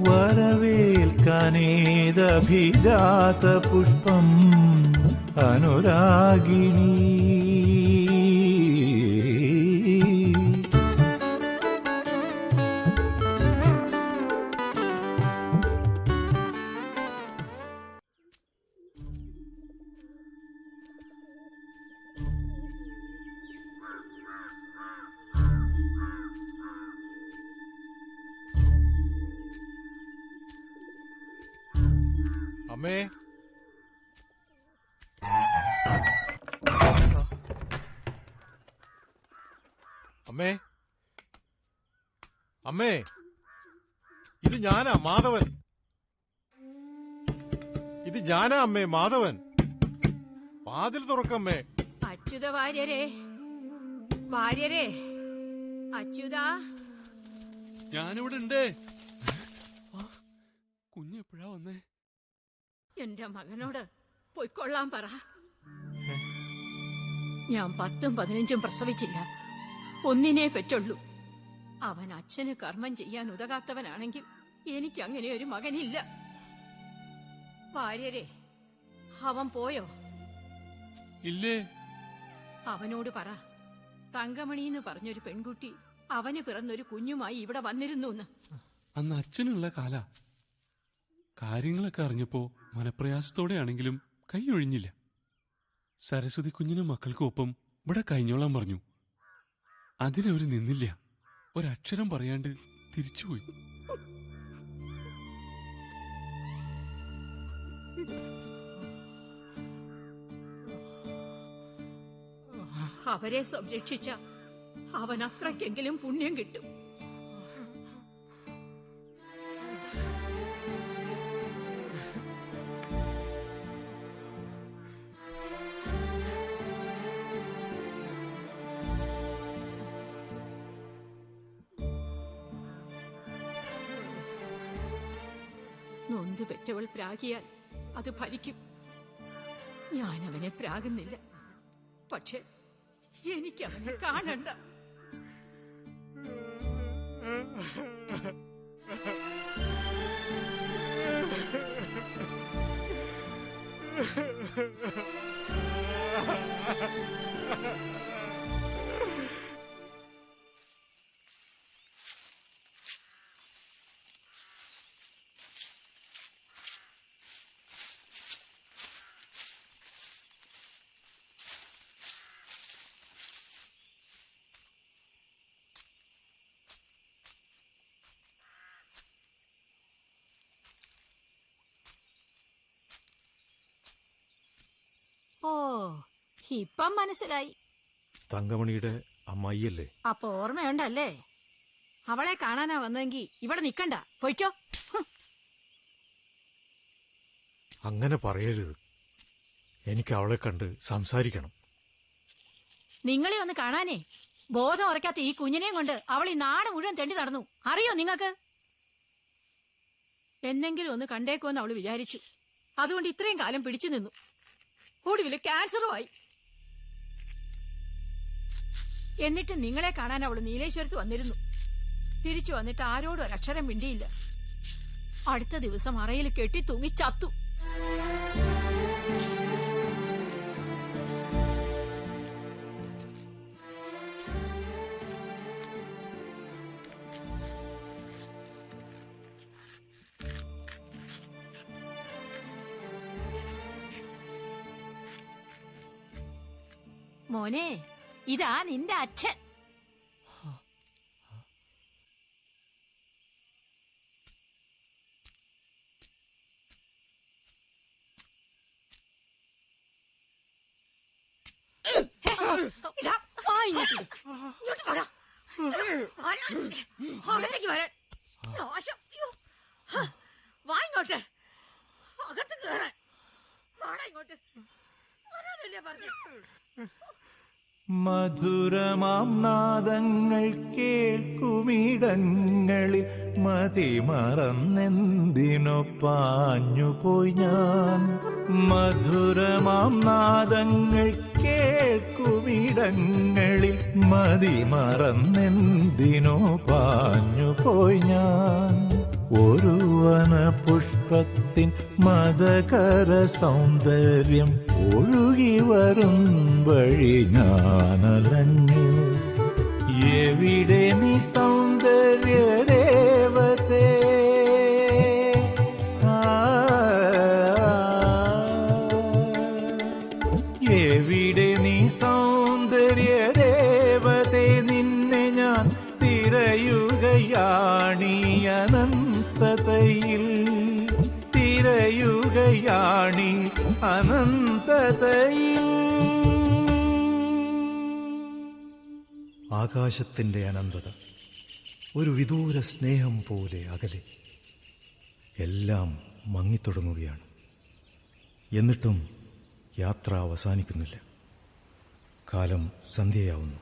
വരവേൽക്കാനേതഭിജാത പുഷ്പം അനുരാഗിണി. അമ്മേ, അമ്മേ, അമ്മേ, ഇത് ഞാനാ മാധവൻ. ഇത് ഞാനാ അമ്മേ മാധവൻ. വാതിൽ തുറക്കമ്മേ. അച്യുത വാര്യരെ, വാര്യരെ, അച്യുത. ഞാനിവിടെ ഉണ്ട്. കുഞ്ഞെപ്പോഴാ വന്നേ? എന്റെ മകനോട് പൊയ്ക്കൊള്ളാൻ പറ. ഞാൻ 10ഉം 15ഉം പ്രസവിച്ചില്ല, ഒന്നിനെ പെറ്റുള്ളൂ. അവൻ അച്ഛന് കർമ്മം ചെയ്യാൻ ഉതകാത്തവനാണെങ്കിൽ എനിക്ക് അങ്ങനെ ഒരു മകനില്ല. ഭാര്യരെ, അവൻ പോയോ? ഇല്ലേ. അവനോട് പറ, തങ്കമണി എന്ന് പറഞ്ഞൊരു പെൺകുട്ടി അവന് പിറന്നൊരു കുഞ്ഞുമായി ഇവിടെ വന്നിരുന്നു. അന്ന് അച്ഛനുള്ള കാല കാര്യങ്ങളൊക്കെ അറിഞ്ഞപ്പോ മനപ്രയാസത്തോടെയാണെങ്കിലും കൈയൊഴിഞ്ഞില്ല. സരസ്വതി കുഞ്ഞിനും മക്കൾക്കും ഒപ്പം ഇവിടെ കഴിഞ്ഞോളാൻ പറഞ്ഞു. അതിനവര് നിന്നില്ല. ഒരക്ഷരം പറയാണ്ട് തിരിച്ചുപോയി. അവരെ സംരക്ഷിച്ച അവൻ അത്രയ്ക്കെങ്കിലും പുണ്യം കിട്ടും. നൊന്ത് പെറ്റവൾ പ്രാഗിയാൽ അത് ഫലിക്കും. ഞാൻ അവനെ പ്രാകുന്നില്ല, പക്ഷെ എനിക്ക് അവനെ കാണണ്ട. ഓ, ഇപ്പം മനസ്സിലായി. തങ്കമണിയുടെ അമ്മായിയല്ലേ? അപ്പൊ ഓർമ്മയുണ്ടല്ലേ? അവളെ കാണാനാ വന്നെങ്കി ഇവിടെ നിക്കണ്ട, പൊയ്ക്കോ. അങ്ങനെ പറയരുത്. എനിക്ക് അവളെ കണ്ട് സംസാരിക്കണം. നിങ്ങളെ ഒന്ന് കാണാനേ ബോധം ഉറക്കാത്ത ഈ കുഞ്ഞിനെയും കൊണ്ട് അവൾ ഈ നാട് മുഴുവൻ തെണ്ടി നടന്നു. അറിയോ നിങ്ങൾക്ക്? എന്നെങ്കിലും ഒന്ന് കണ്ടേക്കുമെന്ന് അവള് വിചാരിച്ചു. അതുകൊണ്ട് ഇത്രയും കാലം പിടിച്ചു നിന്നു. ഒടുവില് ക്യാൻസറുമായി. എന്നിട്ട് നിങ്ങളെ കാണാൻ അവള് നീലേശ്വരത്ത് വന്നിരുന്നു. തിരിച്ചു വന്നിട്ട് ആരോടും ഒരക്ഷരം മിണ്ടിയില്ല. അടുത്ത ദിവസം അറയിൽ കെട്ടി തൂങ്ങി ചത്തു. മോനെ, ഇതാ നിന്റെ അച്ഛൻ. ഇങ്ങോട്ട് വാടാ. അകത്തേക്ക് വരാൻ. നാശം. വാ ഇങ്ങോട്ട്. അകത്ത് കയറാൻ. വാടാ ഇങ്ങോട്ട്. വരാനല്ലേ പറഞ്ഞു. മധുരമാം നാദങ്ങൾ കേൾക്കുമിടങ്ങളിൽ മതിമറന്നെന്തിനോ പാഞ്ഞുപോയി ഞാൻ. മധുരമാം നാദങ്ങൾ കേൾക്കുമിടങ്ങളിൽ മതിമറന്നെന്തിനോ പാഞ്ഞുപോയി ഞാൻ. ഒരു വനപുഷ്പത്തിൻ മദകര സൗന്ദര്യം ഒഴുകി വരും വഴി ഞാനലഞ്ഞു. എവിടെ നീ സൗന്ദര്യ ദേവതേ? എവിടെ നീ സൗന്ദര്യ ദേവതേ? നിന്നെ ഞാൻ തിരയുകയാണീ അനന്തതയിൽ. തിരയുകയാണീ അനന്തതയിൽ. ആകാശത്തിന്റെ അനന്തത ഒരു വിദൂര സ്നേഹം പോലെ അകലെ. എല്ലാം മങ്ങിത്തുടങ്ങുകയാണ്. എന്നിട്ടും യാത്ര അവസാനിക്കുന്നില്ല. കാലം സന്ധ്യയാവുന്നു.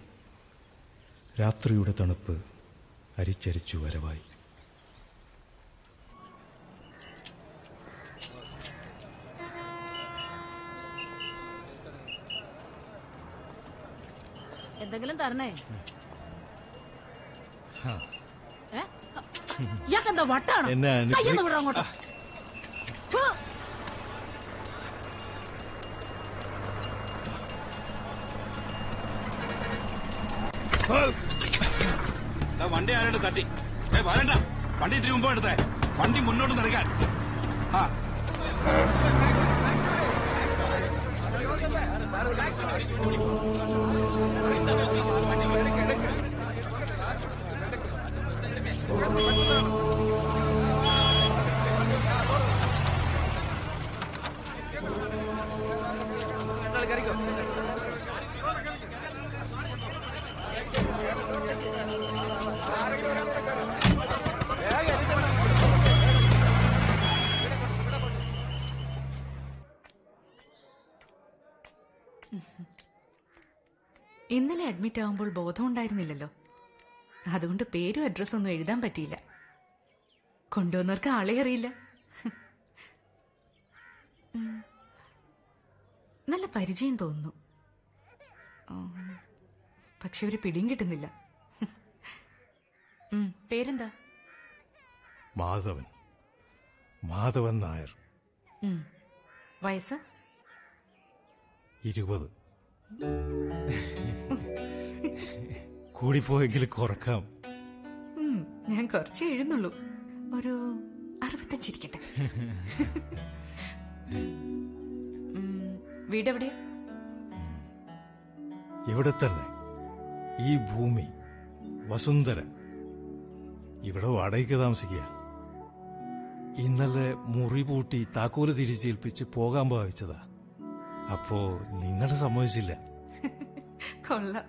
രാത്രിയുടെ തണുപ്പ് അരിച്ചരിച്ചു വരവായി. എന്തെങ്കിലും തരണേ? ഇയാൾക്കെന്താ വട്ടാണോ? കയ്യൊന്ന് വിടാം അങ്ങോട്ട്. വണ്ടി ആരോട് തട്ടി? വരണ്ട, വണ്ടി ഇത്തിരി മുമ്പ് എടുത്തേ. വണ്ടി മുന്നോട്ട് നടക്കാൻ. ഇന്നലെ അഡ്മിറ്റ് ആവുമ്പോൾ ബോധമുണ്ടായിരുന്നില്ലല്ലോ. അതുകൊണ്ട് പേരും അഡ്രസ്സും ഒന്നും എഴുതാൻ പറ്റിയില്ല. കൊണ്ടുവന്നവർക്ക് ആളെ അറിയില്ല. നല്ല പരിചയം തോന്നുന്നു. പക്ഷെ ഒരു പിടിയും കിട്ടുന്നില്ല. പേരെന്താ? മാധവൻ. മാധവൻ നായർ. വയസ്സ്? 20. കൂടിപ്പോയെങ്കിൽ കുറക്കാം. ഞാൻ കുറച്ച് എഴുന്നുള്ളൂ. ഒരു 65 ഇരിക്കട്ടെ. വീടെവിടെയാ? ഇവിടെ തന്നെ. ഈ ഭൂമി വസുന്ധര. ഇവിടെ വാടകയ്ക്ക് താമസിക്കുക. ഇന്നലെ മുറി പൂട്ടി താക്കോല് തിരിച്ചേൽപ്പിച്ച് പോകാൻ ഭാവിച്ചതാ. അപ്പോ നിങ്ങൾ സമ്മതിച്ചില്ല. കൊള്ളാം.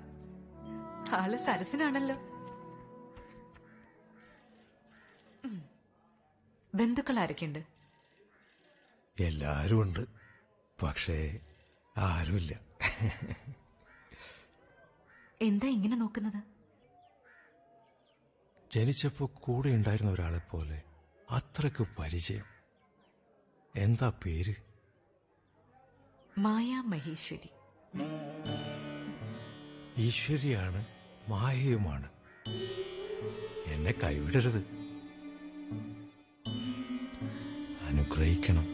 ആള് സരസനാണല്ലോ. ബന്ധുക്കൾ ആരൊക്കെയുണ്ട്? എല്ലാരും ഉണ്ട്. പക്ഷേ ആരുമില്ല. എന്താ ഇങ്ങനെ നോക്കുന്നത്? ജനിച്ചപ്പോ കൂടെ ഉണ്ടായിരുന്ന ഒരാളെ പോലെ അത്രയ്ക്ക് പരിചയം. എന്താ പേര്? മായ മഹേശ്വരി. ഈശ്വരിയാണ്, മായയുമാണ്. എന്നെ കൈവിടരുത്. അനുഗ്രഹിക്കണം.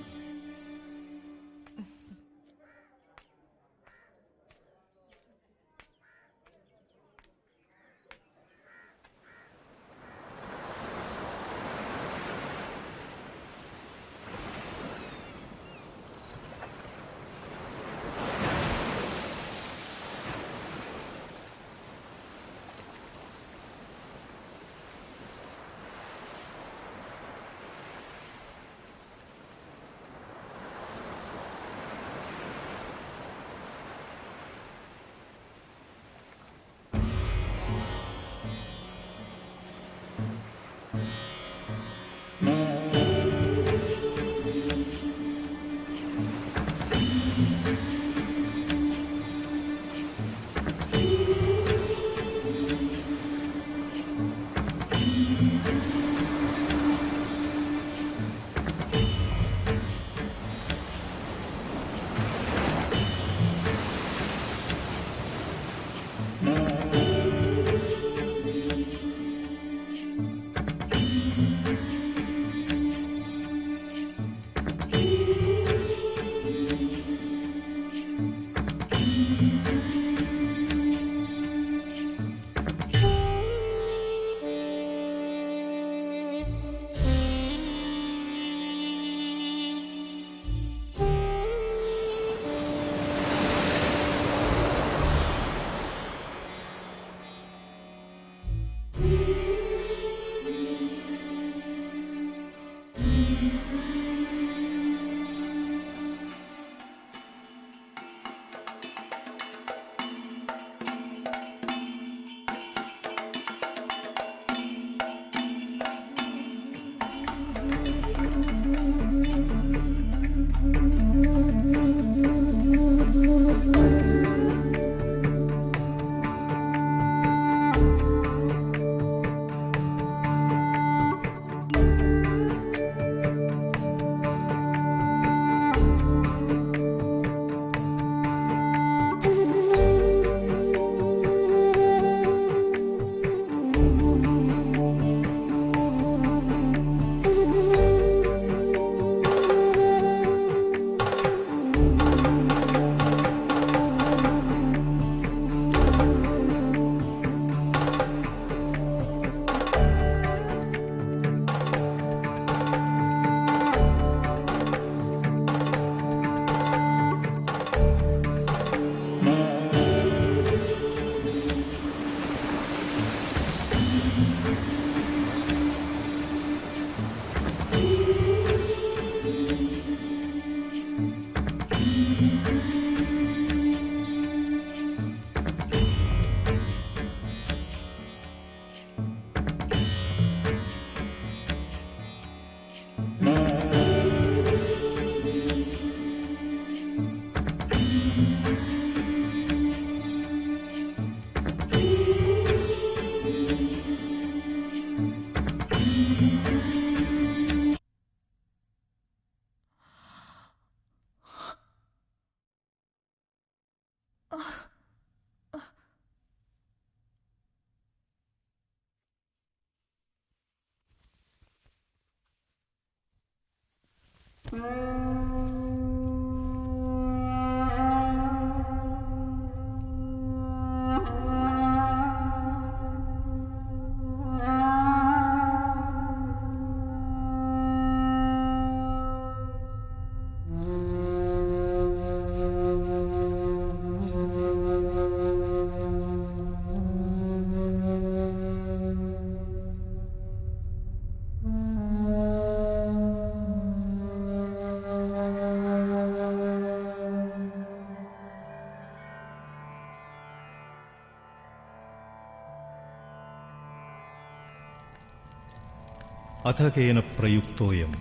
അഥകേന പ്രയുക്തോയം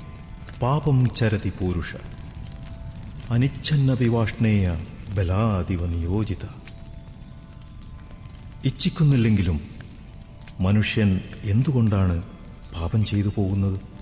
പാപം ചരതി പൂരുഷ അനിച്ഛന്നഭിവാഷ്ണേയ ബലാദിവ നിയോജിത. ഇച്ഛിക്കുന്നില്ലെങ്കിലും മനുഷ്യൻ എന്തുകൊണ്ടാണ് പാപം ചെയ്തു പോകുന്നത്?